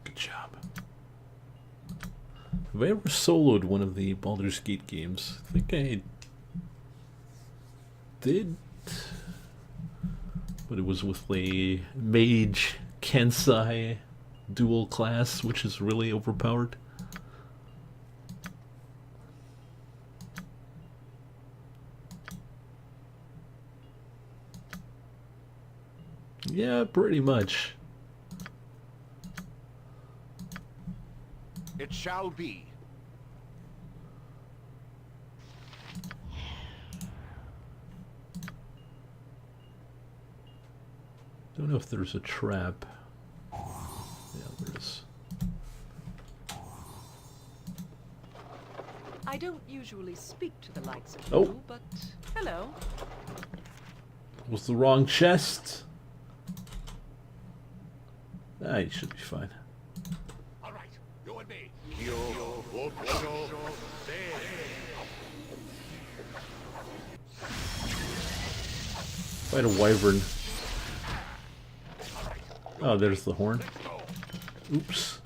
Good job. Have I ever soloed one of the Baldur's Gate games? I think I did. But it was with a mage Kensai dual class, which is really overpowered. Yeah, pretty much. It shall be. Don't know if there's a trap. Yeah, there is. I don't usually speak to the likes of Oh. you, but hello. Was the wrong chest? Ah, you should be fine. All right, you and me. Fight a wyvern. Oh, there's the horn. Oops.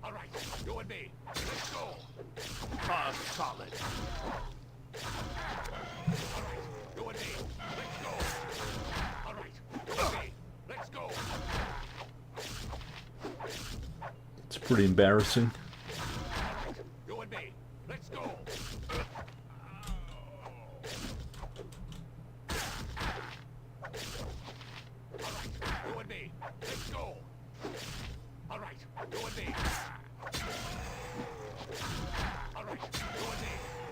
All right, you and me. Let's go. Solid. You and me. Let's go. All right, you and me. Let's go. It's pretty embarrassing. You and me. Let's go. You and me. Let's go. All right, you and me. All right, you and me.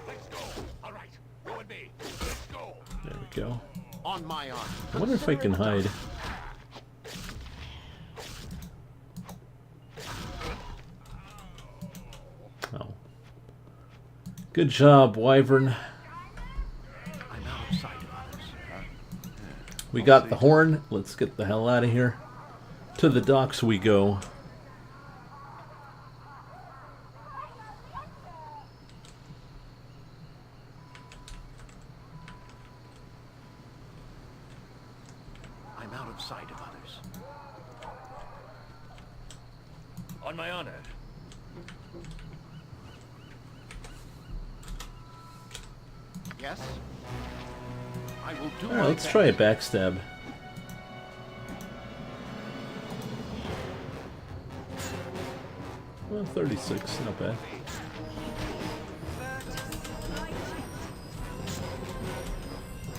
Let's go. All right, you and me. Let's go. There we go. On my honor. I wonder if I can hide. Oh. Good job, wyvern. I'm out of sight of others. We got the horn. Let's get the hell out of here. To the docks we go. I'm out of sight of others. On my honor. Yes? I will do Alright, my let's best. try a backstab. Well, 36, not bad.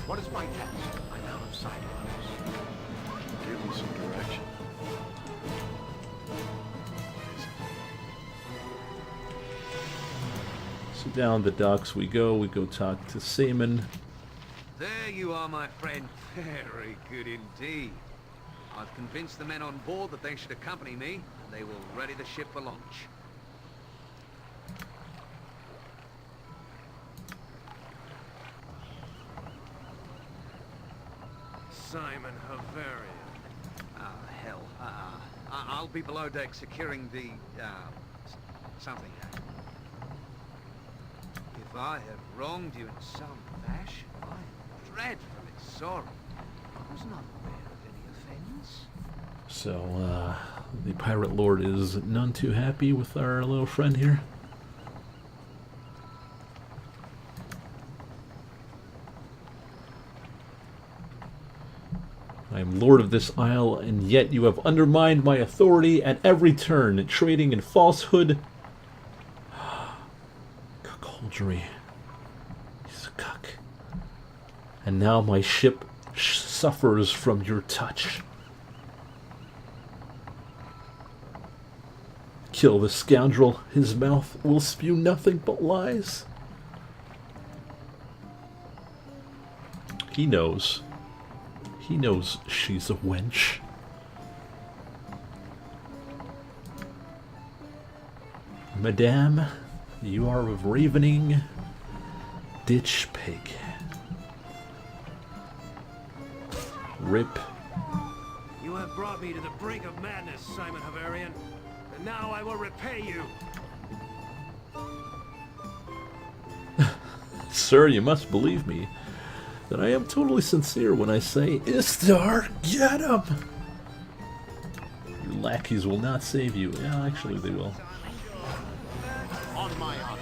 What is my task? I'm out of sight of others. Give me some direction. So down the docks we go talk to Seaman. There you are, my friend. Very good indeed. I've convinced the men on board that they should accompany me, and they will ready the ship for launch. Simon Havarian. Ah, hell. I'll be below deck securing the, something. If I have wronged you in some fashion, I am dreadfully sorry. I was not aware of any offense. So, the Pirate Lord is none too happy with our little friend here. I am lord of this isle, and yet you have undermined my authority at every turn, trading in falsehood. Cuckoldry. He's a cuck. And now my ship suffers from your touch. Kill the scoundrel. His mouth will spew nothing but lies. He knows. He knows she's a wench. Madame, you are a ravening ditch pig. Rip. You have brought me to the brink of madness, Simon Havarian, and now I will repay you. Sir, you must believe me that I am totally sincere when I say, Istar, get him! Your lackeys will not save you. Yeah, actually they will. On my honor.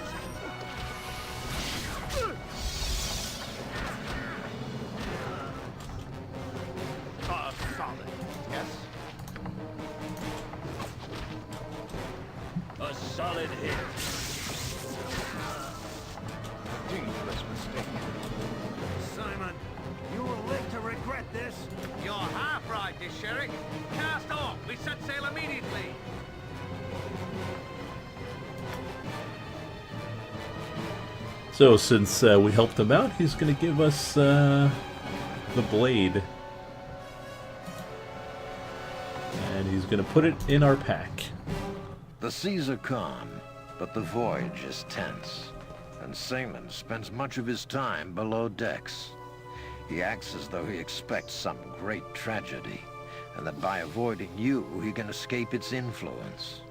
Solid. Yes? A solid hit. Dangerous mistake. Simon, you will live to regret this. You're half right, Sheriff. Cast off. We set sail immediately. So since we helped him out, he's going to give us the blade. And he's going to put it in our pack. The seas are calm, but the voyage is tense, and Seaman spends much of his time below decks. He acts as though he expects some great tragedy, and that by avoiding you, he can escape its influence.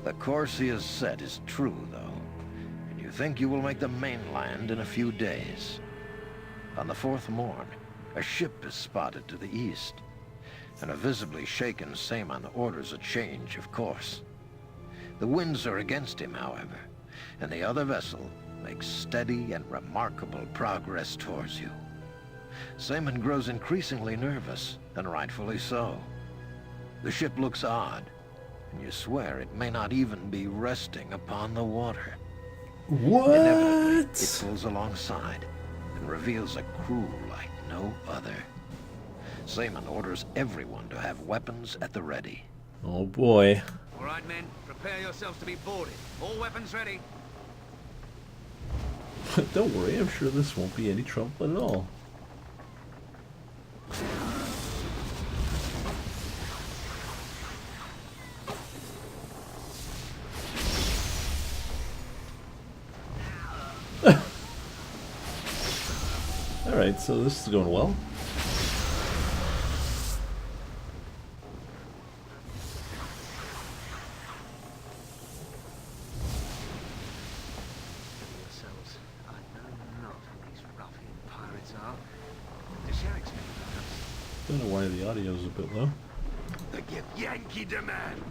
The course he has set is true, though, and you think you will make the mainland in a few days. On the fourth morn, a ship is spotted to the east, and a visibly shaken Seaman orders a change of course. The winds are against him, however, and the other vessel makes steady and remarkable progress towards you. Seaman grows increasingly nervous, and rightfully so. The ship looks odd, and you swear it may not even be resting upon the water. What? Inevitably, it pulls alongside and reveals a crew like no other. Seaman orders everyone to have weapons at the ready. Oh boy. All right, men, prepare yourselves to be boarded. All weapons ready. Don't worry, I'm sure this won't be any trouble at all. Alright, so this is going well. Yourselves. I know not who these ruffian pirates are. The sheriff's men, perhaps. Don't know why the audio's a bit low. The Yankee demand.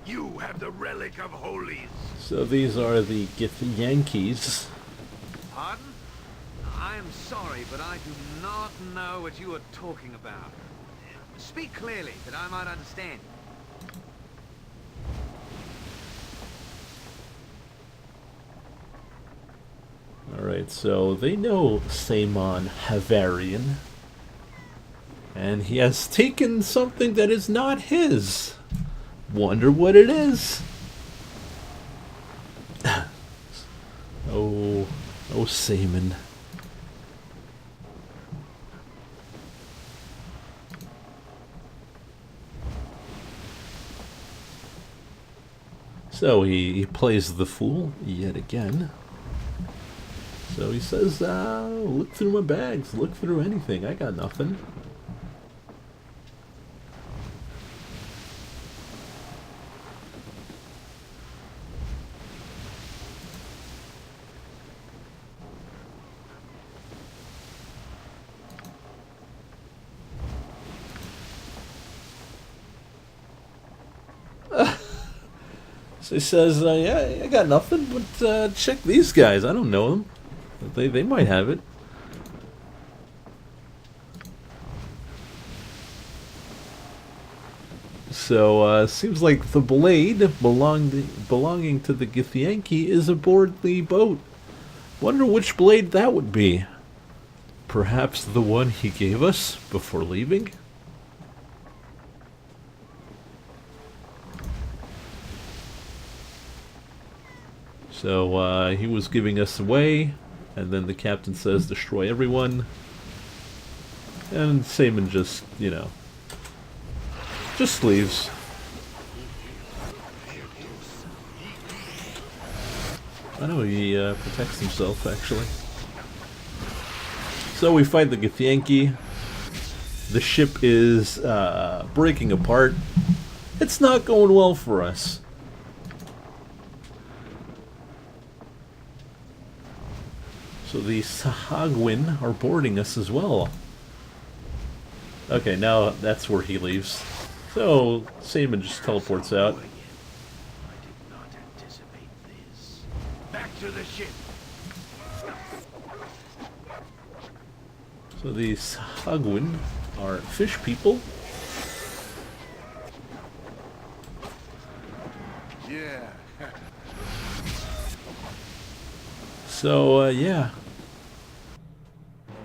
You have the relic of holies. So these are the Gith Yankees. Pardon? I am sorry, but I do not know what you are talking about. Speak clearly, that I might understand. Alright, so they know Saemon Havarian. And he has taken something that is not his. Wonder what it is. Oh, Saemon. So he plays the fool yet again. So he says, look through my bags, look through anything, I got nothing. So he says, yeah, I got nothing, but check these guys. I don't know them. They might have it. So, seems like the blade belonging to the Githyanki is aboard the boat. Wonder which blade that would be. Perhaps the one he gave us before leaving? So, he was giving us away, and then the captain says, destroy everyone. And Saemon just, you know, just leaves. I know he protects himself, actually. So we fight the Githyanki. The ship is breaking apart. It's not going well for us. So the Sahagwin are boarding us as well. Okay, now that's where he leaves. So Saemon just teleports out. Back to the ship. So the Sahagwin are fish people. Yeah. So, yeah.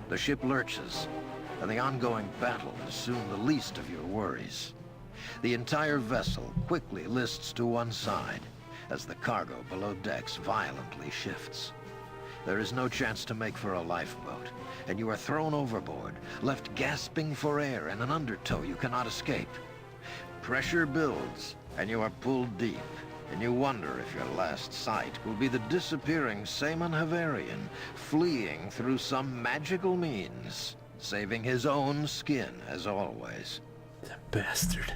The ship lurches, and the ongoing battle is soon the least of your worries. The entire vessel quickly lists to one side, as the cargo below decks violently shifts. There is no chance to make for a lifeboat, and you are thrown overboard, left gasping for air in an undertow you cannot escape. Pressure builds, and you are pulled deep, and you wonder if your last sight will be the disappearing Saemon Havarian, fleeing through some magical means, saving his own skin as always. That bastard.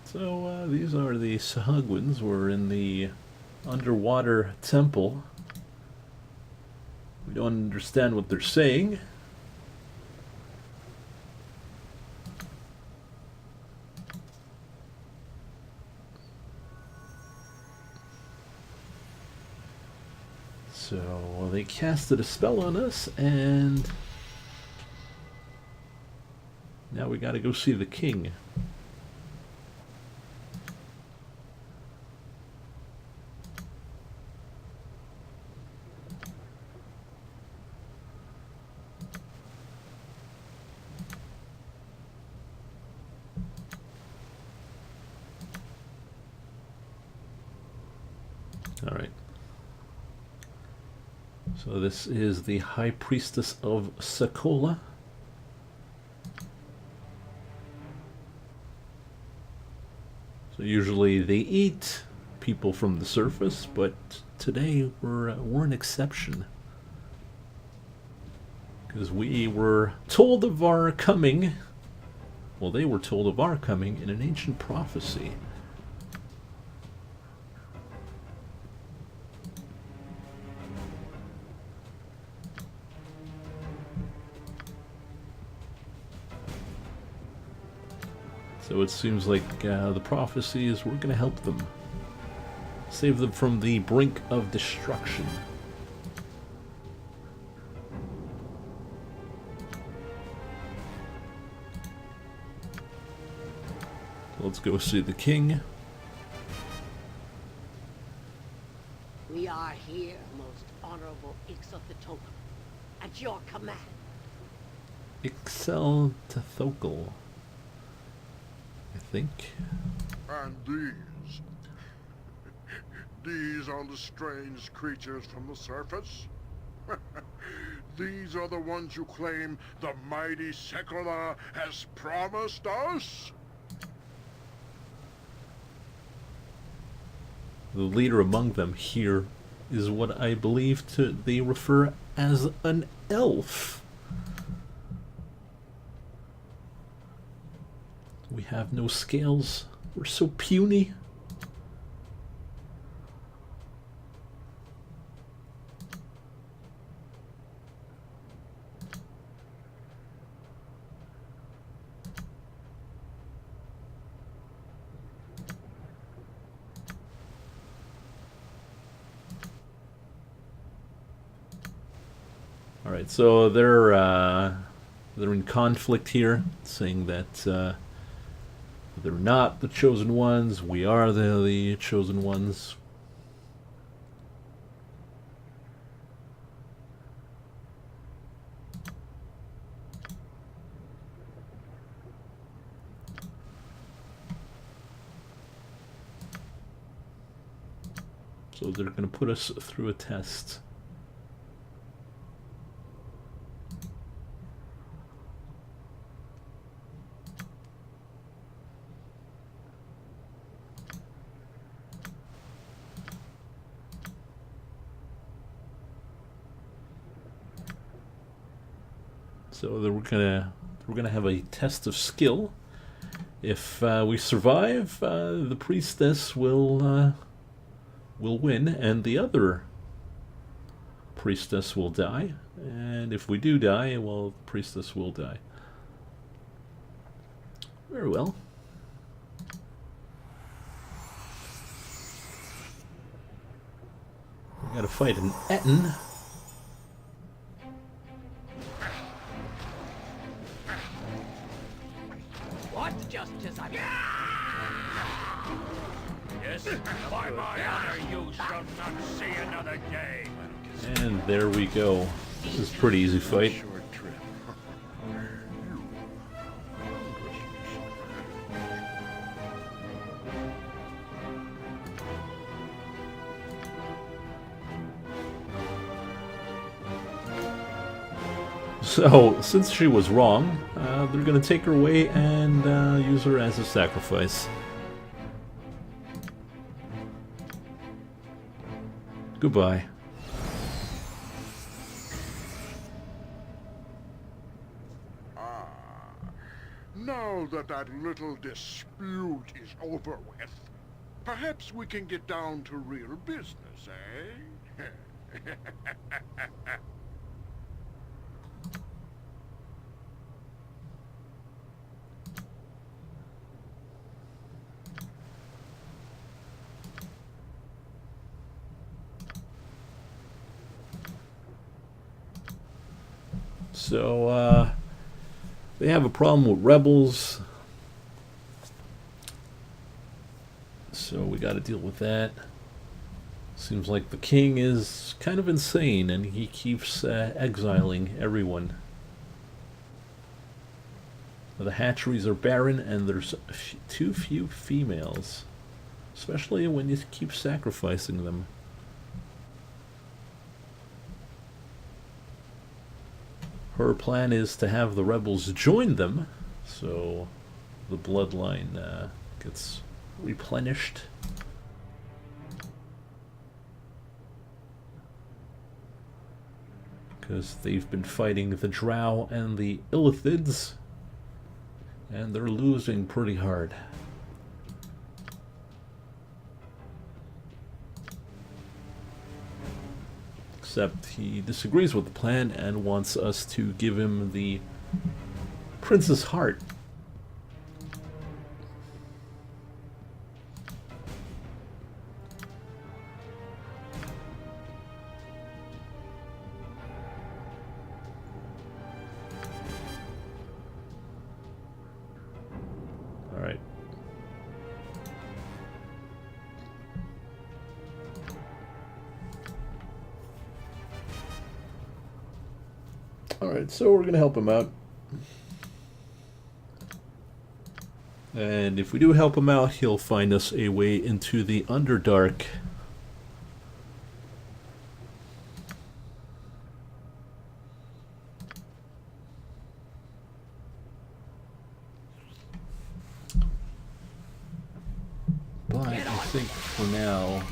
So, these are the Sahagwins. We're in the underwater temple. We don't understand what they're saying. So, well, they casted a spell on us, and now we gotta go see the king. Alright. So this is the High Priestess of Sakola. So usually they eat people from the surface, but today we're an exception. Because we were told of our coming. Well, they were told of our coming in an ancient prophecy. So it seems like the prophecy is we're going to help them. Save them from the brink of destruction. Let's go see the king. We are here, most honorable Ix of the Token. At your command. Ixel Tethokal, I think. And these? These are the strange creatures from the surface? These are the ones you claim the mighty Sekola has promised us? The leader among them here is what I believe they refer as an elf. We have no scales. We're so puny. Alright, so they're in conflict here, saying that they're not the chosen ones, we are the chosen ones. So they're going to put us through a test. So we're gonna have a test of skill. If we survive, the priestess will win, and the other priestess will die. And if we do die, well, the priestess will die. Very well. We gotta fight an Etten. Just as I... Yes, by my honor, you shall not see another day. And there we go. This is a pretty easy fight. So, since she was wrong, they're going to take her away and use her as a sacrifice. Goodbye. Now that that little dispute is over with, perhaps we can get down to real business, eh? So, they have a problem with rebels. So we got to deal with that. Seems like the king is kind of insane, and he keeps exiling everyone. The hatcheries are barren, and there's too few females. Especially when you keep sacrificing them. Her plan is to have the rebels join them, so the bloodline gets replenished. Because they've been fighting the Drow and the Illithids, and they're losing pretty hard. Except he disagrees with the plan and wants us to give him the Prince's Heart. Alright, so we're gonna help him out. And if we do help him out, he'll find us a way into the Underdark. But I think for now,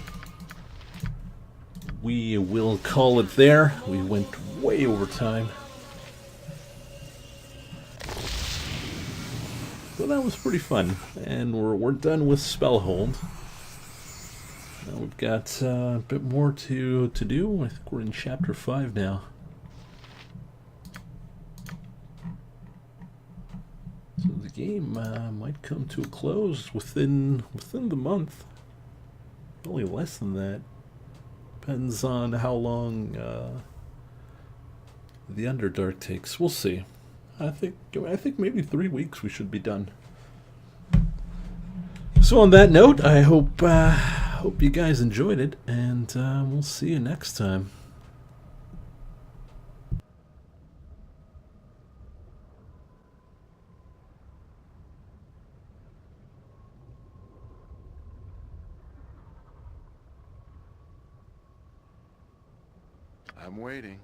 we will call it there. We went way over time. So that was pretty fun. And we're done with Spellhold. Now we've got a bit more to do. I think we're in Chapter 5 now. So the game might come to a close within the month. Only less than that. Depends on how long the Underdark takes. We'll see. I think maybe 3 weeks we should be done. So on that note, I hope you guys enjoyed it, and we'll see you next time. I'm waiting.